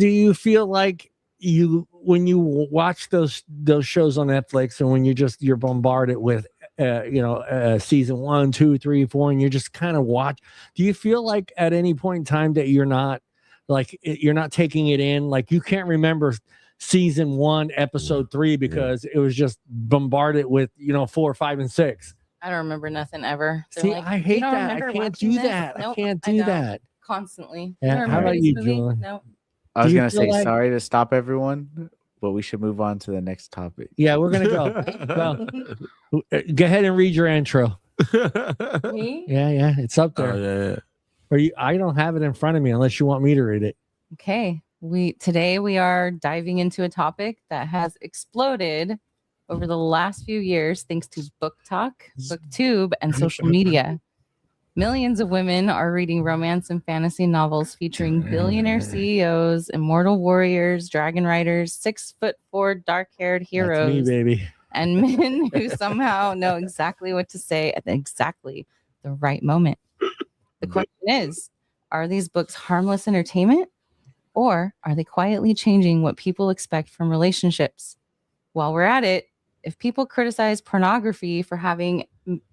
[SPEAKER 2] you feel like when you watch those shows on Netflix and when you're bombarded with season 1, 2, 3, 4, and you're just kind of watch, do you feel like at any point in time that you're not taking it in, like you can't remember season 1 episode 3 because it was just bombarded with 4, 5, and 6?
[SPEAKER 5] I don't remember nothing ever. They're
[SPEAKER 2] See,
[SPEAKER 5] like,
[SPEAKER 2] I
[SPEAKER 5] "You
[SPEAKER 2] hate
[SPEAKER 5] don't
[SPEAKER 2] that. I
[SPEAKER 5] remember
[SPEAKER 2] can't
[SPEAKER 5] watching
[SPEAKER 2] do
[SPEAKER 5] this?"
[SPEAKER 2] that. I
[SPEAKER 5] Nope,
[SPEAKER 2] can't
[SPEAKER 5] I
[SPEAKER 2] do
[SPEAKER 5] don't.
[SPEAKER 2] that.
[SPEAKER 5] Constantly.
[SPEAKER 2] Yeah,
[SPEAKER 5] You don't
[SPEAKER 2] how
[SPEAKER 5] remember
[SPEAKER 2] about
[SPEAKER 5] this
[SPEAKER 2] you,
[SPEAKER 5] movie?
[SPEAKER 2] Julian?
[SPEAKER 5] No.
[SPEAKER 4] I was
[SPEAKER 2] Do you
[SPEAKER 4] gonna
[SPEAKER 2] feel
[SPEAKER 4] say
[SPEAKER 2] like-
[SPEAKER 4] sorry to stop everyone, but we should move on to the next topic.
[SPEAKER 2] Yeah, we're gonna go. Well, go ahead and read your intro.
[SPEAKER 5] Me?
[SPEAKER 2] Yeah, it's up there.
[SPEAKER 3] Oh, yeah.
[SPEAKER 2] Or I don't have it in front of me unless you want me to read it.
[SPEAKER 5] Okay. Today we are diving into a topic that has exploded over the last few years thanks to Book Talk, BookTube, and social media. Millions of women are reading romance and fantasy novels featuring billionaire CEOs, immortal warriors, dragon riders, 6'4" dark-haired
[SPEAKER 2] That's
[SPEAKER 5] heroes,
[SPEAKER 2] me, baby.
[SPEAKER 5] and men who somehow know exactly what to say at exactly the right moment. The question is, are these books harmless entertainment, or are they quietly changing what people expect from relationships? While we're at it, if people criticize pornography for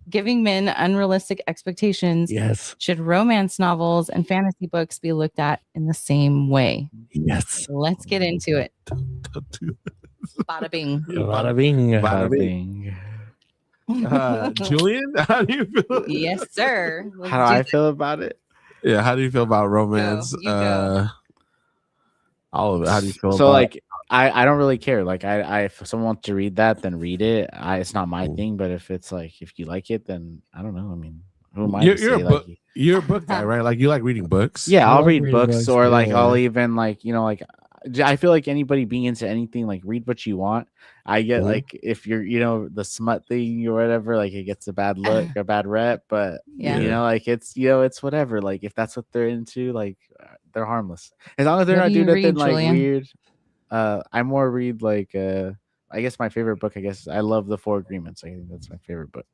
[SPEAKER 5] giving men unrealistic expectations,
[SPEAKER 2] Yes.
[SPEAKER 5] should romance novels and fantasy books be looked at in the same way?
[SPEAKER 2] Yes.
[SPEAKER 5] Let's get into it.
[SPEAKER 3] Don't do
[SPEAKER 5] Bada bing.
[SPEAKER 2] Bada bing.
[SPEAKER 3] Bada
[SPEAKER 4] Bing.
[SPEAKER 3] Julian, how do you feel?
[SPEAKER 5] Yes, sir. Let's
[SPEAKER 4] How do
[SPEAKER 5] do
[SPEAKER 4] I
[SPEAKER 5] this.
[SPEAKER 4] feel about it?
[SPEAKER 3] Yeah, how do you feel about romance?
[SPEAKER 5] you go.
[SPEAKER 3] All of it. How do you feel
[SPEAKER 4] So
[SPEAKER 3] about
[SPEAKER 4] like I don't really care. Like I if someone wants to read that, then read it. It's not my
[SPEAKER 3] Cool.
[SPEAKER 4] thing, but if it's like if you like it, then I don't know. I mean, who am I?
[SPEAKER 3] You're-
[SPEAKER 4] to
[SPEAKER 3] you're
[SPEAKER 4] say,
[SPEAKER 3] a
[SPEAKER 4] like,
[SPEAKER 3] book- you're a book guy, right? Like you like reading books?
[SPEAKER 4] yeah,
[SPEAKER 2] I
[SPEAKER 4] I'll
[SPEAKER 2] like
[SPEAKER 4] read
[SPEAKER 2] reading
[SPEAKER 4] books,
[SPEAKER 2] books,
[SPEAKER 4] or like
[SPEAKER 3] yeah.
[SPEAKER 4] I'll even like like I feel like anybody being into anything, like read what you want. I get
[SPEAKER 3] Mhm.
[SPEAKER 4] like if you're the smut thing or whatever, like it gets a bad look, a bad rep, but
[SPEAKER 5] Yeah.
[SPEAKER 4] like it's it's whatever. Like if that's what they're into, like they're harmless as long as they're
[SPEAKER 5] What
[SPEAKER 4] not
[SPEAKER 5] do you
[SPEAKER 4] doing nothing
[SPEAKER 5] read,
[SPEAKER 4] like
[SPEAKER 5] Julian?
[SPEAKER 4] weird. I more read like I guess my favorite book. I guess I love The Four Agreements. I think that's my favorite book.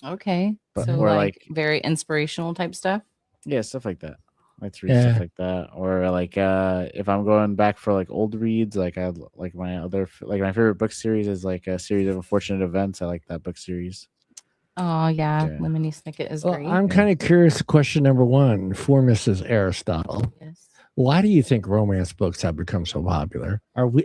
[SPEAKER 5] Okay.
[SPEAKER 4] But-
[SPEAKER 5] So
[SPEAKER 4] or,
[SPEAKER 5] like
[SPEAKER 4] like-
[SPEAKER 5] very inspirational type stuff.
[SPEAKER 4] Yeah, stuff like that. I like to read
[SPEAKER 2] Yeah.
[SPEAKER 4] stuff like that, or like if I'm going back for like old reads, like I like my favorite book series is like a series of unfortunate events. I like that book series.
[SPEAKER 5] Oh yeah,
[SPEAKER 4] Yeah.
[SPEAKER 5] Lemony Snicket is
[SPEAKER 2] Well,
[SPEAKER 5] great.
[SPEAKER 2] I'm kind of curious. Question number 1 for Mrs. Aristotle.
[SPEAKER 5] Yes.
[SPEAKER 2] Why do you think romance books have become so popular?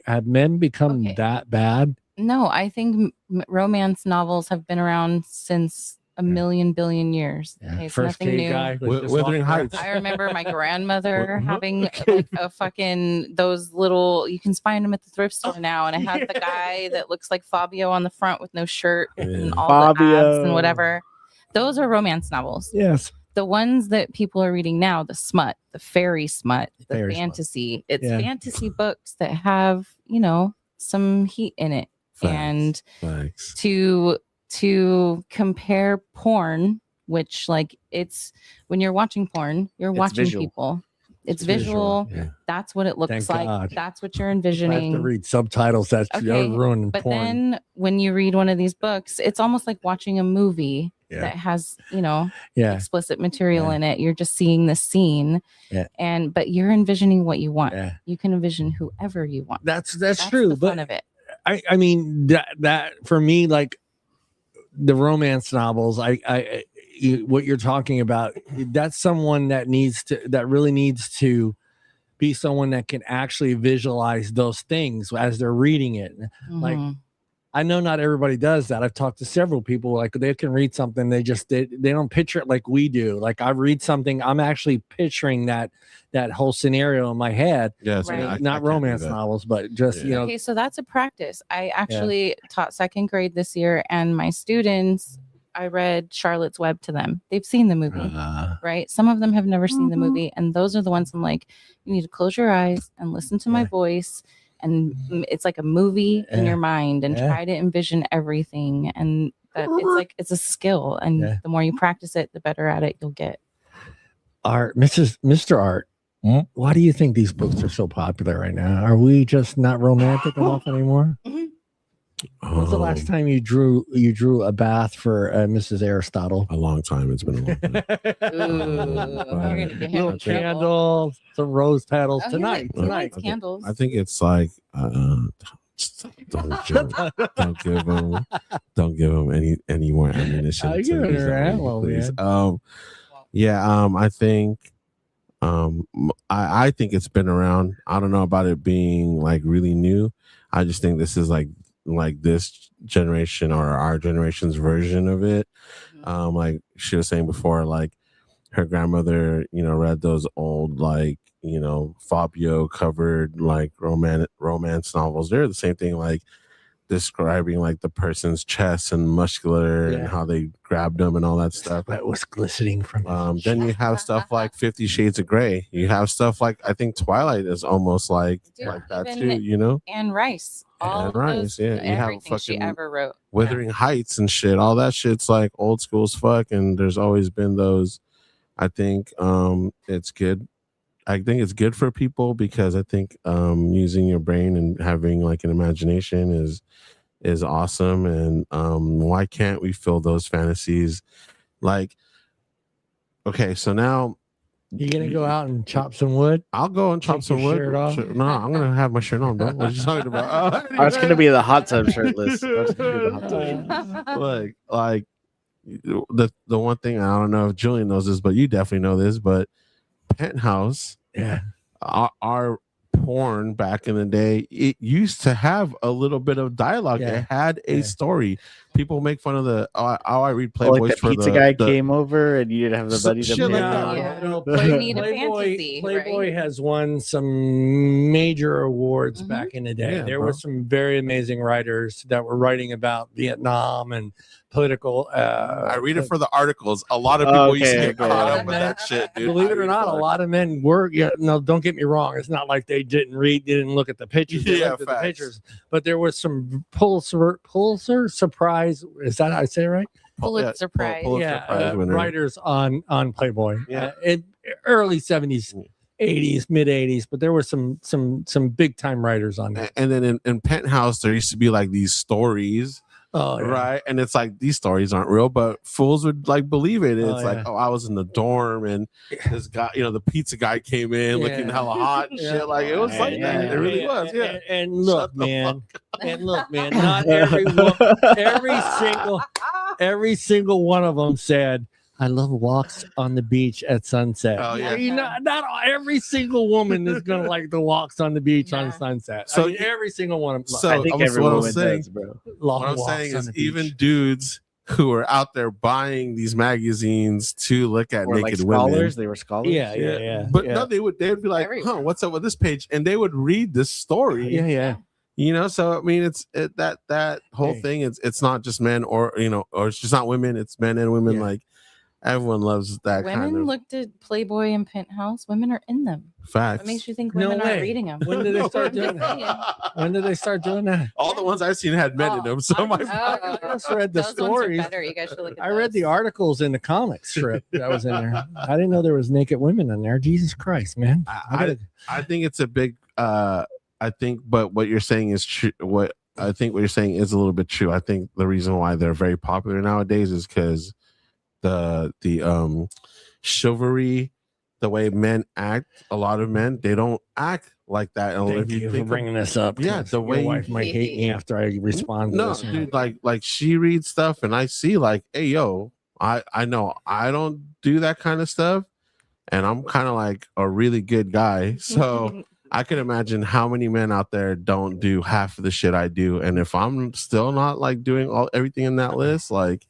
[SPEAKER 2] Have men become
[SPEAKER 5] Okay.
[SPEAKER 2] that bad?
[SPEAKER 5] No, I think romance novels have been around since a million billion years. Okay, it's
[SPEAKER 2] First
[SPEAKER 5] nothing
[SPEAKER 2] cave
[SPEAKER 5] new.
[SPEAKER 2] guy was just
[SPEAKER 3] Wuthering
[SPEAKER 2] walking around.
[SPEAKER 3] Heights.
[SPEAKER 5] I remember my grandmother having
[SPEAKER 2] Okay.
[SPEAKER 5] like a fucking those little. You can find them at the thrift store now, and it has the guy that looks like Fabio on the front with no shirt and all the abs and whatever. Those are romance novels.
[SPEAKER 2] Yes.
[SPEAKER 5] The ones that people are reading now, the smut, the fairy smut, the
[SPEAKER 2] Fairy smut.
[SPEAKER 5] fantasy. It's
[SPEAKER 2] Yeah.
[SPEAKER 5] fantasy books that have, some heat in it. And
[SPEAKER 3] Thanks.
[SPEAKER 5] to compare porn, which like it's when you're watching porn, you're watching
[SPEAKER 4] visual.
[SPEAKER 5] people. It's visual.
[SPEAKER 3] Yeah.
[SPEAKER 5] That's what it looks
[SPEAKER 2] Thank
[SPEAKER 5] like.
[SPEAKER 2] God.
[SPEAKER 5] That's what you're
[SPEAKER 2] I have to
[SPEAKER 5] envisioning.
[SPEAKER 2] read subtitles. That's
[SPEAKER 5] Okay,
[SPEAKER 2] ruining
[SPEAKER 5] But
[SPEAKER 2] porn.
[SPEAKER 5] then when you read one of these books, it's almost like watching a movie that has,
[SPEAKER 2] yeah.
[SPEAKER 5] explicit material
[SPEAKER 2] Yeah.
[SPEAKER 5] in it. You're just seeing the scene.
[SPEAKER 2] Yeah.
[SPEAKER 5] But you're envisioning what you want.
[SPEAKER 2] Yeah.
[SPEAKER 5] You can envision whoever you want.
[SPEAKER 2] That's
[SPEAKER 5] That's
[SPEAKER 2] true.
[SPEAKER 5] the
[SPEAKER 2] But
[SPEAKER 5] fun of it.
[SPEAKER 2] I mean that for me, like the romance novels, what you're talking about, that's someone that really needs to be someone that can actually visualize those things as they're reading it. Like,
[SPEAKER 5] Mhm.
[SPEAKER 2] I know not everybody does that. I've talked to several people, like they can read something, they don't picture it like we do. Like I read something, I'm actually picturing that whole scenario in my head.
[SPEAKER 3] Yes,
[SPEAKER 5] Right.
[SPEAKER 3] I
[SPEAKER 2] Not
[SPEAKER 3] can do
[SPEAKER 2] romance
[SPEAKER 3] that.
[SPEAKER 2] novels, but just
[SPEAKER 3] Yeah.
[SPEAKER 5] Okay, so that's a practice. I actually taught second grade this year, and my students, I read Charlotte's Web to them. They've seen the movie, right? Some of them have never seen the movie, and those are the ones I'm like, you need to close your eyes and listen to my voice, and it's like a movie in your mind, and try to envision everything. And that it's a skill, and the more you practice it, the better at it you'll get.
[SPEAKER 2] Mr. Art. Why do you think these books are so popular right now? Are we just not romantic enough anymore? When was the last time you drew a bath for Mrs. Aristotle?
[SPEAKER 3] A long time. It's been a long time.
[SPEAKER 5] You're gonna get him
[SPEAKER 2] Little
[SPEAKER 5] in trouble.
[SPEAKER 2] candles, some rose petals
[SPEAKER 5] Oh,
[SPEAKER 2] tonight.
[SPEAKER 5] he likes candles.
[SPEAKER 3] I think it's like don't give him any more ammunition.
[SPEAKER 2] I
[SPEAKER 3] to
[SPEAKER 2] give
[SPEAKER 3] his
[SPEAKER 2] her
[SPEAKER 3] own,
[SPEAKER 2] ammo,
[SPEAKER 3] please.
[SPEAKER 2] man.
[SPEAKER 3] I think I think it's been around. I don't know about it being like really new. I just think this is like this generation or our generation's version of it. Like she was saying before, like her grandmother, read those old like Fabio covered like romance novels. They're the same thing, like describing like the person's chest and muscular and how they grabbed them and all that stuff.
[SPEAKER 2] That was glistening from
[SPEAKER 3] Then you have stuff like 50 Shades of Grey. You have stuff like, I think Twilight is almost like that too,
[SPEAKER 5] Anne Rice.
[SPEAKER 3] Anne Rice, yeah. You have
[SPEAKER 5] Everything she
[SPEAKER 3] fucking
[SPEAKER 5] ever wrote.
[SPEAKER 3] Wuthering Heights and shit. All that shit's like old school as fuck. And there's always been those. I think it's good. I think it's good for people because I think using your brain and having like an imagination is awesome. And why can't we fill those fantasies? Like, okay, so now
[SPEAKER 2] you gonna go out and chop some wood?
[SPEAKER 3] I'll go and chop
[SPEAKER 2] Take
[SPEAKER 3] some
[SPEAKER 2] your
[SPEAKER 3] wood.
[SPEAKER 2] shirt off?
[SPEAKER 3] No, I'm gonna have my shirt on, bro. What are you talking about?
[SPEAKER 4] I was gonna be the hot tub shirtless.
[SPEAKER 3] Like the one thing, I don't know if Julian knows this, but you definitely know this, but Penthouse, our porn back in the day, it used to have a little bit of dialogue. It had a story. People make fun of I read Playboys
[SPEAKER 4] like the
[SPEAKER 3] for
[SPEAKER 4] pizza guy came over and you didn't have the buddy to
[SPEAKER 3] shit
[SPEAKER 4] pay.
[SPEAKER 3] like that.
[SPEAKER 5] You need a fantasy,
[SPEAKER 2] Playboy
[SPEAKER 5] right?
[SPEAKER 2] has won some major awards back in the day.
[SPEAKER 3] Yeah,
[SPEAKER 2] there
[SPEAKER 3] bro.
[SPEAKER 2] were some very amazing writers that were writing about Vietnam and political.
[SPEAKER 3] I read it for the articles. A lot of people used to get caught up with that shit, dude.
[SPEAKER 2] Believe it or not, a lot of men were. No, don't get me wrong. It's not like they didn't look at the pictures. They looked at the pictures, but there was some Pulitzer Prize. Is that how I say it right?
[SPEAKER 5] Pulitzer Prize.
[SPEAKER 3] Prize winner.
[SPEAKER 2] Writers on Playboy.
[SPEAKER 3] Yeah.
[SPEAKER 2] In early 70s, 80s, mid 80s, but there were some big time writers on that.
[SPEAKER 3] And then in Penthouse, there used to be like these stories.
[SPEAKER 2] Oh, yeah.
[SPEAKER 3] Right. And it's like these stories aren't real, but fools would like believe it. It's like,
[SPEAKER 2] yeah.
[SPEAKER 3] I was in the dorm and this guy, the pizza guy came in looking hella hot and shit. Like it was like that. It really was. Yeah.
[SPEAKER 2] And look, man. And look, man. Not every single one of them said, I love walks on the beach at sunset.
[SPEAKER 3] Oh, yeah.
[SPEAKER 2] Not every single woman is gonna like the walks on the beach on sunset. Every single one of them.
[SPEAKER 3] So
[SPEAKER 4] I think
[SPEAKER 3] what
[SPEAKER 4] every
[SPEAKER 3] I'm
[SPEAKER 4] woman
[SPEAKER 3] saying,
[SPEAKER 4] does, bro.
[SPEAKER 3] what I'm saying is even dudes who are out there buying these magazines to look at
[SPEAKER 4] Or like
[SPEAKER 3] naked
[SPEAKER 4] scholars.
[SPEAKER 3] women.
[SPEAKER 4] They were scholars.
[SPEAKER 2] Yeah.
[SPEAKER 3] But no, they would be like,
[SPEAKER 5] Everywhere.
[SPEAKER 3] what's up with this page? And they would read this story.
[SPEAKER 2] Yeah.
[SPEAKER 3] You know, so I mean, that whole thing. It's not just men, or or it's just not women. It's men and women.
[SPEAKER 2] Yeah.
[SPEAKER 3] Like everyone loves that
[SPEAKER 5] Women
[SPEAKER 3] kind of
[SPEAKER 5] looked at Playboy and Penthouse. Women are in them.
[SPEAKER 3] facts.
[SPEAKER 5] What makes you think
[SPEAKER 2] No
[SPEAKER 5] women
[SPEAKER 2] way.
[SPEAKER 5] aren't reading them?
[SPEAKER 2] When did they start doing that? When did they start doing that?
[SPEAKER 3] All the ones I've seen had men in them. So
[SPEAKER 2] I just read the
[SPEAKER 5] those ones are
[SPEAKER 2] stories.
[SPEAKER 5] better. You guys should look at
[SPEAKER 2] I read the
[SPEAKER 5] those.
[SPEAKER 2] articles in the comic strip that was in there. I didn't know there was naked women in there. Jesus Christ, man.
[SPEAKER 3] I think it's a big. I think, but what you're saying is true. What you're saying is a little bit true. I think the reason why they're very popular nowadays is because the chivalry, the way men act. A lot of men, they don't act like that. And
[SPEAKER 2] Thank you for bringing this up.
[SPEAKER 3] Yeah, the
[SPEAKER 2] Your
[SPEAKER 3] way
[SPEAKER 2] wife might hate me after I respond to
[SPEAKER 3] no,
[SPEAKER 2] this.
[SPEAKER 3] dude, like she reads stuff, and I see like, hey, yo, I know I don't do that kind of stuff, and I'm kind of like a really good guy, so I can imagine how many men out there don't do half of the shit I do, and if I'm still not like doing everything in that list, like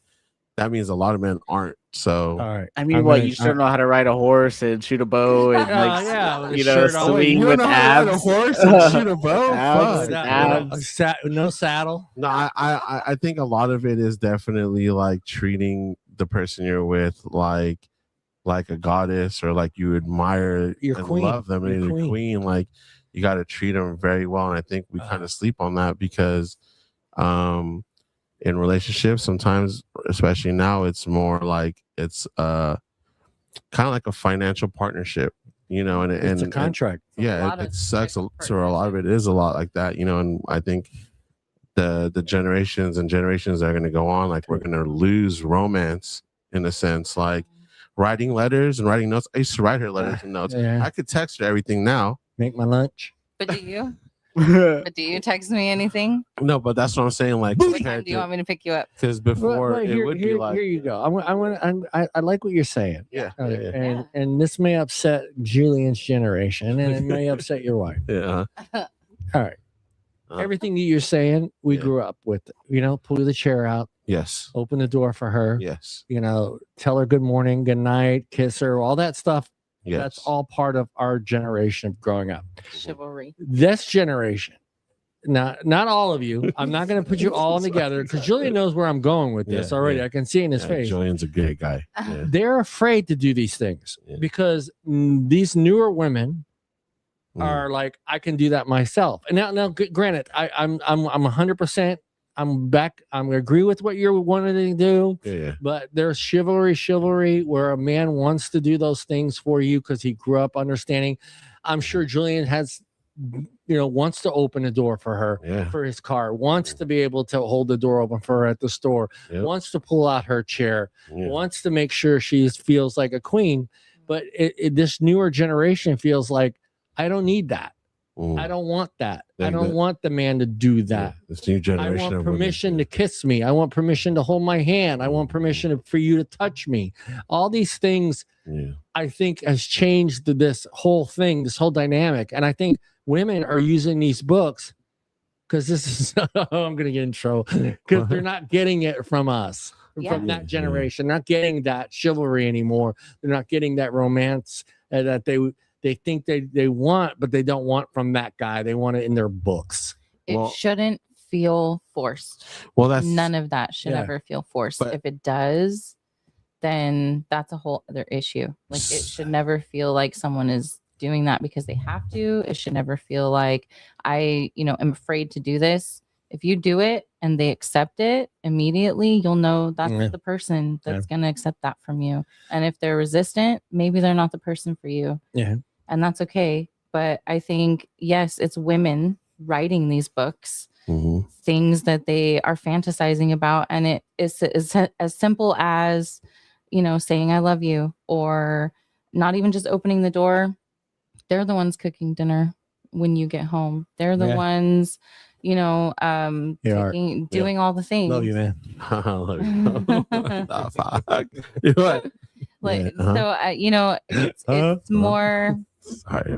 [SPEAKER 3] that means a lot of men aren't. So,
[SPEAKER 2] all right.
[SPEAKER 4] I mean, you still know how to ride a horse and shoot a bow and swing with abs.
[SPEAKER 3] A horse and shoot a bow.
[SPEAKER 2] No saddle.
[SPEAKER 3] No, I think a lot of it is definitely like treating the person you're with like a goddess, or like you admire
[SPEAKER 2] your
[SPEAKER 3] and
[SPEAKER 2] queen.
[SPEAKER 3] love them, and your queen. Like you got to treat them very well. And I think we kind of sleep on that because, in relationships, sometimes, especially now, it's more like it's kind of like a financial partnership, and
[SPEAKER 2] It's a contract.
[SPEAKER 3] It sucks. So a lot of it is a lot like that, and I think the generations and generations that are going to go on, like we're going to lose romance in a sense, like writing letters and writing notes. I used to write her letters and notes.
[SPEAKER 2] Yeah.
[SPEAKER 3] I could text her everything now.
[SPEAKER 2] Make my lunch.
[SPEAKER 5] But do you? But do you text me anything?
[SPEAKER 3] No, but that's what I'm saying. Like,
[SPEAKER 5] what time do you want me to pick you up?
[SPEAKER 3] Because before it would be like,
[SPEAKER 2] here you go. I like what you're saying.
[SPEAKER 3] Yeah.
[SPEAKER 2] And this may upset Julian's generation, and it may upset your wife.
[SPEAKER 3] Yeah.
[SPEAKER 2] All right. Everything that you're saying, we grew up with. Pull the chair out.
[SPEAKER 3] Yes.
[SPEAKER 2] Open the door for her.
[SPEAKER 3] Yes.
[SPEAKER 2] Tell her good morning, good night, kiss her, all that stuff.
[SPEAKER 3] Yes.
[SPEAKER 2] That's all part of our generation of growing up.
[SPEAKER 5] Chivalry.
[SPEAKER 2] This generation, not all of you. I'm not going to put you all together because Julian knows where I'm going with this already. I can see in his face.
[SPEAKER 3] Julian's a good guy. Yeah.
[SPEAKER 2] They're afraid to do these things because these newer women are like, I can do that myself. And now, granted, I'm 100%. I'm back. I'm agree with what you're wanting to do.
[SPEAKER 3] Yeah.
[SPEAKER 2] But there's chivalry where a man wants to do those things for you because he grew up understanding. I'm sure Julian has, wants to open a door for her for his car, wants to be able to hold the door open for her at the store, wants to pull out her chair, wants to make sure she feels like a queen. But this newer generation feels like, I don't need that. I don't want that. I don't want the man to do that.
[SPEAKER 3] This new generation.
[SPEAKER 2] I want permission to kiss me. I want permission to hold my hand. I want permission for you to touch me. All these things, I think, has changed this whole thing, this whole dynamic. And I think women are using these books because this is, I'm going to get in trouble, because they're not getting it from us, from that generation, not getting that chivalry anymore. They're not getting that romance that they think they want, but they don't want from that guy. They want it in their books.
[SPEAKER 5] It shouldn't feel forced.
[SPEAKER 3] Well, that's
[SPEAKER 5] none of that should ever feel forced. If it does, then that's a whole other issue. Like, it should never feel like someone is doing that because they have to. It should never feel like I, am afraid to do this. If you do it and they accept it immediately, you'll know that's the person that's going to accept that from you. And if they're resistant, maybe they're not the person for you.
[SPEAKER 2] Yeah.
[SPEAKER 5] And that's okay. But I think, yes, it's women writing these books, things that they are fantasizing about. And it is as simple as, saying I love you, or not even just opening the door. They're the ones cooking dinner when you get home. They're the ones, doing all the things.
[SPEAKER 2] Love you, man.
[SPEAKER 3] What?
[SPEAKER 5] Like, so, it's more.
[SPEAKER 3] Sorry,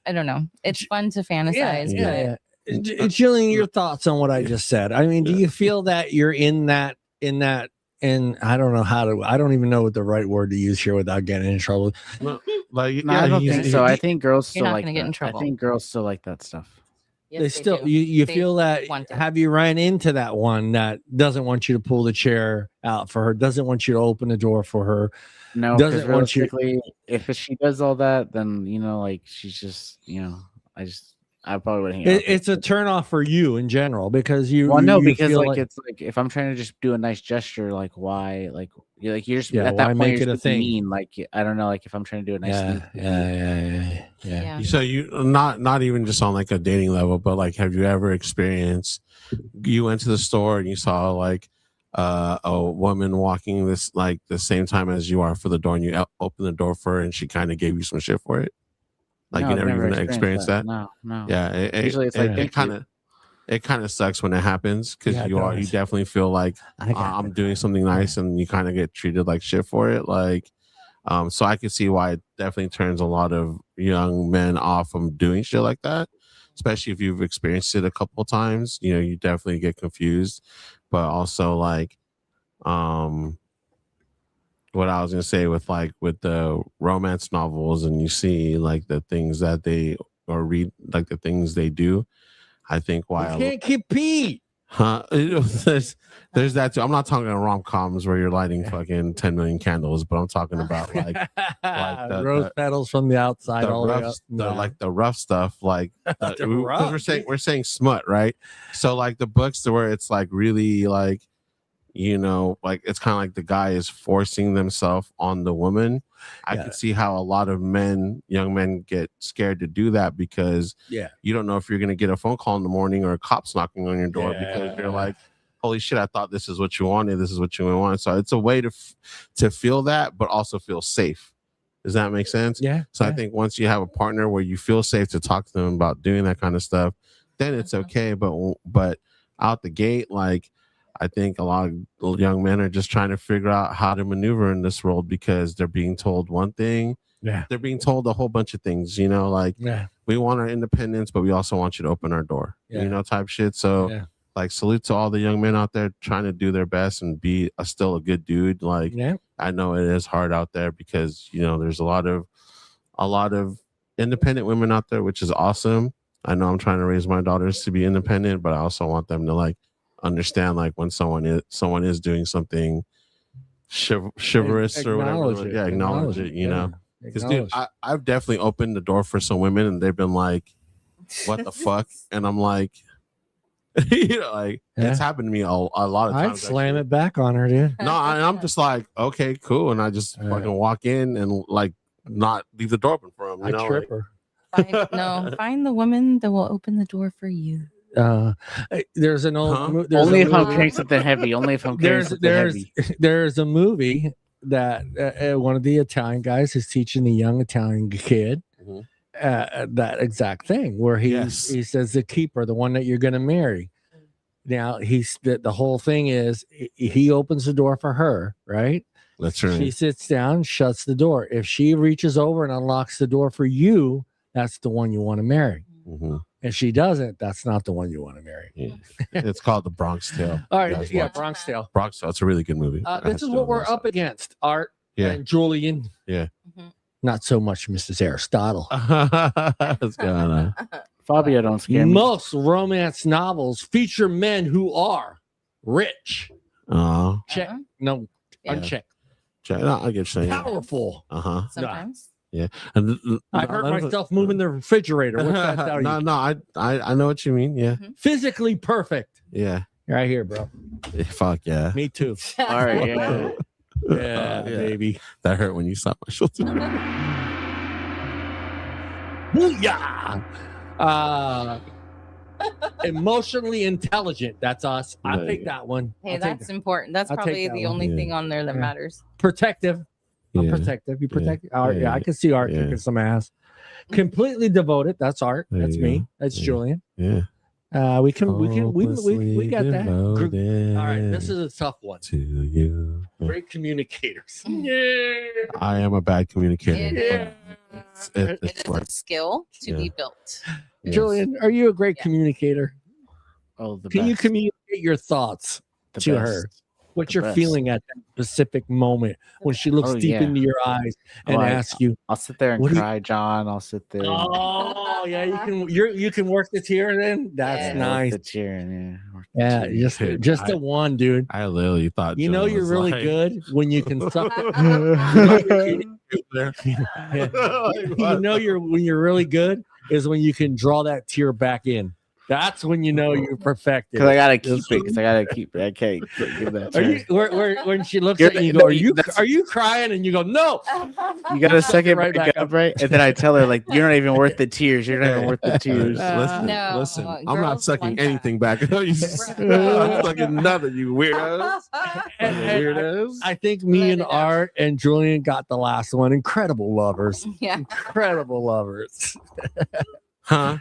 [SPEAKER 5] I don't know. It's fun to fantasize.
[SPEAKER 2] Julian, your thoughts on what I just said? I mean, do you feel that you're in that in that, and I don't even know what the right word to use here without getting in trouble.
[SPEAKER 3] Well, like,
[SPEAKER 4] No, I don't think so. I think girls
[SPEAKER 5] You're
[SPEAKER 4] still
[SPEAKER 5] not
[SPEAKER 4] like
[SPEAKER 5] gonna get in
[SPEAKER 4] that.
[SPEAKER 5] trouble.
[SPEAKER 4] I think girls still like that stuff.
[SPEAKER 5] Yes,
[SPEAKER 2] They still
[SPEAKER 5] do.
[SPEAKER 2] you
[SPEAKER 5] They
[SPEAKER 2] feel that.
[SPEAKER 5] want it.
[SPEAKER 2] Have you ran into that one that doesn't want you to pull the chair out for her, doesn't want you to open the door for her?
[SPEAKER 4] No,
[SPEAKER 2] Doesn't
[SPEAKER 4] because
[SPEAKER 2] want you-
[SPEAKER 4] realistically, if she does all that, then like she's just I probably would hang out.
[SPEAKER 2] It's a turn off for you in general because you.
[SPEAKER 4] Well, no,
[SPEAKER 2] you
[SPEAKER 4] because
[SPEAKER 2] feel
[SPEAKER 4] like it's like if I'm trying to just do a nice gesture, like why, like you're just
[SPEAKER 2] Yeah,
[SPEAKER 4] at
[SPEAKER 2] why
[SPEAKER 4] that point
[SPEAKER 2] make
[SPEAKER 4] you're
[SPEAKER 2] it a
[SPEAKER 4] just being
[SPEAKER 2] thing?
[SPEAKER 4] mean. Like I don't know, like if I'm trying to do a nice,
[SPEAKER 2] yeah.
[SPEAKER 5] Yeah.
[SPEAKER 3] So you not even just on like a dating level, but like, have you ever experienced? You went to the store and you saw like a woman walking this like the same time as you are for the door, and you open the door for her, and she kind of gave you some shit for it. Like
[SPEAKER 4] No,
[SPEAKER 3] you
[SPEAKER 4] I've
[SPEAKER 3] never even experienced that.
[SPEAKER 4] No.
[SPEAKER 3] Yeah,
[SPEAKER 4] Usually it's like,
[SPEAKER 3] it kind of sucks when it happens because
[SPEAKER 2] Yeah, it
[SPEAKER 3] you
[SPEAKER 2] does.
[SPEAKER 3] definitely feel like
[SPEAKER 2] I got
[SPEAKER 3] I'm
[SPEAKER 2] it.
[SPEAKER 3] doing something nice, and you kind of get treated like shit for it. Like, so I can see why it definitely turns a lot of young men off from doing shit like that, especially if you've experienced it a couple of times. You definitely get confused, but also like, what I was gonna say with the romance novels, and you see like the things that they or read, like the things they do. I think why
[SPEAKER 2] You can't compete.
[SPEAKER 3] there's that too. I'm not talking rom-coms where you're lighting fucking 10 million candles, but I'm talking about like the
[SPEAKER 2] rose petals from the outside,
[SPEAKER 3] the
[SPEAKER 2] all the way
[SPEAKER 3] rough,
[SPEAKER 2] up.
[SPEAKER 3] like the rough stuff, like
[SPEAKER 2] rough.
[SPEAKER 3] because we're saying smut, right? So like the books where it's like really like, like it's kind of like the guy is forcing themselves on the woman. I can see how a lot of young men get scared to do that because you don't know if you're going to get a phone call in the morning or a cop's knocking on your door because you're like, holy shit, I thought this is what you wanted. This is what you want. So it's a way to feel that, but also feel safe. Does that make sense?
[SPEAKER 2] Yeah.
[SPEAKER 3] So I think once you have a partner where you feel safe to talk to them about doing that kind of stuff, then it's okay. But out the gate, like, I think a lot of young men are just trying to figure out how to maneuver in this world because they're being told one thing.
[SPEAKER 2] Yeah.
[SPEAKER 3] They're being told a whole bunch of things, like we want our independence, but we also want you to open our door, type shit. So like salute to all the young men out there trying to do their best and be still a good dude. Like I know it is hard out there because, there's a lot of independent women out there, which is awesome. I know I'm trying to raise my daughters to be independent, but I also want them to like understand like when someone is doing something chivalrous or whatever. Acknowledge it, because dude, I've definitely opened the door for some women and they've been like, what the fuck? And I'm like, it's happened to me a lot of times.
[SPEAKER 2] I'd slam it back on her, dude.
[SPEAKER 3] No, I'm just like, okay, cool. And I just fucking walk in and like not leave the door open for them.
[SPEAKER 2] I trip her.
[SPEAKER 5] Find the woman that will open the door for you.
[SPEAKER 2] There's an old
[SPEAKER 4] only if I'm carrying something heavy. Only if I'm carrying something heavy.
[SPEAKER 2] There's a movie that one of the Italian guys is teaching the young Italian kid that exact thing where he says the keeper, the one that you're going to marry. Now the whole thing is he opens the door for her, right?
[SPEAKER 3] That's right.
[SPEAKER 2] She sits down, shuts the door. If she reaches over and unlocks the door for you, that's the one you want to marry.
[SPEAKER 3] Mm-hmm.
[SPEAKER 2] If she doesn't, that's not the one you want to marry.
[SPEAKER 3] Yeah. It's called The Bronx Tale.
[SPEAKER 2] All right, Bronx Tale.
[SPEAKER 3] Bronx Tale. It's a really good movie.
[SPEAKER 2] This is what we're up against. Art and Julian.
[SPEAKER 3] Yeah.
[SPEAKER 2] Not so much Mrs. Aristotle.
[SPEAKER 3] What's going on?
[SPEAKER 4] Fabio, don't scare me.
[SPEAKER 2] Most romance novels feature men who are rich. Check. No, unchecked.
[SPEAKER 3] No, I get you saying.
[SPEAKER 2] Powerful.
[SPEAKER 5] Sometimes.
[SPEAKER 3] Yeah.
[SPEAKER 2] I hurt myself moving the refrigerator. What's that tell you?
[SPEAKER 3] No, I know what you mean. Yeah.
[SPEAKER 2] Physically perfect.
[SPEAKER 3] Yeah.
[SPEAKER 2] Right here, bro.
[SPEAKER 3] Fuck yeah.
[SPEAKER 2] Me too.
[SPEAKER 4] All right. Yeah.
[SPEAKER 2] Yeah, baby.
[SPEAKER 3] That hurt when you slapped my shoulder.
[SPEAKER 2] Booyah! Emotionally intelligent. That's us. I'll take that one.
[SPEAKER 5] Hey, that's important. That's probably the only thing on there that matters.
[SPEAKER 2] Protective. I'm protective. You protect Art. Yeah, I can see Art kicking some ass. Completely devoted. That's Art. That's me. That's Julian.
[SPEAKER 3] Yeah.
[SPEAKER 2] We got that. All right, this is a tough one.
[SPEAKER 3] To you.
[SPEAKER 2] Great communicators.
[SPEAKER 3] I am a bad communicator.
[SPEAKER 5] It is a skill to be built.
[SPEAKER 2] Julian, are you a great communicator?
[SPEAKER 4] Oh,
[SPEAKER 2] Can you communicate your thoughts to her? what you're feeling at that specific moment when she looks deep into your eyes and asks you.
[SPEAKER 4] I'll sit there and cry, John. I'll sit there.
[SPEAKER 2] Oh yeah, you can work the tear then. That's nice.
[SPEAKER 4] The tear,
[SPEAKER 2] just the one, dude.
[SPEAKER 3] I literally thought
[SPEAKER 2] you're really good when you can suck. When you're really good is when you can draw that tear back in. That's when you know you're perfected.
[SPEAKER 4] Because I gotta keep it. Because I gotta keep it. I can't give that.
[SPEAKER 2] When she looks at you, you go, "Are you crying?" And you go, "No."
[SPEAKER 4] You gotta suck it right back up, right? And then I tell her, like, "You're not even worth the tears. You're not even worth the tears."
[SPEAKER 3] Listen. I'm not sucking anything back. I'm sucking nothing. You weirdos. Weirdos.
[SPEAKER 2] I think me and Art and Julian got the last one. Incredible lovers.
[SPEAKER 5] Yeah.
[SPEAKER 2] Incredible lovers.
[SPEAKER 3] Huh?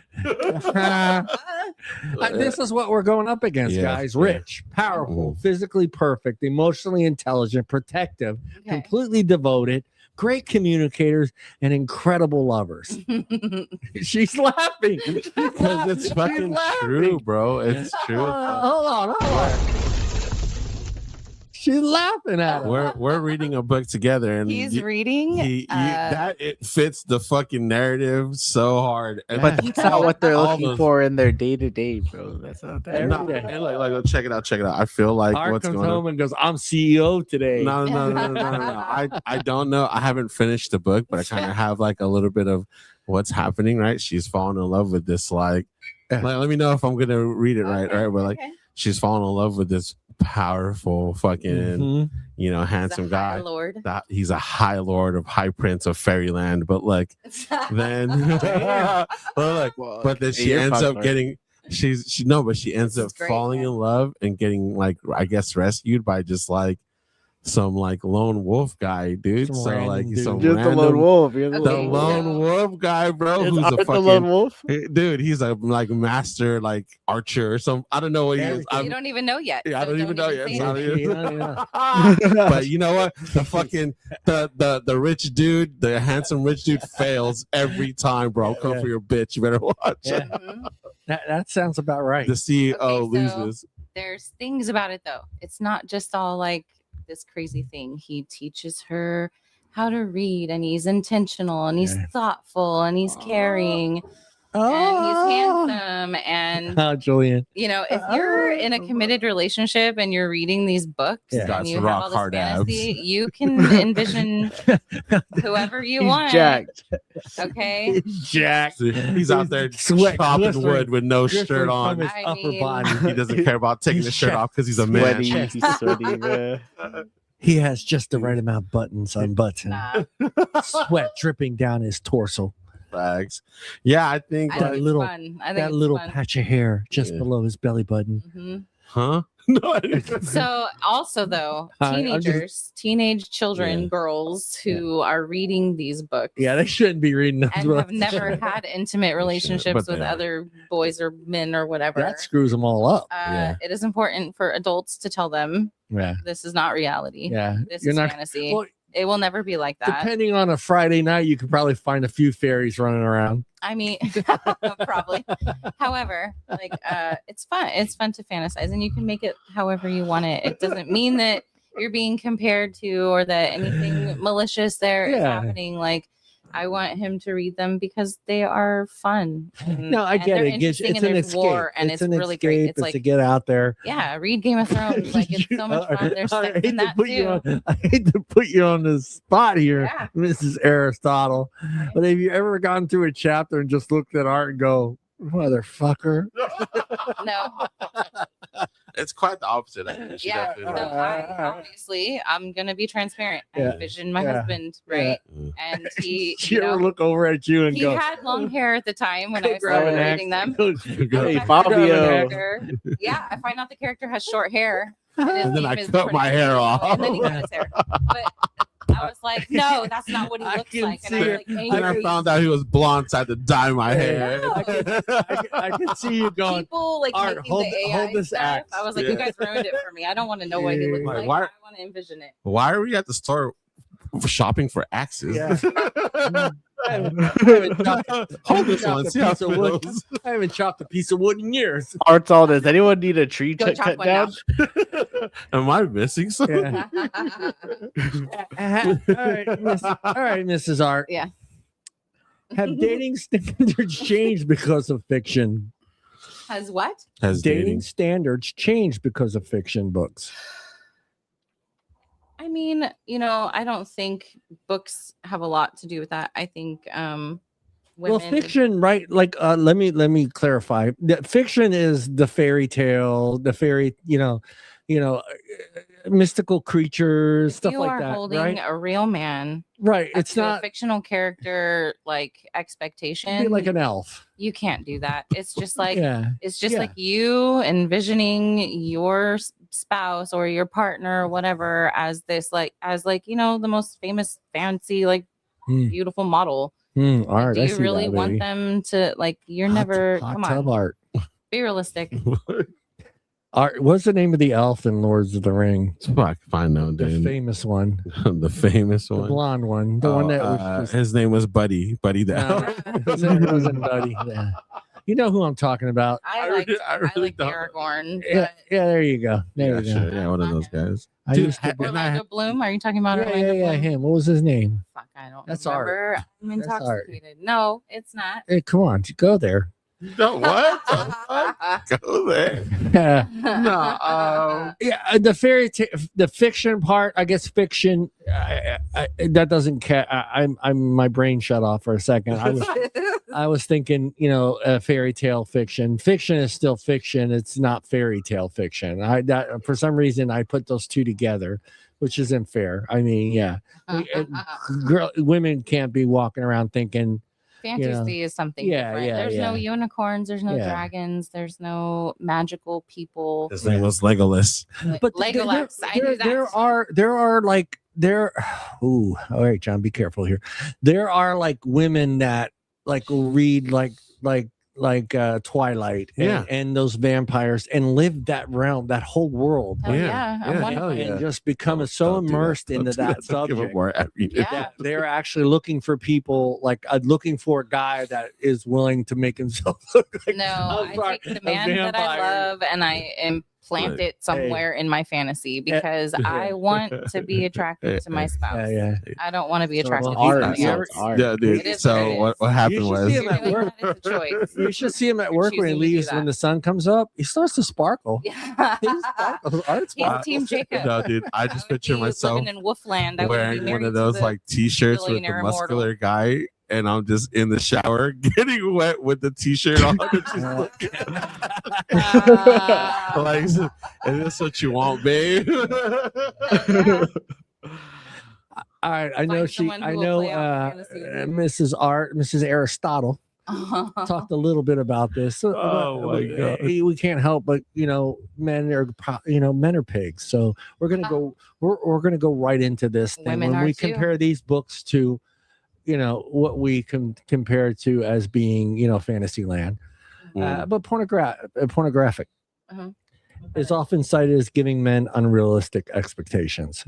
[SPEAKER 2] This is what we're going up against, guys. Rich, powerful, physically perfect, emotionally intelligent, protective, completely devoted, great communicators, and incredible lovers. She's laughing.
[SPEAKER 3] Because it's fucking true, bro. It's true.
[SPEAKER 2] Hold on. She's laughing at him.
[SPEAKER 3] We're reading a book together, and
[SPEAKER 5] he's reading.
[SPEAKER 3] It fits the fucking narrative so hard.
[SPEAKER 4] But that's not what they're looking for in their day to day, bro. That's not that.
[SPEAKER 3] And like, check it out. I feel like
[SPEAKER 2] Art
[SPEAKER 3] what's
[SPEAKER 2] comes
[SPEAKER 3] going
[SPEAKER 2] home
[SPEAKER 3] on.
[SPEAKER 2] and goes, "I'm CEO today."
[SPEAKER 3] No. I don't know. I haven't finished the book, but I kind of have like a little bit of what's happening. Right? She's falling in love with this. Like let me know if I'm gonna read it right. Right? But like, she's falling in love with this powerful fucking handsome guy. He's a high lord of high prince of fairyland, but like then but then she ends up getting she ends up falling in love and getting like I guess rescued by just like some like lone wolf guy, dude.
[SPEAKER 2] Some
[SPEAKER 3] so like
[SPEAKER 2] dude.
[SPEAKER 3] some
[SPEAKER 4] Just
[SPEAKER 3] random,
[SPEAKER 4] the lone wolf.
[SPEAKER 3] the lone wolf guy, bro. Who's a fucking
[SPEAKER 4] lone wolf?
[SPEAKER 3] Dude? He's a like master like archer or something. I don't know what he is.
[SPEAKER 5] You don't even know yet.
[SPEAKER 3] I don't even know yet.
[SPEAKER 2] Yeah.
[SPEAKER 3] But you know what? The fucking the rich dude, the handsome rich dude fails every time, bro. Come for your bitch. You better watch it.
[SPEAKER 2] That sounds about right.
[SPEAKER 3] The CEO loses.
[SPEAKER 5] There's things about it though. It's not just all like this crazy thing. He teaches her how to read, and he's intentional, and he's thoughtful, and he's caring, and he's handsome, and
[SPEAKER 2] Julian.
[SPEAKER 5] if you're in a committed relationship and you're reading these books and you have all this fantasy, you can envision whoever you want.
[SPEAKER 4] Jacked.
[SPEAKER 5] Okay.
[SPEAKER 2] Jacked.
[SPEAKER 3] He's out there chopping wood with no shirt on.
[SPEAKER 2] His upper body.
[SPEAKER 3] He doesn't care about taking the shirt off because he's a man.
[SPEAKER 4] He's sweaty, man.
[SPEAKER 2] He has just the right amount of buttons unbuttoned. Sweat dripping down his torso.
[SPEAKER 3] Bags. Yeah, I think
[SPEAKER 2] that little patch of hair just below his belly button.
[SPEAKER 5] Mm-hmm.
[SPEAKER 3] Huh? No.
[SPEAKER 5] So also though, teenage children, girls who are reading these books.
[SPEAKER 2] Yeah, they shouldn't be reading them.
[SPEAKER 5] And have never had intimate relationships with other boys or men or whatever.
[SPEAKER 2] That screws them all up.
[SPEAKER 5] It is important for adults to tell them this is not reality.
[SPEAKER 2] Yeah.
[SPEAKER 5] This is fantasy. Well, it will never be like that.
[SPEAKER 2] Depending on a Friday night, you could probably find a few fairies running around.
[SPEAKER 5] I mean, probably. However, like it's fun. It's fun to fantasize, and you can make it however you want it. It doesn't mean that you're being compared to or that anything malicious there is happening. Like, I want him to read them because they are fun.
[SPEAKER 2] No, I get it. It's an escape.
[SPEAKER 5] And it's really great. It's like
[SPEAKER 2] to get out there.
[SPEAKER 5] Yeah, read Game of Thrones. Like, it's so much fun. There's sex in that too.
[SPEAKER 2] I hate to put you on the spot here, Mrs. Aristotle, but have you ever gone through a chapter and just looked at Art and go, "Motherfucker"?
[SPEAKER 5] No.
[SPEAKER 3] It's quite the opposite.
[SPEAKER 5] Obviously, I'm gonna be transparent. I envisioned my husband, right? And he,
[SPEAKER 2] you ever look over at you and
[SPEAKER 5] he
[SPEAKER 2] go,
[SPEAKER 5] had long hair at the time when I was reading them.
[SPEAKER 4] Hey, Fabio.
[SPEAKER 5] I find out the character has short hair,
[SPEAKER 3] and then I cut my hair off.
[SPEAKER 5] And then he cut his hair. But I was like, no, that's not what he looks like. And I was like,
[SPEAKER 3] and I found out he was blonde, so I had to dye my hair.
[SPEAKER 2] I can see you going.
[SPEAKER 5] People like
[SPEAKER 2] Art,
[SPEAKER 5] making the AI
[SPEAKER 2] hold this
[SPEAKER 5] stuff.
[SPEAKER 2] axe.
[SPEAKER 5] I was like, you guys ruined it for me. I don't want to know what he looks like. I want to envision it.
[SPEAKER 3] Why are we at the store shopping for axes? Hold this one. See how it feels.
[SPEAKER 2] I haven't chopped a piece of wood in years.
[SPEAKER 4] Art's all this. Anyone need a tree
[SPEAKER 5] Go chop
[SPEAKER 4] cut
[SPEAKER 5] one
[SPEAKER 4] down?
[SPEAKER 3] Am I missing something?
[SPEAKER 2] Yeah. All right, Mrs. Art.
[SPEAKER 5] Yeah.
[SPEAKER 2] Have dating standards changed because of fiction?
[SPEAKER 5] Has what?
[SPEAKER 3] Has
[SPEAKER 2] Dating standards changed because of fiction books?
[SPEAKER 5] I mean, I don't think books have a lot to do with that. I think women.
[SPEAKER 2] Well, fiction, right? Like, let me clarify. That fiction is the fairy tale, mystical creatures, stuff
[SPEAKER 5] you
[SPEAKER 2] like
[SPEAKER 5] are
[SPEAKER 2] that,
[SPEAKER 5] holding
[SPEAKER 2] right?
[SPEAKER 5] a real man.
[SPEAKER 2] Right.
[SPEAKER 5] Up
[SPEAKER 2] It's
[SPEAKER 5] to a
[SPEAKER 2] not
[SPEAKER 5] fictional character like
[SPEAKER 2] be
[SPEAKER 5] expectation.
[SPEAKER 2] like an elf.
[SPEAKER 5] You can't do that. It's just like
[SPEAKER 2] Yeah.
[SPEAKER 5] it's just
[SPEAKER 2] Yeah.
[SPEAKER 5] like you envisioning your spouse or your partner or whatever as this the most famous fancy beautiful model.
[SPEAKER 2] Art.
[SPEAKER 5] Do
[SPEAKER 2] I
[SPEAKER 5] you
[SPEAKER 2] see
[SPEAKER 5] really
[SPEAKER 2] that,
[SPEAKER 5] want
[SPEAKER 2] baby.
[SPEAKER 5] them to you're
[SPEAKER 2] Hot-
[SPEAKER 5] never
[SPEAKER 2] hot
[SPEAKER 5] come
[SPEAKER 2] tub
[SPEAKER 5] on,
[SPEAKER 2] art.
[SPEAKER 5] be realistic.
[SPEAKER 2] Art. What's the name of the elf in Lords of the Ring?
[SPEAKER 3] Fuck, fine now,
[SPEAKER 2] The
[SPEAKER 3] dude.
[SPEAKER 2] famous one,
[SPEAKER 3] The famous
[SPEAKER 2] the
[SPEAKER 3] one.
[SPEAKER 2] blonde one, the one that was
[SPEAKER 3] his name was Buddy. Buddy the
[SPEAKER 2] No,
[SPEAKER 3] elf.
[SPEAKER 2] it wasn't Buddy. Yeah. You know who I'm talking about.
[SPEAKER 5] I
[SPEAKER 3] really
[SPEAKER 5] like
[SPEAKER 3] don't.
[SPEAKER 5] Aragorn.
[SPEAKER 2] Yeah, there you go. There
[SPEAKER 3] Yeah,
[SPEAKER 2] you go.
[SPEAKER 3] sure. Yeah, one of those guys.
[SPEAKER 2] I
[SPEAKER 3] Dude,
[SPEAKER 2] used to
[SPEAKER 3] and I-
[SPEAKER 5] Orlando Bloom. Are you talking about
[SPEAKER 2] yeah,
[SPEAKER 5] Orlando Bloom?
[SPEAKER 2] him. What was his name?
[SPEAKER 5] Fuck, I don't
[SPEAKER 2] That's art.
[SPEAKER 5] remember. I'm
[SPEAKER 2] That's art.
[SPEAKER 5] intoxicated. No, it's not.
[SPEAKER 2] Hey, come on, go there.
[SPEAKER 3] No, what? The fuck? Go there.
[SPEAKER 2] Yeah,
[SPEAKER 3] No,
[SPEAKER 2] the fairy tale, the fiction part. I guess fiction. That doesn't. I'm my brain shut off for a second. I was thinking, fairy tale fiction. Fiction is still fiction. It's not fairy tale fiction. For some reason I put those two together, which isn't fair. I mean, yeah, women can't be walking around thinking.
[SPEAKER 5] Fantasy is something
[SPEAKER 2] Yeah,
[SPEAKER 5] different.
[SPEAKER 2] yeah,
[SPEAKER 5] There's
[SPEAKER 2] yeah.
[SPEAKER 5] no unicorns. There's no
[SPEAKER 2] Yeah.
[SPEAKER 5] dragons. There's no magical people.
[SPEAKER 3] his name was Legolas.
[SPEAKER 2] But
[SPEAKER 5] Legolas. I knew that.
[SPEAKER 2] there are like ooh, all right, John, be careful here. There are like women that like read like Twilight and those vampires and live that realm, that whole world,
[SPEAKER 5] Hell yeah. I'm one
[SPEAKER 3] hell
[SPEAKER 5] of them.
[SPEAKER 2] and just become so
[SPEAKER 3] Don't do that.
[SPEAKER 2] immersed
[SPEAKER 3] Don't
[SPEAKER 2] into
[SPEAKER 3] do
[SPEAKER 2] that
[SPEAKER 3] Don't give him
[SPEAKER 2] subject.
[SPEAKER 3] more every day.
[SPEAKER 5] Yeah.
[SPEAKER 2] that they're actually looking for people looking for a guy that is willing to make himself look like
[SPEAKER 5] No, I
[SPEAKER 2] sorry,
[SPEAKER 5] take the
[SPEAKER 2] a
[SPEAKER 5] man that I
[SPEAKER 2] vampire.
[SPEAKER 5] love and I implant
[SPEAKER 3] Right.
[SPEAKER 5] it somewhere in my fantasy because I want to be attracted to my spouse.
[SPEAKER 2] yeah.
[SPEAKER 5] I don't want to be
[SPEAKER 2] So,
[SPEAKER 5] attracted
[SPEAKER 2] well,
[SPEAKER 5] to
[SPEAKER 4] Art,
[SPEAKER 5] somebody
[SPEAKER 2] never-
[SPEAKER 5] else.
[SPEAKER 4] it's art.
[SPEAKER 3] Yeah, dude.
[SPEAKER 5] It is
[SPEAKER 3] So
[SPEAKER 5] what it is.
[SPEAKER 3] what happened
[SPEAKER 2] You should
[SPEAKER 3] was
[SPEAKER 2] see him
[SPEAKER 5] You're
[SPEAKER 2] at
[SPEAKER 5] doing
[SPEAKER 2] work.
[SPEAKER 5] that, it's a choice.
[SPEAKER 2] You should see him at
[SPEAKER 5] You're
[SPEAKER 2] work when he
[SPEAKER 5] choosing to do
[SPEAKER 2] leaves. When
[SPEAKER 5] that.
[SPEAKER 2] the sun comes up, he starts to sparkle.
[SPEAKER 5] Yeah.
[SPEAKER 2] He sparkles. Art
[SPEAKER 5] He's
[SPEAKER 2] sparkles.
[SPEAKER 5] Team Jacob.
[SPEAKER 3] no, dude. I just picture myself
[SPEAKER 5] living in Wolfland. I
[SPEAKER 3] wearing one of those like t-shirts with the
[SPEAKER 5] billionaire
[SPEAKER 3] muscular guy, and I'm just in the shower getting wet with the t-shirt on. And just looking. Like, is this what you want, babe?
[SPEAKER 2] All right, I know
[SPEAKER 5] Find someone who
[SPEAKER 2] I
[SPEAKER 5] will
[SPEAKER 2] know
[SPEAKER 5] play out fantasy with you.
[SPEAKER 2] Mrs. Aristotle talked a little bit about this.
[SPEAKER 3] Oh, my God.
[SPEAKER 2] We can't help but men are pigs. So we're gonna go we're gonna go right into this thing.
[SPEAKER 5] Women
[SPEAKER 2] When
[SPEAKER 5] are
[SPEAKER 2] we
[SPEAKER 5] too.
[SPEAKER 2] compare these books to what we can compare to as being fantasy land, but pornographic
[SPEAKER 5] Uh-huh.
[SPEAKER 2] is often cited as giving men unrealistic expectations.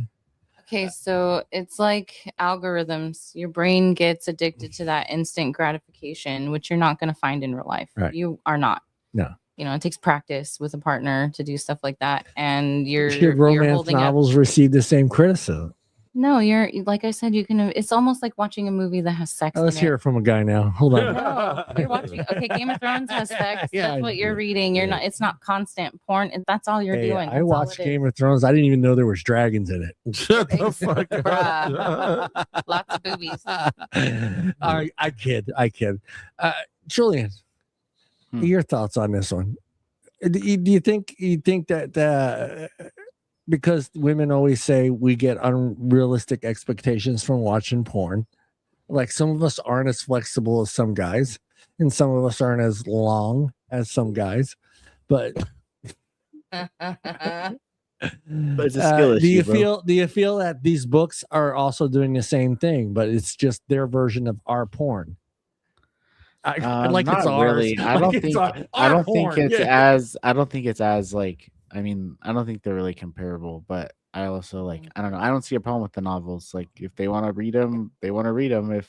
[SPEAKER 5] Okay, so it's like algorithms. Your brain gets addicted to that instant gratification, which you're not going to find in real life.
[SPEAKER 2] Right.
[SPEAKER 5] You are not.
[SPEAKER 2] No.
[SPEAKER 5] It takes practice with a partner to do stuff like that, and you're
[SPEAKER 2] Should romance
[SPEAKER 5] holding up.
[SPEAKER 2] novels receive the same criticism?
[SPEAKER 5] No, you're like I said. You can. It's almost like watching a movie that has sex.
[SPEAKER 2] Let's
[SPEAKER 5] in
[SPEAKER 2] hear it from a guy now. Hold on.
[SPEAKER 5] No, you're watching. Okay, Game of Thrones has sex.
[SPEAKER 2] Yeah,
[SPEAKER 5] That's
[SPEAKER 2] I
[SPEAKER 5] what you're
[SPEAKER 2] do.
[SPEAKER 5] reading. You're
[SPEAKER 2] Yeah.
[SPEAKER 5] not. It's not constant porn. That's all you're
[SPEAKER 2] Hey,
[SPEAKER 5] doing.
[SPEAKER 2] I watched Game of Thrones. I didn't even know there was dragons in it.
[SPEAKER 3] Shut the fuck up.
[SPEAKER 5] Bruh. Lots of boobies.
[SPEAKER 2] All right, I kid. Julian, your thoughts on this one? Do you think that because women always say we get unrealistic expectations from watching porn, like some of us aren't as flexible as some guys, and some of us aren't as long as some guys, but
[SPEAKER 4] It's a skill
[SPEAKER 2] do you
[SPEAKER 4] issue, bro.
[SPEAKER 2] feel that these books are also doing the same thing, but it's just their version of our porn? Like
[SPEAKER 4] Not
[SPEAKER 2] it's ours.
[SPEAKER 4] really. I don't think. I don't think it's as. I don't think it's as like. I mean, I don't think they're really comparable. But I also I don't know. I don't see a problem with the novels. Like if they want to read them, they want to read them. If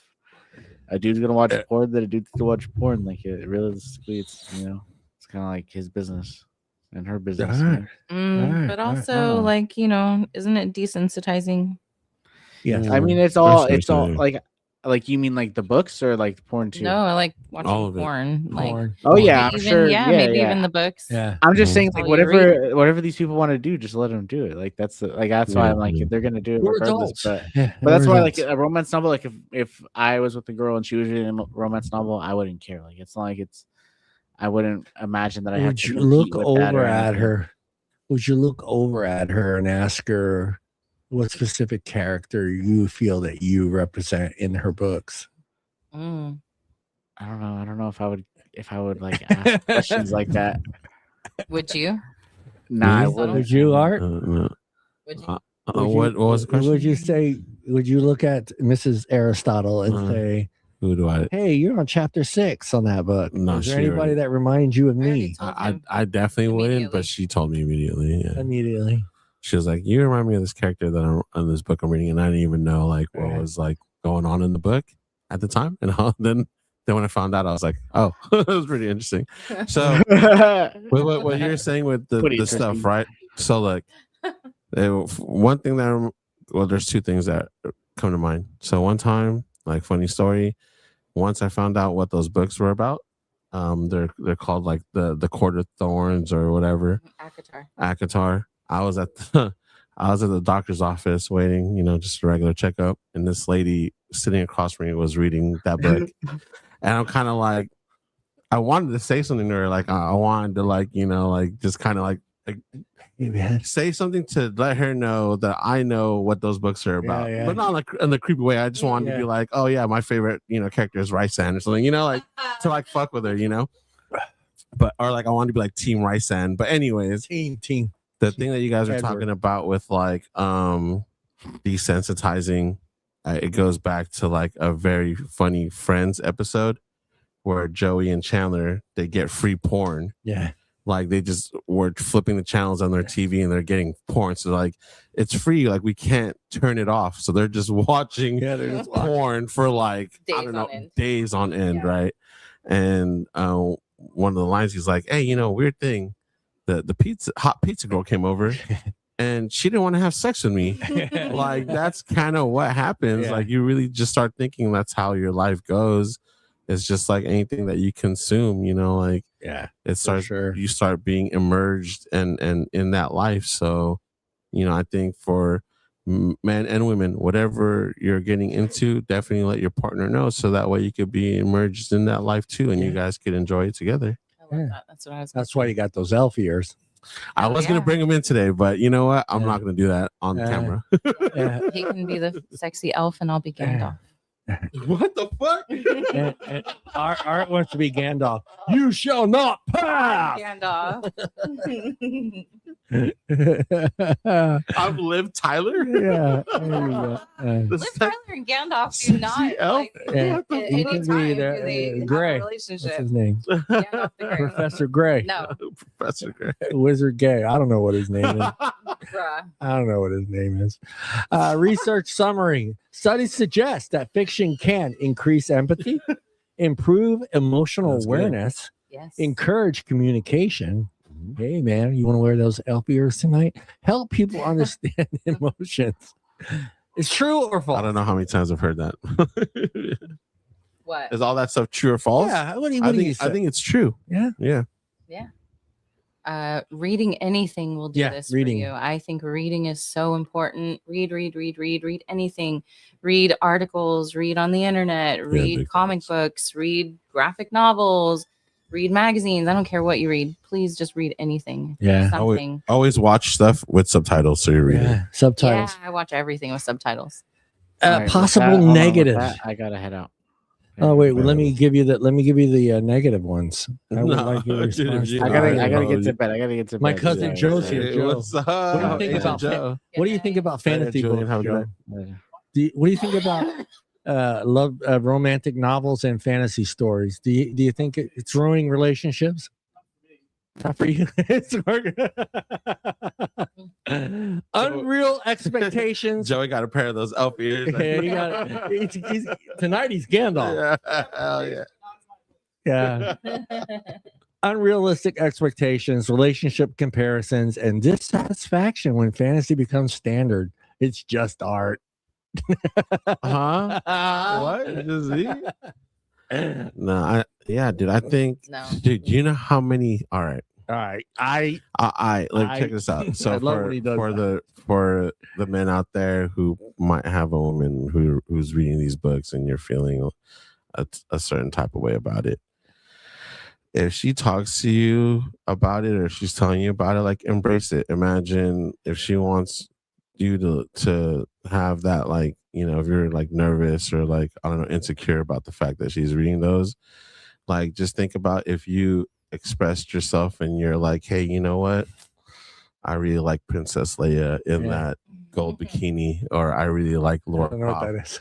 [SPEAKER 4] a dude's gonna watch porn, then a dude's gonna watch porn. Like realistically, it's it's kind of like his business and her business.
[SPEAKER 5] But also, like isn't it desensitizing?
[SPEAKER 2] Yeah,
[SPEAKER 4] I mean, it's all like you mean like the books or like porn too?
[SPEAKER 5] No, I like watching
[SPEAKER 3] All of it.
[SPEAKER 5] porn. Like,
[SPEAKER 4] oh yeah,
[SPEAKER 5] even,
[SPEAKER 4] sure.
[SPEAKER 5] Yeah, maybe even the books.
[SPEAKER 2] Yeah,
[SPEAKER 4] I'm just saying like
[SPEAKER 5] all you
[SPEAKER 4] whatever these people want to do, just let them do it. Like that's why I'm like they're gonna do it
[SPEAKER 2] We're
[SPEAKER 4] regardless.
[SPEAKER 2] adults.
[SPEAKER 4] But that's why like a romance novel. Like if I was with a girl and she was reading a romance novel, I wouldn't care. Like it's not like I wouldn't imagine that I have to
[SPEAKER 2] look over at her. Would you look over at her and ask her what specific character you feel that you represent in her books?
[SPEAKER 4] I don't know. I don't know if I would like ask questions like that.
[SPEAKER 5] Would you?
[SPEAKER 4] Nah, I wouldn't.
[SPEAKER 2] Would you, Art?
[SPEAKER 3] No.
[SPEAKER 5] Would you?
[SPEAKER 3] What was the question?
[SPEAKER 2] Would you say? Would you look at Mrs. Aristotle and say,
[SPEAKER 3] "Who do I?
[SPEAKER 2] Hey, you're on chapter 6 on that book.
[SPEAKER 3] No,
[SPEAKER 2] is there anybody that reminds you of me?"
[SPEAKER 3] I definitely wouldn't, but she told me immediately. Yeah.
[SPEAKER 2] Immediately.
[SPEAKER 3] She was like, "You remind me of this character that I'm in this book I'm reading," and I didn't even know like what was like going on in the book at the time. And then when I found out, I was like, "Oh, it was pretty interesting." So, what you're saying with the stuff, right? So, like, one thing there's two things that come to mind. So, one time, like, funny story. Once I found out what those books were about, they're called like the Court of Thorns or whatever. ACOTAR. I was at the doctor's office waiting, just a regular checkup, and this lady sitting across from me was reading that book, and I'm kind of like, I wanted to say something to her, like I wanted to like, just kind of like say something to let her know that I know what those books are about, but not like in the creepy way. I just wanted to be like, oh yeah, my favorite, character is Rice-San or something, like to like fuck with her, but or like I wanted to be like Team Rice-San, but anyways,
[SPEAKER 2] team.
[SPEAKER 3] The thing that you guys are talking about with like desensitizing, it goes back to like a very funny Friends episode where Joey and Chandler, they get free porn.
[SPEAKER 2] Yeah.
[SPEAKER 3] Like they just were flipping the channels on their TV and they're getting porn. So like it's free. Like we can't turn it off. So they're just watching porn for like days on end, right? And one of the lines he's like, "Hey, weird thing. The hot pizza girl came over and she didn't want to have sex with me." Like that's kind of what happens. Like you really just start thinking that's how your life goes. It's just like anything that you consume, like it starts you start being immersed and in that life. So I think for men and women, whatever you're getting into, definitely let your partner know, so that way you could be immersed in that life too, and you guys could enjoy it together.
[SPEAKER 5] That. That's what I was.
[SPEAKER 2] That's why you got those elf ears.
[SPEAKER 3] I was gonna bring him in today, but you know what? I'm not gonna do that on camera.
[SPEAKER 5] He can be the sexy elf, and I'll be Gandalf.
[SPEAKER 3] What the fuck?
[SPEAKER 2] Art wants to be Gandalf. You shall not pass.
[SPEAKER 5] Gandalf.
[SPEAKER 3] I'm Liv Tyler.
[SPEAKER 2] Yeah.
[SPEAKER 5] Liv Tyler and Gandalf do not like any time do they
[SPEAKER 2] Gray.
[SPEAKER 5] have a relationship.
[SPEAKER 2] What's his name?
[SPEAKER 5] Gandalf the Grey.
[SPEAKER 2] Professor Gray.
[SPEAKER 5] No.
[SPEAKER 3] Professor Gray.
[SPEAKER 2] Wizard Gay. I don't know what his name is.
[SPEAKER 5] Bruh.
[SPEAKER 2] I don't know what his name is. Research summary. Studies suggest that fiction can increase empathy, improve emotional awareness, encourage communication. Hey, man, you want to wear those elf ears tonight? Help people understand emotions. It's true or false?
[SPEAKER 3] I don't know how many times I've heard that.
[SPEAKER 5] What?
[SPEAKER 3] Is all that stuff true or false?
[SPEAKER 2] Yeah. What do you say?
[SPEAKER 3] I think it's true.
[SPEAKER 2] Yeah.
[SPEAKER 3] Yeah.
[SPEAKER 5] Reading anything will do this
[SPEAKER 2] reading.
[SPEAKER 5] for you. I think reading is so important. Read anything. Read articles, read on the internet, read comic books, read graphic novels, read magazines. I don't care what you read. Please just read anything.
[SPEAKER 2] Yeah.
[SPEAKER 5] Something.
[SPEAKER 3] Always watch stuff with subtitles so you read it.
[SPEAKER 2] Subtitles.
[SPEAKER 5] Yeah, I watch everything with subtitles.
[SPEAKER 2] Possible negative.
[SPEAKER 4] I gotta head out.
[SPEAKER 2] Oh wait, well, let me give you the negative ones. I would like your response.
[SPEAKER 4] I gotta get to bed.
[SPEAKER 2] My cousin Joe's here. Joe.
[SPEAKER 3] What's up?
[SPEAKER 2] What do you think about
[SPEAKER 5] Joe?
[SPEAKER 2] What do you think about fantasy
[SPEAKER 3] Julian,
[SPEAKER 2] books, Joe?
[SPEAKER 3] Joe?
[SPEAKER 2] What do you think about love, romantic novels and fantasy stories? Do you think it's ruining relationships? Not for you. It's Unreal expectations.
[SPEAKER 3] Joey got a pair of those elf ears.
[SPEAKER 2] Yeah, you got tonight he's Gandalf.
[SPEAKER 3] Yeah, hell yeah.
[SPEAKER 2] Yeah. Unrealistic expectations, relationship comparisons, and dissatisfaction when fantasy becomes standard. It's just art.
[SPEAKER 3] Huh? What? Just me? No, dude. I think,
[SPEAKER 5] No.
[SPEAKER 3] dude. You know how many? All right.
[SPEAKER 2] I
[SPEAKER 3] Check this out. So
[SPEAKER 2] I love when he does
[SPEAKER 3] for the men out there who might have a woman who's reading these books and you're feeling a certain type of way about it. If she talks to you about it or if she's telling you about it, like embrace it. Imagine if she wants you to have that, like, you know, if you're like nervous or like, I don't know, insecure about the fact that she's reading those, like just think about if you expressed yourself and you're like, hey, you know what? I really like Princess Leia in that gold bikini, or I really like Laura
[SPEAKER 2] I don't know
[SPEAKER 3] Croft.
[SPEAKER 2] what that is.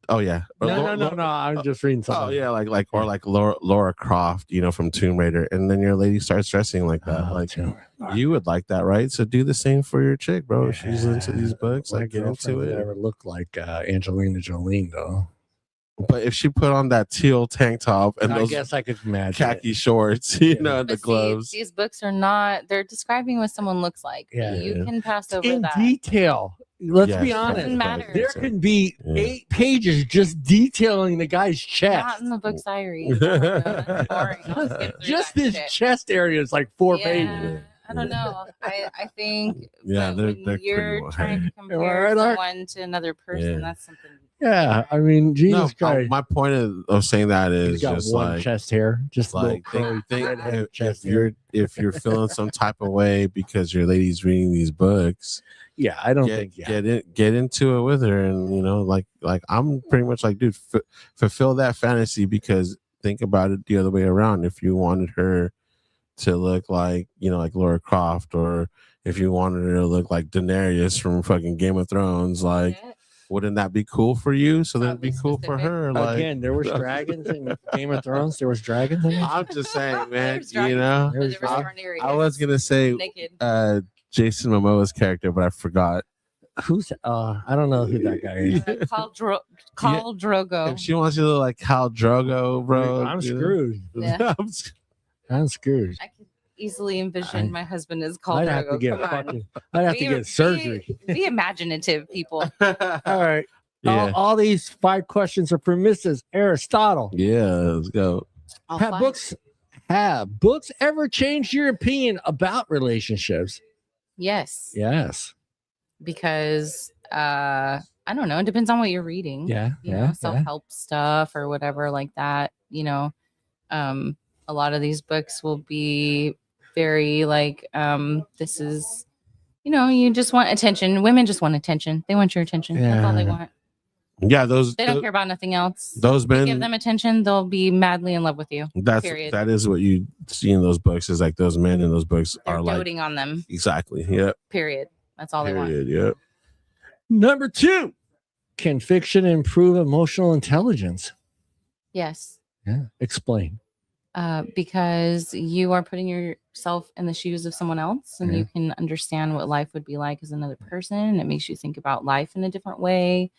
[SPEAKER 3] Oh yeah.
[SPEAKER 2] No. I'm just reading something.
[SPEAKER 3] Oh yeah, like Laura Croft, you know, from Tomb Raider, and then your lady starts dressing like that. Like you would like that, right? So do the same for your chick, bro. If she's into these books, like get into it.
[SPEAKER 2] Never looked like Angelina Jolie though.
[SPEAKER 3] But if she put on that teal tank top and those,
[SPEAKER 2] I guess I could imagine
[SPEAKER 3] khaki shorts, you know, and the
[SPEAKER 5] But
[SPEAKER 3] gloves.
[SPEAKER 5] See, these books are not. They're describing what someone looks like.
[SPEAKER 2] Yeah.
[SPEAKER 5] You can pass over
[SPEAKER 2] in
[SPEAKER 5] that.
[SPEAKER 2] detail. Let's
[SPEAKER 3] Yes,
[SPEAKER 2] be
[SPEAKER 3] that's
[SPEAKER 2] honest.
[SPEAKER 5] Doesn't matter.
[SPEAKER 2] There can be 8 pages just detailing the guy's
[SPEAKER 5] Not
[SPEAKER 2] chest.
[SPEAKER 5] in the books I read. Oh my God, that's boring. I'll skip through
[SPEAKER 2] Just
[SPEAKER 5] that
[SPEAKER 2] his
[SPEAKER 5] shit.
[SPEAKER 2] chest area is like 4
[SPEAKER 5] Yeah,
[SPEAKER 2] pages.
[SPEAKER 5] I don't know. I think
[SPEAKER 3] Yeah,
[SPEAKER 5] when
[SPEAKER 3] they're
[SPEAKER 5] you're
[SPEAKER 3] pretty
[SPEAKER 5] trying to
[SPEAKER 2] Am I
[SPEAKER 5] compare
[SPEAKER 2] right, Art?
[SPEAKER 5] someone to another person,
[SPEAKER 3] Yeah.
[SPEAKER 5] that's something.
[SPEAKER 2] Yeah, I mean, Jesus Christ.
[SPEAKER 3] my point of saying that
[SPEAKER 2] He's
[SPEAKER 3] is
[SPEAKER 2] got
[SPEAKER 3] just
[SPEAKER 2] one
[SPEAKER 3] like,
[SPEAKER 2] chest hair, just
[SPEAKER 3] like
[SPEAKER 2] think redhead chest hair.
[SPEAKER 3] if you're feeling some type of way because your lady's reading these books,
[SPEAKER 2] Yeah, I don't think
[SPEAKER 3] get into it with her, and you know, like I'm pretty much like, dude, fulfill that fantasy, because think about it the other way around. If you wanted her to look like, you know, like Laura Croft, or if you wanted her to look like Daenerys from fucking Game of Thrones, like, wouldn't that be cool for you? So then it'd be cool for her. Like,
[SPEAKER 2] Again, there was dragons in Game of Thrones. There was dragons in it.
[SPEAKER 3] I'm just saying, man.
[SPEAKER 5] There's
[SPEAKER 3] You know,
[SPEAKER 5] dragons, but there was
[SPEAKER 3] I was gonna say
[SPEAKER 5] naked.
[SPEAKER 3] Jason Momoa's character, but I forgot.
[SPEAKER 2] Who's I don't know who that guy is.
[SPEAKER 5] Khal Drogo.
[SPEAKER 3] If she wants you to look like Khal Drogo, bro,
[SPEAKER 2] I'm screwed.
[SPEAKER 5] Yeah.
[SPEAKER 2] I'm screwed.
[SPEAKER 5] I could easily envision my husband as Khal
[SPEAKER 2] I'd
[SPEAKER 5] Drogo.
[SPEAKER 2] have to get
[SPEAKER 5] Come on.
[SPEAKER 2] fucking. I'd have to get surgery.
[SPEAKER 5] Be imaginative, people.
[SPEAKER 2] All right.
[SPEAKER 3] Yeah.
[SPEAKER 2] All these 5 questions are for Mrs. Aristotle.
[SPEAKER 3] Yeah, let's go.
[SPEAKER 5] All
[SPEAKER 2] Have
[SPEAKER 5] fine.
[SPEAKER 2] books ever changed your opinion about relationships?
[SPEAKER 5] Yes.
[SPEAKER 2] Yes.
[SPEAKER 5] Because I don't know. It depends on what you're reading.
[SPEAKER 2] Yeah.
[SPEAKER 5] You know, self-help stuff or whatever like that. You know, a lot of these books will be very like, this is, you know, you just want attention. Women just want attention. They want your attention. That's all they want.
[SPEAKER 3] Yeah,
[SPEAKER 5] They don't care about nothing else.
[SPEAKER 3] Those men,
[SPEAKER 5] give them attention, they'll be madly in love with you.
[SPEAKER 3] That is what you see in those books. Is like those men in those books
[SPEAKER 5] They're
[SPEAKER 3] are like
[SPEAKER 5] doting on them.
[SPEAKER 3] Exactly. Yep.
[SPEAKER 5] Period. That's all they want.
[SPEAKER 3] Yep.
[SPEAKER 2] Number 2, can fiction improve emotional intelligence?
[SPEAKER 5] Yes.
[SPEAKER 2] Yeah. Explain.
[SPEAKER 5] Because you are putting yourself in the shoes of someone else, and you can understand what life would be like as another person. And it makes you think about life in a different way.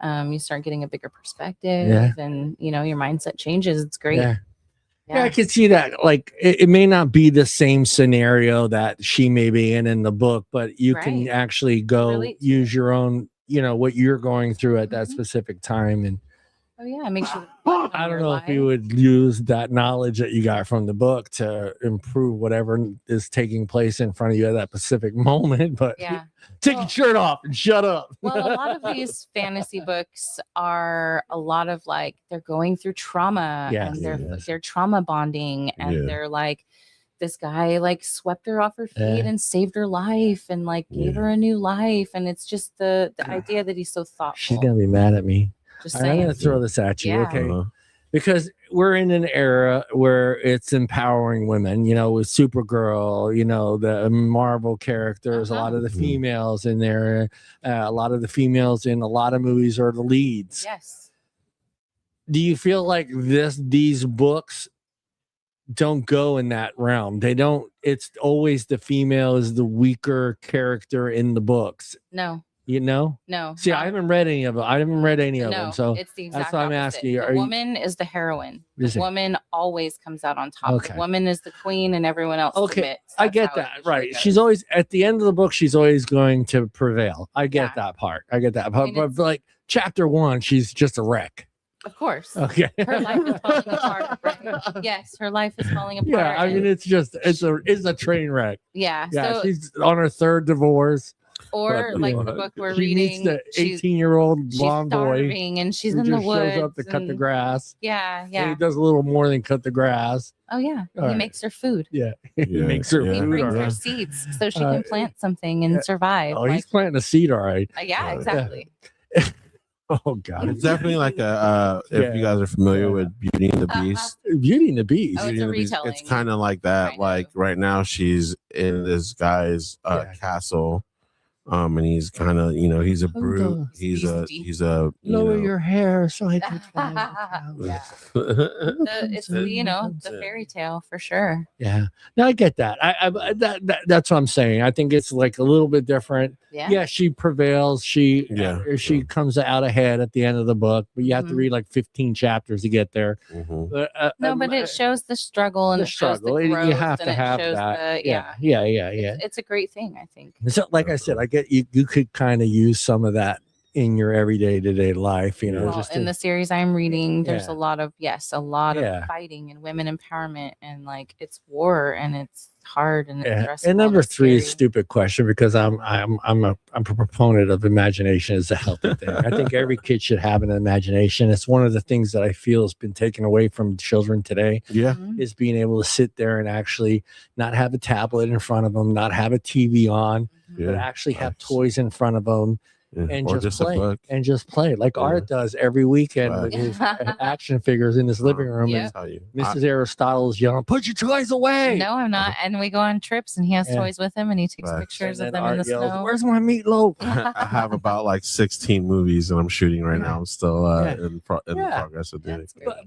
[SPEAKER 5] You start getting a bigger perspective, and you know your mindset changes. It's great.
[SPEAKER 2] Yeah, I can see that. Like, it may not be the same scenario that she may be in the book, but you can actually go use your own, you know, what you're going through at that specific time. And
[SPEAKER 5] it makes you.
[SPEAKER 2] I don't know if you would use that knowledge that you got from the book to improve whatever is taking place in front of you at that specific moment, but take your shirt off and shut up.
[SPEAKER 5] Well, a lot of these fantasy books are a lot of like they're going through trauma and they're trauma bonding, and they're like, this guy like swept her off her feet and saved her life and like gave her a new life, and it's just the idea that he's so thoughtful.
[SPEAKER 2] She's gonna be mad at me.
[SPEAKER 5] Just
[SPEAKER 2] I'm gonna throw this at you, okay? Because we're in an era where it's empowering women, you know, with Supergirl, you know, the Marvel characters, a lot of the females in there, a lot of the females in a lot of movies are the leads.
[SPEAKER 5] Yes.
[SPEAKER 2] Do you feel like these books don't go in that realm. They don't. It's always the female is the weaker character in the books.
[SPEAKER 5] No.
[SPEAKER 2] You know?
[SPEAKER 5] No.
[SPEAKER 2] See, I haven't read any of them. I haven't read any of them. So
[SPEAKER 5] it's the exact
[SPEAKER 2] that's why I'm
[SPEAKER 5] opposite.
[SPEAKER 2] asking you.
[SPEAKER 5] The woman is the heroine. The woman always comes out on top.
[SPEAKER 2] Okay.
[SPEAKER 5] The woman is the queen, and everyone else submits.
[SPEAKER 2] I get that. Right. She's always at the end of the book. She's always going to prevail. I get that part. I get that. But like chapter 1, she's just a wreck.
[SPEAKER 5] Of course.
[SPEAKER 2] Okay.
[SPEAKER 5] Her life is falling apart. Right? Yes, her life is falling apart.
[SPEAKER 2] Yeah, I mean, it's a train wreck.
[SPEAKER 5] Yeah.
[SPEAKER 2] Yeah,
[SPEAKER 5] so,
[SPEAKER 2] she's on her 3rd divorce.
[SPEAKER 5] Or like the book we're reading,
[SPEAKER 2] meets the 18-year-old blonde boy,
[SPEAKER 5] and she's in the woods.
[SPEAKER 2] Shows up to cut the grass.
[SPEAKER 5] Yeah,
[SPEAKER 2] And he does a little more than cut the grass.
[SPEAKER 5] Oh yeah, he makes her food.
[SPEAKER 2] Yeah, he makes her.
[SPEAKER 5] He brings her seeds so she can plant something and survive.
[SPEAKER 2] Oh, he's planting a seed, all right.
[SPEAKER 5] Yeah, exactly.
[SPEAKER 2] Oh God,
[SPEAKER 3] it's definitely like a. If you guys are familiar with Beauty and the Beast,
[SPEAKER 2] Beauty and the Beast.
[SPEAKER 5] Oh, it's a retelling.
[SPEAKER 3] It's kind of like that. Like right now, she's in this guy's castle. And he's kind of, he's a brute. He's a
[SPEAKER 2] lower your hair so I can
[SPEAKER 5] yeah. It's the fairy tale for sure.
[SPEAKER 2] Yeah, no, I get that. That's what I'm saying. I think it's like a little bit different. Yeah, she prevails. She comes out ahead at the end of the book, but you have to read like 15 chapters to get there.
[SPEAKER 5] But it shows the struggle and
[SPEAKER 2] the struggle. You have to have that. Yeah.
[SPEAKER 5] It's a great thing, I think.
[SPEAKER 2] So, like I said, I get you could kind of use some of that in your everyday to-day life,
[SPEAKER 5] just in the series I'm reading, there's a lot of fighting and women empowerment, and like it's war and it's hard and it's stressful.
[SPEAKER 2] And number 3 is a stupid question, because I'm a proponent of imagination as a healthy thing. I think every kid should have an imagination. It's one of the things that I feel has been taken away from children today. Is being able to sit there and actually not have a tablet in front of them, not have a TV on, but actually have toys in front of them. And just play like Art does every weekend with his action figures in his living room. And Mrs. Aristotle is yelling, "Put your toys away!"
[SPEAKER 5] No, I'm not. And we go on trips, and he has toys with him, and he takes pictures of them in the snow.
[SPEAKER 2] Where's my meatloaf?
[SPEAKER 3] I have about like 16 movies that I'm shooting right now. I'm still in progress of doing it.
[SPEAKER 2] But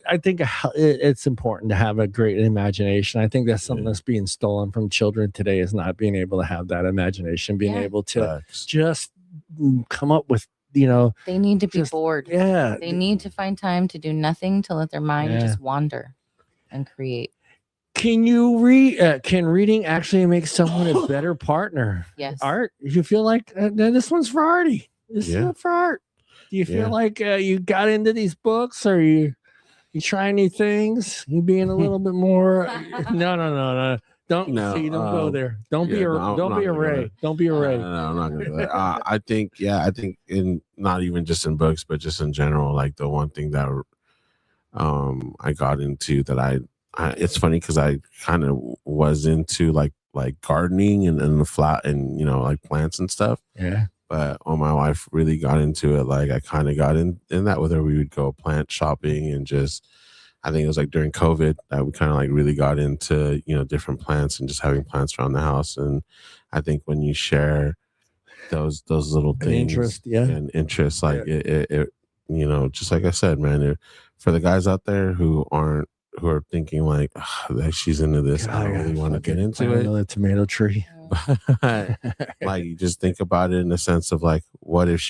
[SPEAKER 2] I think it's important to have a great imagination. I think that's something that's being stolen from children today, is not being able to have that imagination, being able to just come up with,
[SPEAKER 5] they need to be bored. They need to find time to do nothing, to let their mind just wander and create.
[SPEAKER 2] Can you read? Can reading actually make someone a better partner?
[SPEAKER 5] Yes.
[SPEAKER 2] Art, you feel like this one's for Artie. This is not for Art. Do you feel like you got into these books, or you trying new things? You being a little bit more? No. Don't go there. Don't be a Ray. Don't be a Ray.
[SPEAKER 3] No, I'm not gonna do that. I think in not even just in books, but just in general, like the one thing that I got into that I it's funny because I kind of was into like gardening and the flat and like plants and stuff.
[SPEAKER 2] Yeah.
[SPEAKER 3] But when my wife really got into it, like I kind of got in that with her. We would go plant shopping and just. I think it was like during COVID that we kind of like really got into, different plants and just having plants around the house. And I think when you share those little things and interests, like it, just like I said, man, for the guys out there who are thinking like, she's into this, I don't really want to get into it.
[SPEAKER 2] Another tomato tree.
[SPEAKER 3] Like you just think about it in the sense of like, what if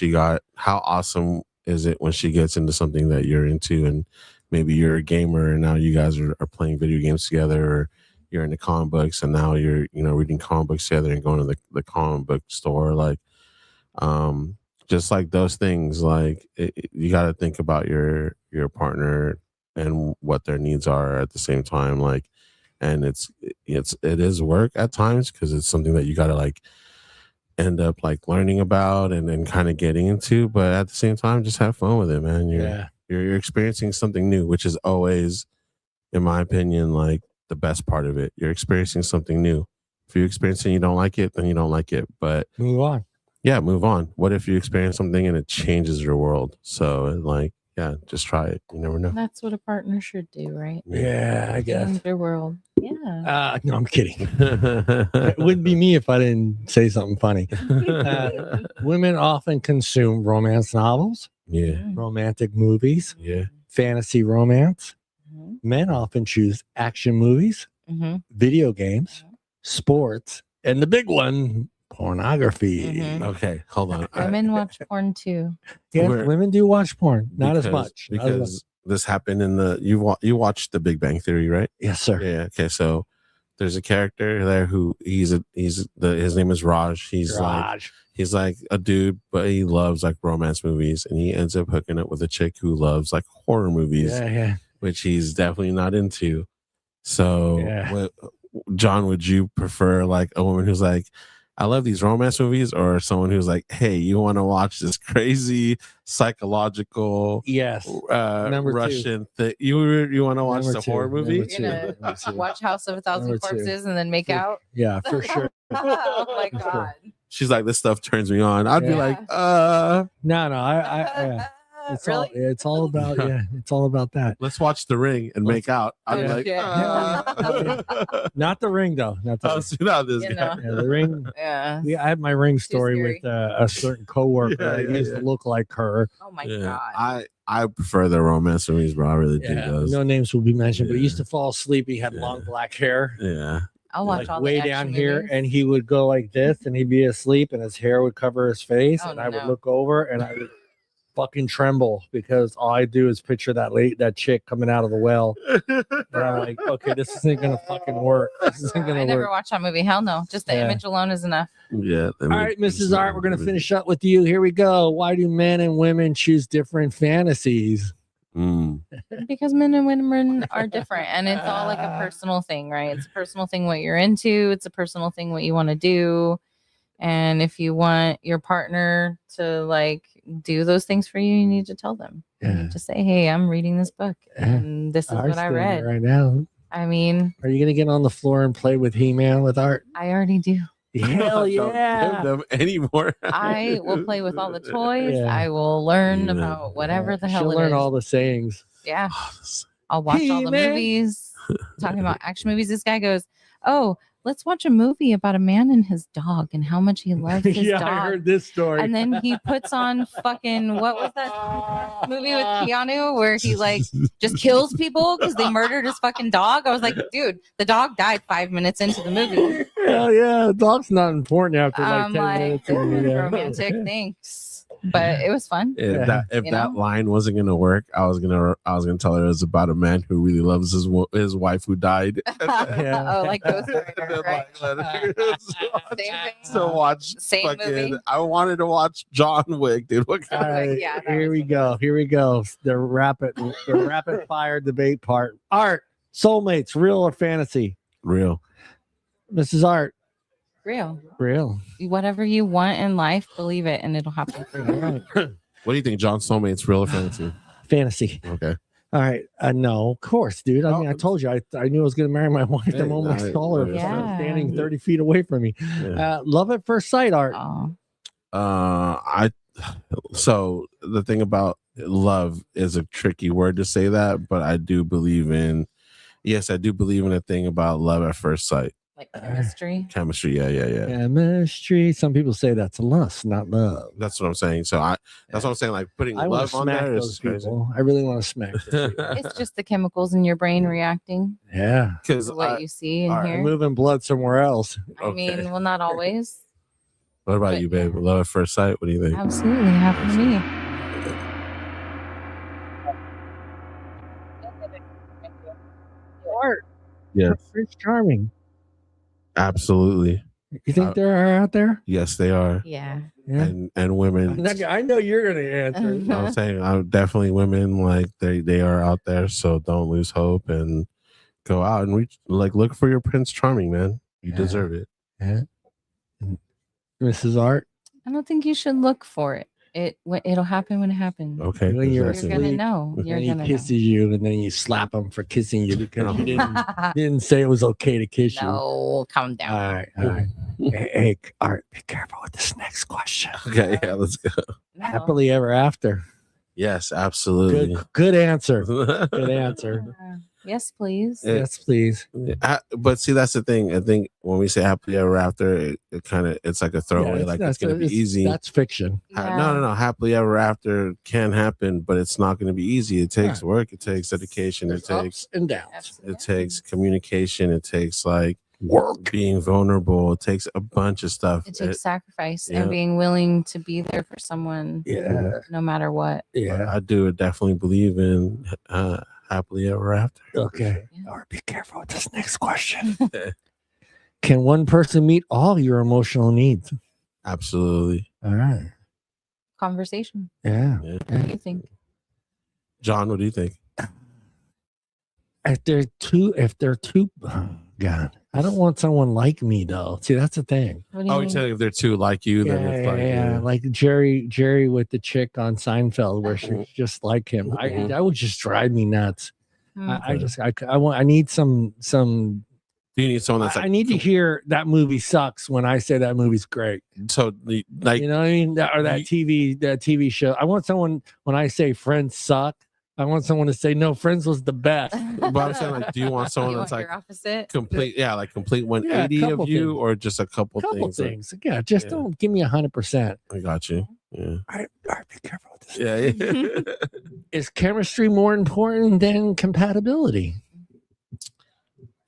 [SPEAKER 3] how awesome is it when she gets into something that you're into, and maybe you're a gamer and now you guys are playing video games together, or you're into comic books and now you're, reading comic books together and going to the comic book store. Like, just like those things, like you got to think about your partner and what their needs are at the same time. Like, and it is work at times, because it's something that you got to like end up like learning about and kind of getting into, but at the same time, just have fun with it, man. You're experiencing something new, which is always, in my opinion, like the best part of it. You're experiencing something new. If you're experiencing you don't like it, then you don't like it. But
[SPEAKER 2] move on.
[SPEAKER 3] Yeah, move on. What if you experience something and it changes your world? So like, just try it. You never know.
[SPEAKER 5] That's what a partner should do, right?
[SPEAKER 2] Yeah, I guess.
[SPEAKER 5] Change their world. Yeah.
[SPEAKER 2] No, I'm kidding. It wouldn't be me if I didn't say something funny. Women often consume romance novels.
[SPEAKER 3] Yeah.
[SPEAKER 2] Romantic movies.
[SPEAKER 3] Yeah.
[SPEAKER 2] Fantasy romance. Men often choose action movies, video games, sports, and the big one, pornography.
[SPEAKER 3] Okay, hold on.
[SPEAKER 5] Women watch porn too.
[SPEAKER 2] Yeah, women do watch porn, not as much.
[SPEAKER 3] Because this happened in the you watched The Big Bang Theory, right?
[SPEAKER 2] Yes, sir.
[SPEAKER 3] Yeah. Okay, so there's a character there who his name is Raj. He's like a dude, but he loves like romance movies, and he ends up hooking up with a chick who loves like horror movies, which he's definitely not into. So, John, would you prefer like a woman who's like, I love these romance movies, or someone who's like, hey, you want to watch this crazy psychological Russian thing? You want to watch the horror movie?
[SPEAKER 5] Watch House of a Thousand Corpses and then make out?
[SPEAKER 2] Yeah, for sure.
[SPEAKER 5] Oh my God.
[SPEAKER 3] She's like, this stuff turns me on. I'd be like,
[SPEAKER 2] no, I it's really? It's all about it's all about that.
[SPEAKER 3] Let's watch The Ring and make out. I'd be like,
[SPEAKER 2] not The Ring though. Not the The Ring. Yeah, I had my Ring story with a certain coworker that used to look like her.
[SPEAKER 5] Oh my God.
[SPEAKER 3] I prefer the romance movies, bro. I really do.
[SPEAKER 2] No names will be mentioned, but he used to fall asleep. He had long black hair.
[SPEAKER 3] Yeah.
[SPEAKER 5] I'll watch all
[SPEAKER 2] way
[SPEAKER 5] the
[SPEAKER 2] down
[SPEAKER 5] movies.
[SPEAKER 2] here, and he would go like this, and he'd be asleep, and his hair would cover his face, and I would look over, and I would fucking tremble because all I do is picture that chick coming out of the well. And I'm like, okay, this isn't gonna fucking work. This isn't gonna work.
[SPEAKER 5] I never watched that movie. Hell no. Just the image alone is enough.
[SPEAKER 3] Yeah.
[SPEAKER 2] All right, Mrs. Art, we're gonna finish up with you. Here we go. Why do men and women choose different fantasies?
[SPEAKER 5] Because men and women are different, and it's all like a personal thing, right? It's a personal thing what you're into. It's a personal thing what you want to do. And if you want your partner to like do those things for you, you need to tell them. You need to say, hey, I'm reading this book and this is what I read
[SPEAKER 2] right now.
[SPEAKER 5] I mean,
[SPEAKER 2] are you gonna get on the floor and play with He-Man with Art?
[SPEAKER 5] I already do.
[SPEAKER 2] Hell yeah.
[SPEAKER 3] Don't give them anymore.
[SPEAKER 5] I will play with all the toys. I will learn about whatever the hell
[SPEAKER 2] She'll learn all the sayings.
[SPEAKER 5] Yeah. I'll watch all the movies. Talking about action movies. This guy goes, oh, let's watch a movie about a man and his dog and how much he loves his dog.
[SPEAKER 2] I heard this story.
[SPEAKER 5] And then he puts on fucking, what was that movie with Keanu where he like just kills people because they murdered his fucking dog? I was like, dude, the dog died 5 minutes into the movie.
[SPEAKER 2] Hell yeah, the dog's not important after like 10 minutes.
[SPEAKER 5] Romantic, thanks. But it was fun.
[SPEAKER 3] If that line wasn't gonna work, I was gonna tell her it was about a man who really loves his wife who died.
[SPEAKER 5] Oh, like Ghost Rider, right? Same thing.
[SPEAKER 3] So watch.
[SPEAKER 5] Same movie.
[SPEAKER 3] I wanted to watch John Wick, dude. What kind
[SPEAKER 2] of, here we go. Here we go. The rapid fire debate part. Art, soulmates, real or fantasy?
[SPEAKER 3] Real.
[SPEAKER 2] Mrs. Art.
[SPEAKER 5] Real. Whatever you want in life, believe it, and it'll happen for you.
[SPEAKER 3] What do you think, John? Soulmates, real or fantasy?
[SPEAKER 2] Fantasy.
[SPEAKER 3] Okay.
[SPEAKER 2] All right. No, of course, dude. I mean, I told you, I knew I was going to marry my wife the moment I saw her standing 30 feet away from me. Yeah. Love at first sight, Art.
[SPEAKER 3] So the thing about love is a tricky word to say that, but I do believe in a thing about love at first sight.
[SPEAKER 5] Like chemistry.
[SPEAKER 3] Yeah.
[SPEAKER 2] Chemistry. Some people say that's lust, not love.
[SPEAKER 3] That's what I'm saying. So that's what I'm saying. Like putting love on there is crazy.
[SPEAKER 2] I really want to smack those people.
[SPEAKER 5] It's just the chemicals in your brain reacting.
[SPEAKER 2] Yeah.
[SPEAKER 5] Because what you see and hear.
[SPEAKER 2] Moving blood somewhere else.
[SPEAKER 5] I mean, well, not always.
[SPEAKER 3] What about you, babe? Love at first sight? What do you think?
[SPEAKER 5] Absolutely happened to me.
[SPEAKER 2] Art.
[SPEAKER 3] Yes.
[SPEAKER 2] Prince Charming.
[SPEAKER 3] Absolutely.
[SPEAKER 2] You think they are out there?
[SPEAKER 3] Yes, they are.
[SPEAKER 5] Yeah.
[SPEAKER 3] And women.
[SPEAKER 2] I know you're gonna answer.
[SPEAKER 3] I'm saying I'm definitely women, like they are out there, so don't lose hope and go out and look for your Prince Charming, man. You deserve it.
[SPEAKER 2] Yeah. Mrs. Art?
[SPEAKER 5] I don't think you should look for it. It'll happen when it happens.
[SPEAKER 3] Okay.
[SPEAKER 2] When you're
[SPEAKER 5] gonna know. You're gonna
[SPEAKER 2] kisses you, and then you slap him for kissing you because you didn't say it was okay to kiss you.
[SPEAKER 5] No, calm down.
[SPEAKER 2] All right. Hey, Art, be careful with this next question.
[SPEAKER 3] Okay, yeah, let's go.
[SPEAKER 2] Happily ever after.
[SPEAKER 3] Yes, absolutely.
[SPEAKER 2] Good answer. Good answer.
[SPEAKER 5] Yes, please.
[SPEAKER 2] Yes, please.
[SPEAKER 3] But see, that's the thing. I think when we say happily ever after, it kind of it's like a throwaway. Like it's going to be easy.
[SPEAKER 2] That's fiction.
[SPEAKER 3] No. Happily ever after can happen, but it's not going to be easy. It takes work. It takes dedication. It takes
[SPEAKER 2] ups and downs.
[SPEAKER 3] It takes communication. It takes like
[SPEAKER 2] work,
[SPEAKER 3] being vulnerable. It takes a bunch of stuff.
[SPEAKER 5] It takes sacrifice and being willing to be there for someone.
[SPEAKER 2] Yeah.
[SPEAKER 5] No matter what.
[SPEAKER 2] Yeah.
[SPEAKER 3] But I do definitely believe in happily ever after.
[SPEAKER 2] Okay. All right, be careful with this next question. Can one person meet all your emotional needs?
[SPEAKER 3] Absolutely.
[SPEAKER 2] All right.
[SPEAKER 5] Conversation.
[SPEAKER 2] Yeah.
[SPEAKER 5] What do you think?
[SPEAKER 3] John, what do you think?
[SPEAKER 2] If they're too, oh God, I don't want someone like me though. See, that's the thing.
[SPEAKER 3] You tell if they're too like you, then it's
[SPEAKER 2] like Jerry with the chick on Seinfeld, where she's just like him. That would just drive me nuts. I need some.
[SPEAKER 3] Do you need someone that's like?
[SPEAKER 2] I need to hear that movie sucks when I say that movie's great.
[SPEAKER 3] So, like,
[SPEAKER 2] you know what I mean? That TV show. I want someone when I say Friends suck. I want someone to say no, Friends was the best.
[SPEAKER 3] But I'm saying, like, do you want someone that's like
[SPEAKER 5] opposite?
[SPEAKER 3] Complete 180 of you, or just a couple things?
[SPEAKER 2] Yeah, just don't give me 100%.
[SPEAKER 3] I got you. Yeah.
[SPEAKER 2] All right, be careful with this.
[SPEAKER 3] Yeah.
[SPEAKER 2] Is chemistry more important than compatibility?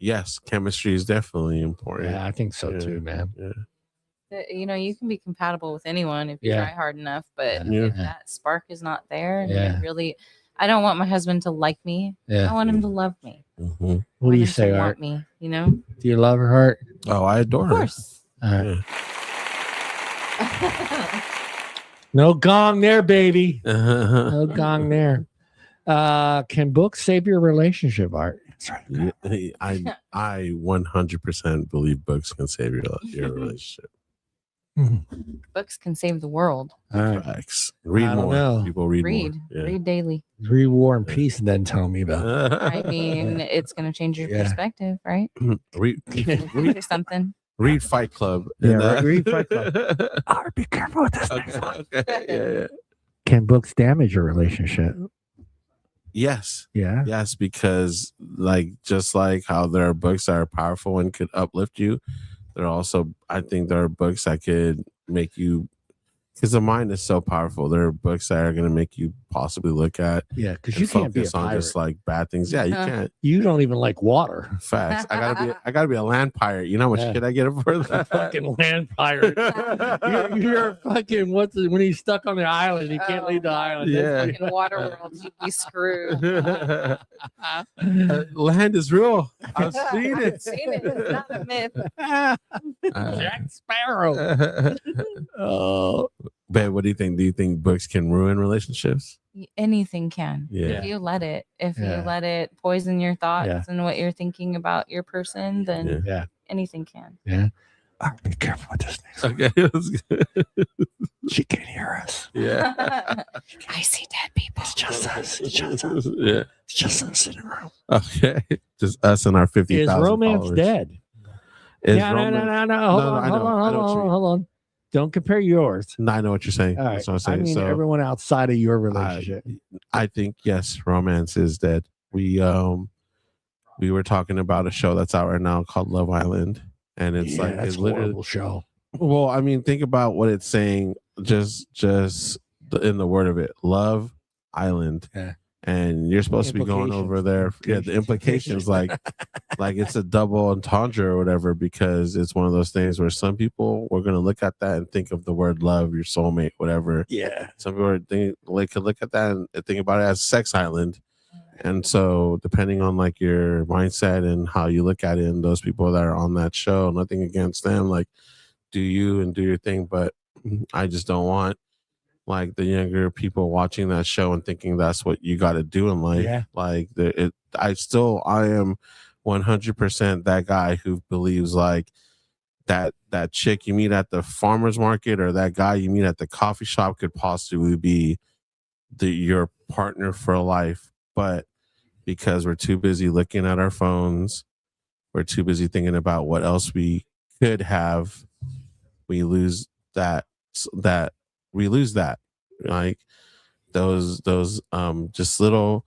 [SPEAKER 3] Yes, chemistry is definitely important.
[SPEAKER 2] Yeah, I think so too, man.
[SPEAKER 3] Yeah.
[SPEAKER 5] You know, you can be compatible with anyone if you try hard enough, but if that spark is not there, and I don't want my husband to like me. I want him to love me.
[SPEAKER 3] Mm-hmm.
[SPEAKER 2] What do you say, Art?
[SPEAKER 5] Want me, you know?
[SPEAKER 2] Do you love her, Art?
[SPEAKER 3] Oh, I adore her.
[SPEAKER 5] Of course.
[SPEAKER 2] No gong there, baby. No gong there. Can books save your relationship, Art?
[SPEAKER 3] I 100% believe books can save your relationship.
[SPEAKER 5] Books can save the world.
[SPEAKER 3] Facts. Read more.
[SPEAKER 2] Know.
[SPEAKER 3] People read more.
[SPEAKER 5] Read daily.
[SPEAKER 2] Read War and Peace and then tell me about it.
[SPEAKER 5] I mean, it's going to change your perspective, right?
[SPEAKER 3] Read
[SPEAKER 5] something.
[SPEAKER 3] Read Fight Club.
[SPEAKER 2] Read Fight Club. Be careful with this next one. Yeah. Can books damage your relationship?
[SPEAKER 3] Yes.
[SPEAKER 2] Yeah.
[SPEAKER 3] Yes, because just like how there are books that are powerful and could uplift you, I think there are books that could make you, because the mind is so powerful. There are books that are going to make you possibly look at.
[SPEAKER 2] Yeah, because you can't be a
[SPEAKER 3] on just like bad things. Yeah, you can't.
[SPEAKER 2] You don't even like water.
[SPEAKER 3] Facts. I gotta be a land pirate. You know how much shit I get for that?
[SPEAKER 2] Fucking land pirate. you're fucking when he's stuck on the island, he can't leave the island.
[SPEAKER 3] Yeah.
[SPEAKER 5] In water world, you'd be screwed.
[SPEAKER 3] Land is real. I've seen it.
[SPEAKER 5] It's not a myth.
[SPEAKER 2] Jack Sparrow. Oh.
[SPEAKER 3] Ben, what do you think? Do you think books can ruin relationships?
[SPEAKER 5] Anything can.
[SPEAKER 3] Yeah.
[SPEAKER 5] If you let it poison your thoughts and what you're thinking about your person, then anything can.
[SPEAKER 2] Yeah. Be careful with this next one.
[SPEAKER 3] Okay.
[SPEAKER 2] She can hear us.
[SPEAKER 3] Yeah.
[SPEAKER 5] I see dead people.
[SPEAKER 2] It's just us. It's just us.
[SPEAKER 3] Yeah.
[SPEAKER 2] It's just us in a room.
[SPEAKER 3] Okay. Just us and our 50,000
[SPEAKER 2] Is romance
[SPEAKER 3] followers.
[SPEAKER 2] dead? No. Hold on. Don't compare yours.
[SPEAKER 3] No, I know what you're saying.
[SPEAKER 2] All right.
[SPEAKER 3] That's what I'm saying.
[SPEAKER 2] I mean, everyone outside of your relationship.
[SPEAKER 3] I think yes, romance is dead. We were talking about a show that's out right now called Love Island, and it's it's
[SPEAKER 2] a horrible show.
[SPEAKER 3] Well, I mean, think about what it's saying. Just in the word of it, Love Island.
[SPEAKER 2] Yeah.
[SPEAKER 3] And you're supposed to be going over there. Yeah, the implications like it's a double entendre or whatever, because it's one of those things where some people were going to look at that and think of the word love, your soulmate, whatever.
[SPEAKER 2] Yeah.
[SPEAKER 3] Some people could look at that and think about it as sex island. And so depending on like your mindset and how you look at it, and those people that are on that show, nothing against them, like do you and do your thing. But I just don't want like the younger people watching that show and thinking that's what you got to do in life.
[SPEAKER 2] Yeah.
[SPEAKER 3] Like I am 100% that guy who believes like that chick you meet at the farmer's market or that guy you meet at the coffee shop could possibly be your partner for life. But because we're too busy looking at our phones, we're too busy thinking about what else we could have, we lose that. We lose that, like those just little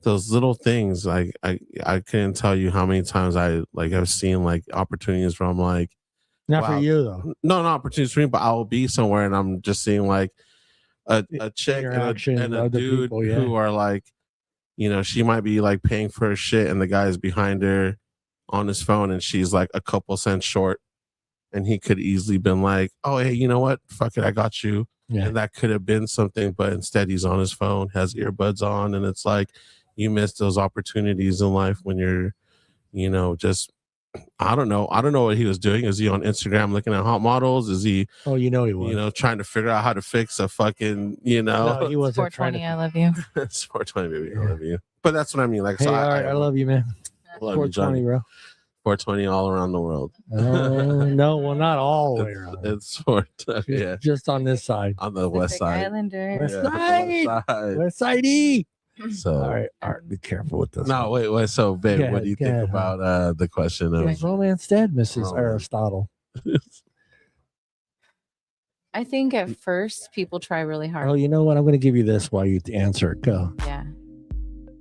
[SPEAKER 3] those little things. Like I couldn't tell you how many times I've seen like opportunities where I'm like,
[SPEAKER 2] Not
[SPEAKER 3] wow.
[SPEAKER 2] for you though.
[SPEAKER 3] No, not opportunities for me, but I will be somewhere and I'm just seeing like a chick and a dude
[SPEAKER 2] people, yeah.
[SPEAKER 3] who are like, you know, she might be like paying for her shit and the guy's behind her on his phone and she's like a couple cents short. And he could easily been like, oh, hey, you know what? Fuck it, I got you. Yeah. And that could have been something, but instead he's on his phone, has earbuds on. And it's like, you miss those opportunities in life when you're, you know, just, I don't know what he was doing. Is he on Instagram looking at hot models? Is he,
[SPEAKER 2] oh, you know, he was,
[SPEAKER 3] you know, trying to figure out how to fix a fucking, you know,
[SPEAKER 2] no, he wasn't
[SPEAKER 5] 420, I love you.
[SPEAKER 3] It's 420, baby. I love you. But that's what I mean. Like,
[SPEAKER 2] hey,
[SPEAKER 3] so
[SPEAKER 2] I love you, man.
[SPEAKER 3] Love 420,
[SPEAKER 2] you, bro.
[SPEAKER 3] 420 all around the world.
[SPEAKER 2] No, well, not all the way around.
[SPEAKER 3] It's 420, yeah.
[SPEAKER 2] Just on this side.
[SPEAKER 3] On the west side.
[SPEAKER 5] Islander.
[SPEAKER 2] West side E.
[SPEAKER 3] So
[SPEAKER 2] all right, be careful with this.
[SPEAKER 3] No, wait. So, babe, what do you think about the question of
[SPEAKER 2] is romance dead, Mrs. Aristotle?
[SPEAKER 5] I think at first people try really hard.
[SPEAKER 2] Oh, you know what? I'm going to give you this while you answer it. Go.
[SPEAKER 5] Yeah.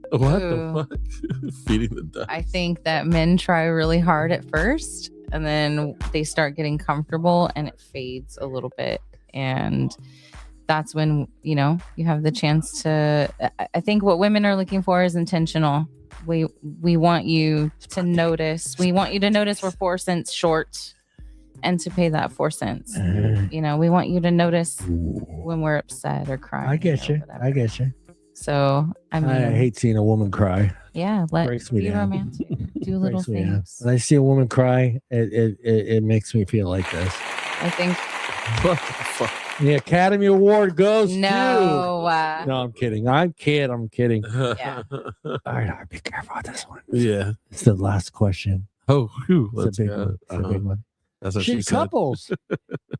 [SPEAKER 3] What the fuck? Feeding the ducks.
[SPEAKER 5] I think that men try really hard at first and then they start getting comfortable and it fades a little bit. And that's when, you know, you have the chance to, I think what women are looking for is intentional. We want you to notice. We want you to notice we're 4 cents short and to pay that 4 cents. You know, we want you to notice when we're upset or crying.
[SPEAKER 2] I get you. I get you.
[SPEAKER 5] So I mean,
[SPEAKER 2] I hate seeing a woman cry.
[SPEAKER 5] Yeah, be romantic. Do little things.
[SPEAKER 2] When I see a woman cry, it makes me feel like this.
[SPEAKER 5] I think
[SPEAKER 2] the Academy Award goes to.
[SPEAKER 5] No,
[SPEAKER 2] I'm kidding. I'm kidding.
[SPEAKER 5] Yeah.
[SPEAKER 2] All right, be careful with this one.
[SPEAKER 3] Yeah,
[SPEAKER 2] it's the last question.
[SPEAKER 3] Oh,
[SPEAKER 2] it's a big one. It's a big one.
[SPEAKER 3] That's what she said.
[SPEAKER 2] Couples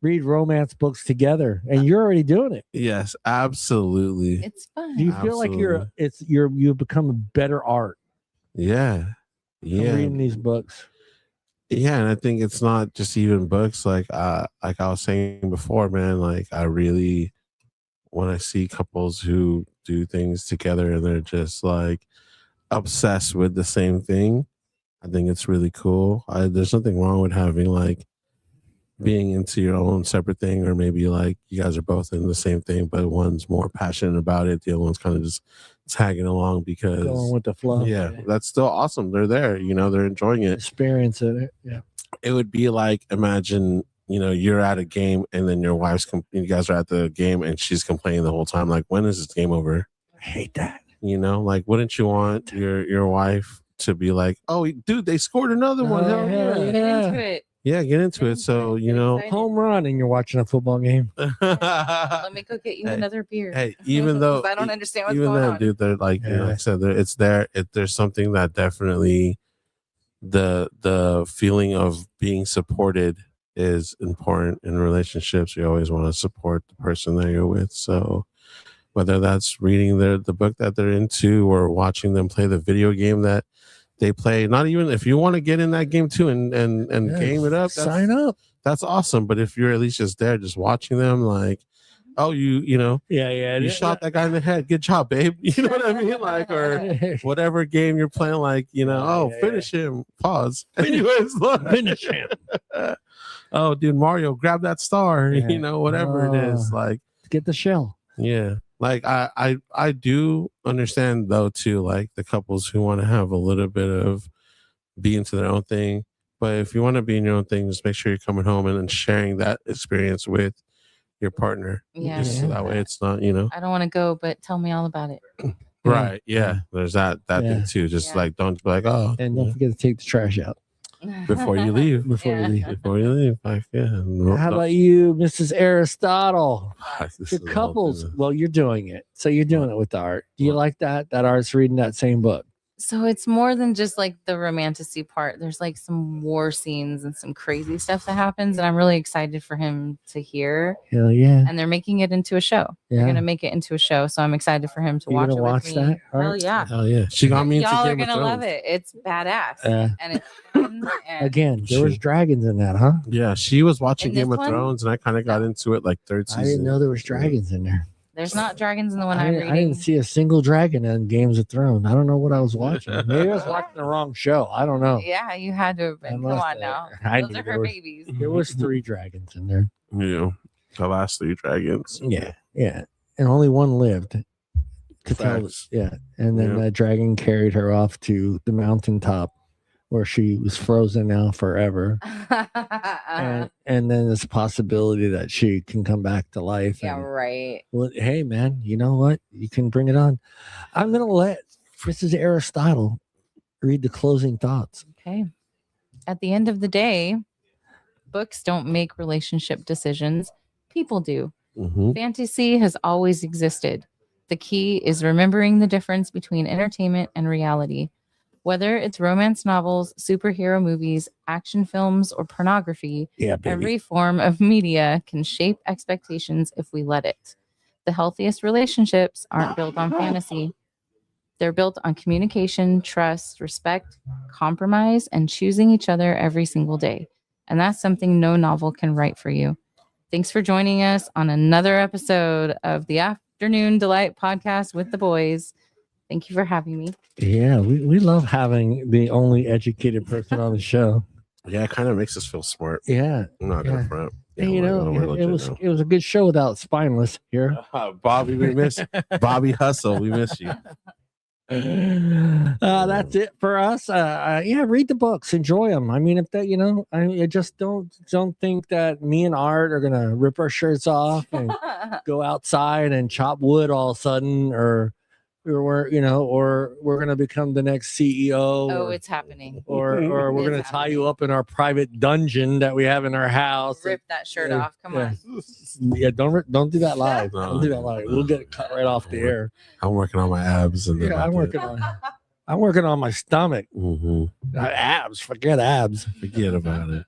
[SPEAKER 2] read romance books together, and you're already doing it.
[SPEAKER 3] Yes, absolutely.
[SPEAKER 5] It's fun.
[SPEAKER 2] Do you feel like you've become a better art?
[SPEAKER 3] Yeah.
[SPEAKER 2] Reading these books.
[SPEAKER 3] Yeah, and I think it's not just even books. Like I was saying before, man. Like I really, when I see couples who do things together and they're just like obsessed with the same thing, I think it's really cool. There's nothing wrong with having like being into your own separate thing, or maybe like you guys are both in the same thing, but one's more passionate about it, the other one's kind of just tagging along because
[SPEAKER 2] going with the flow.
[SPEAKER 3] Yeah, that's still awesome. They're there, you know, they're enjoying it,
[SPEAKER 2] experiencing it. Yeah,
[SPEAKER 3] it would be like, imagine, you know, you're at a game and then your wife's you guys are at the game and she's complaining the whole time, like, when is this game over?
[SPEAKER 2] I hate that.
[SPEAKER 3] You know, like, wouldn't you want your wife to be like, oh, dude, they scored another one. Hell yeah.
[SPEAKER 5] Get into it.
[SPEAKER 3] Yeah, get into it. So, you know,
[SPEAKER 2] home run and you're watching a football game.
[SPEAKER 5] Let me go get you another beer.
[SPEAKER 3] Hey, even though
[SPEAKER 5] I don't understand what's going on.
[SPEAKER 3] Dude, they're like, you know, like I said, it's there. There's something that definitely the feeling of being supported is important in relationships. You always want to support the person that you're with. So whether that's reading the book that they're into or watching them play the video game that they play, not even if you want to get in that game too and game it up,
[SPEAKER 2] sign up.
[SPEAKER 3] That's awesome. But if you're at least just there, just watching them, like, oh, you know, you shot that guy in the head. Good job, babe. You know what I mean? Like, or whatever game you're playing, like, you know, finish him. Pause. Anyways,
[SPEAKER 2] finish him.
[SPEAKER 3] Oh, dude, Mario, grab that star. Yeah. You know, whatever it is, like,
[SPEAKER 2] get the shell.
[SPEAKER 3] Yeah. Like I do understand though too, like the couples who want to have a little bit of be into their own thing. But if you want to be in your own thing, just make sure you're coming home and then sharing that experience with your partner.
[SPEAKER 5] Yeah.
[SPEAKER 3] So that way it's not, you know.
[SPEAKER 5] I don't want to go, but tell me all about it.
[SPEAKER 3] Right. Yeah. There's that thing too. Just like don't be like, oh,
[SPEAKER 2] and don't forget to take the trash out.
[SPEAKER 3] Before you leave.
[SPEAKER 2] Before
[SPEAKER 3] you leave. Like,
[SPEAKER 2] how about you, Mrs. Aristotle?
[SPEAKER 3] Your
[SPEAKER 2] couples. Well, you're doing it. So you're doing it with the art. Do you like that art's reading that same book?
[SPEAKER 5] So it's more than just like the romanticy part. There's like some war scenes and some crazy stuff that happens. And I'm really excited for him to hear.
[SPEAKER 2] Hell yeah.
[SPEAKER 5] And they're making it into a show. Yeah. They're going to make it into a show. So I'm excited for him to watch it with me.
[SPEAKER 2] That?
[SPEAKER 5] Hell yeah.
[SPEAKER 3] Hell yeah. She got me into
[SPEAKER 5] Y'all
[SPEAKER 3] Game
[SPEAKER 5] are going to love it. It's badass. And it's fun. And
[SPEAKER 2] again, there was dragons in that, huh?
[SPEAKER 3] Yeah. She was watching Game of Thrones and I kind of got into it like third season.
[SPEAKER 2] I didn't know there was dragons in there.
[SPEAKER 5] There's not dragons in the one I'm reading.
[SPEAKER 2] I didn't see a single dragon in Games of Thrones. I don't know what I was watching. Maybe I was watching the wrong show. I don't know.
[SPEAKER 5] Yeah, you had to have been. Come on now. Those are her babies.
[SPEAKER 2] There was 3 dragons in there.
[SPEAKER 3] Yeah, the last 3 dragons.
[SPEAKER 2] Yeah, and only one lived. To tell, and then that dragon carried her off to the mountaintop, where she was frozen now forever. and then there's a possibility that she can come back to life.
[SPEAKER 5] Yeah, right.
[SPEAKER 2] Well, hey, man, you know what? You can bring it on. I'm going to let Mrs. Aristotle read the closing thoughts.
[SPEAKER 5] Okay. At the end of the day, books don't make relationship decisions. People do.
[SPEAKER 3] Mm-hmm.
[SPEAKER 5] Fantasy has always existed. The key is remembering the difference between entertainment and reality. Whether it's romance novels, superhero movies, action films, or pornography, every form of media can shape expectations if we let it. The healthiest relationships aren't built on fantasy. They're built on communication, trust, respect, compromise, and choosing each other every single day. And that's something no novel can write for you. Thanks for joining us on another episode of the Afternoon Delight podcast with the boys. Thank you for having me.
[SPEAKER 2] Yeah, we love having the only educated person on the show.
[SPEAKER 3] Yeah, it kind of makes us feel smart.
[SPEAKER 2] Yeah.
[SPEAKER 3] I'm not going to front. Yeah,
[SPEAKER 2] you know, it was a good show without Spineless here.
[SPEAKER 3] Bobby, we miss Bobby Hustle. We miss you.
[SPEAKER 2] That's it for us. Read the books, enjoy them. I mean, if that, I just don't think that me and Art are gonna rip our shirts off and go outside and chop wood all of a sudden, or we're gonna become the next CEO.
[SPEAKER 5] Oh, it's happening.
[SPEAKER 2] Or we're gonna tie you up in our private dungeon that we have in our house.
[SPEAKER 5] Rip that shirt off. Come on.
[SPEAKER 2] Yeah, don't do that live. Don't do that live. We'll get it cut right off the air.
[SPEAKER 3] I'm working on my abs, and
[SPEAKER 2] I'm working on my stomach.
[SPEAKER 3] Mm-hmm.
[SPEAKER 2] Abs, forget abs.
[SPEAKER 3] Forget about it.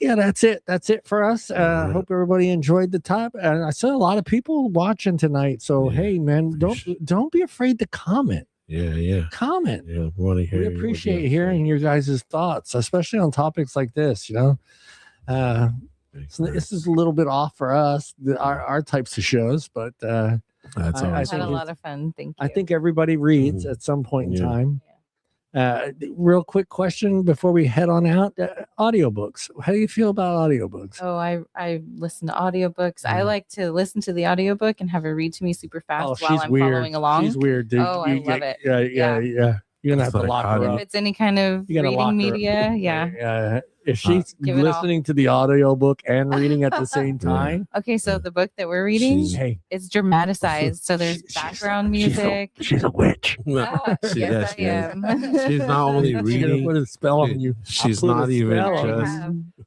[SPEAKER 2] Yeah, that's it for us. Hope everybody enjoyed the top, and I saw a lot of people watching tonight. So hey, man, don't be afraid to comment.
[SPEAKER 3] Yeah.
[SPEAKER 2] Comment.
[SPEAKER 3] Yeah, we want to hear.
[SPEAKER 2] We appreciate hearing your guys' thoughts, especially on topics like this. So this is a little bit off for us, our types of shows, but
[SPEAKER 3] I
[SPEAKER 5] had a lot of fun. Thank you.
[SPEAKER 2] I think everybody reads at some point in time. Real quick question before we head on out. Audiobooks. How do you feel about audiobooks?
[SPEAKER 5] Oh, I listen to audiobooks. I like to listen to the audiobook and have it read to me super fast while I'm following along.
[SPEAKER 2] She's weird, dude.
[SPEAKER 5] Oh, I love it.
[SPEAKER 2] Yeah. You're gonna have to lock her up.
[SPEAKER 5] If it's any kind of reading media, yeah.
[SPEAKER 2] If she's listening to the audiobook and reading at the same time.
[SPEAKER 5] Okay, so the book that we're reading, it's dramatized. So there's background music.
[SPEAKER 2] She's a witch.
[SPEAKER 5] Yes, I am.
[SPEAKER 3] She's not only reading.
[SPEAKER 2] Put a spell on you.
[SPEAKER 3] She's not even just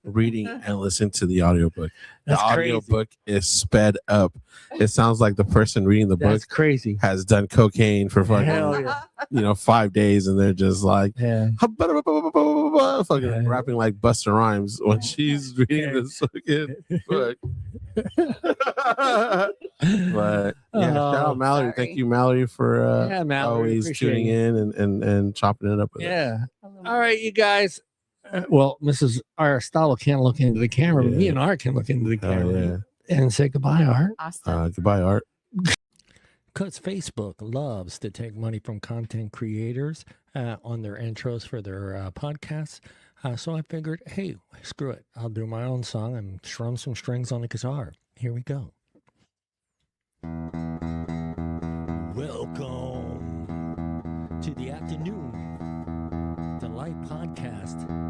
[SPEAKER 3] reading and listening to the audiobook. The audiobook is sped up. It sounds like the person reading the book has done cocaine for fucking 5 days, and they're just like fucking rapping like Busta Rhymes when she's reading this fucking book. But shout out Mallory. Thank you, Mallory, for always tuning in and chopping it up with us.
[SPEAKER 2] All right, you guys. Well, Mrs. Aristotle can't look into the camera, but me and Art can look into the camera and say goodbye, Art.
[SPEAKER 5] Awesome.
[SPEAKER 3] Goodbye, Art.
[SPEAKER 2] Because Facebook loves to take money from content creators on their intros for their podcasts. So I figured, hey, screw it. I'll do my own song and strum some strings on the guitar. Here we go. Welcome to the Afternoon Delight Podcast.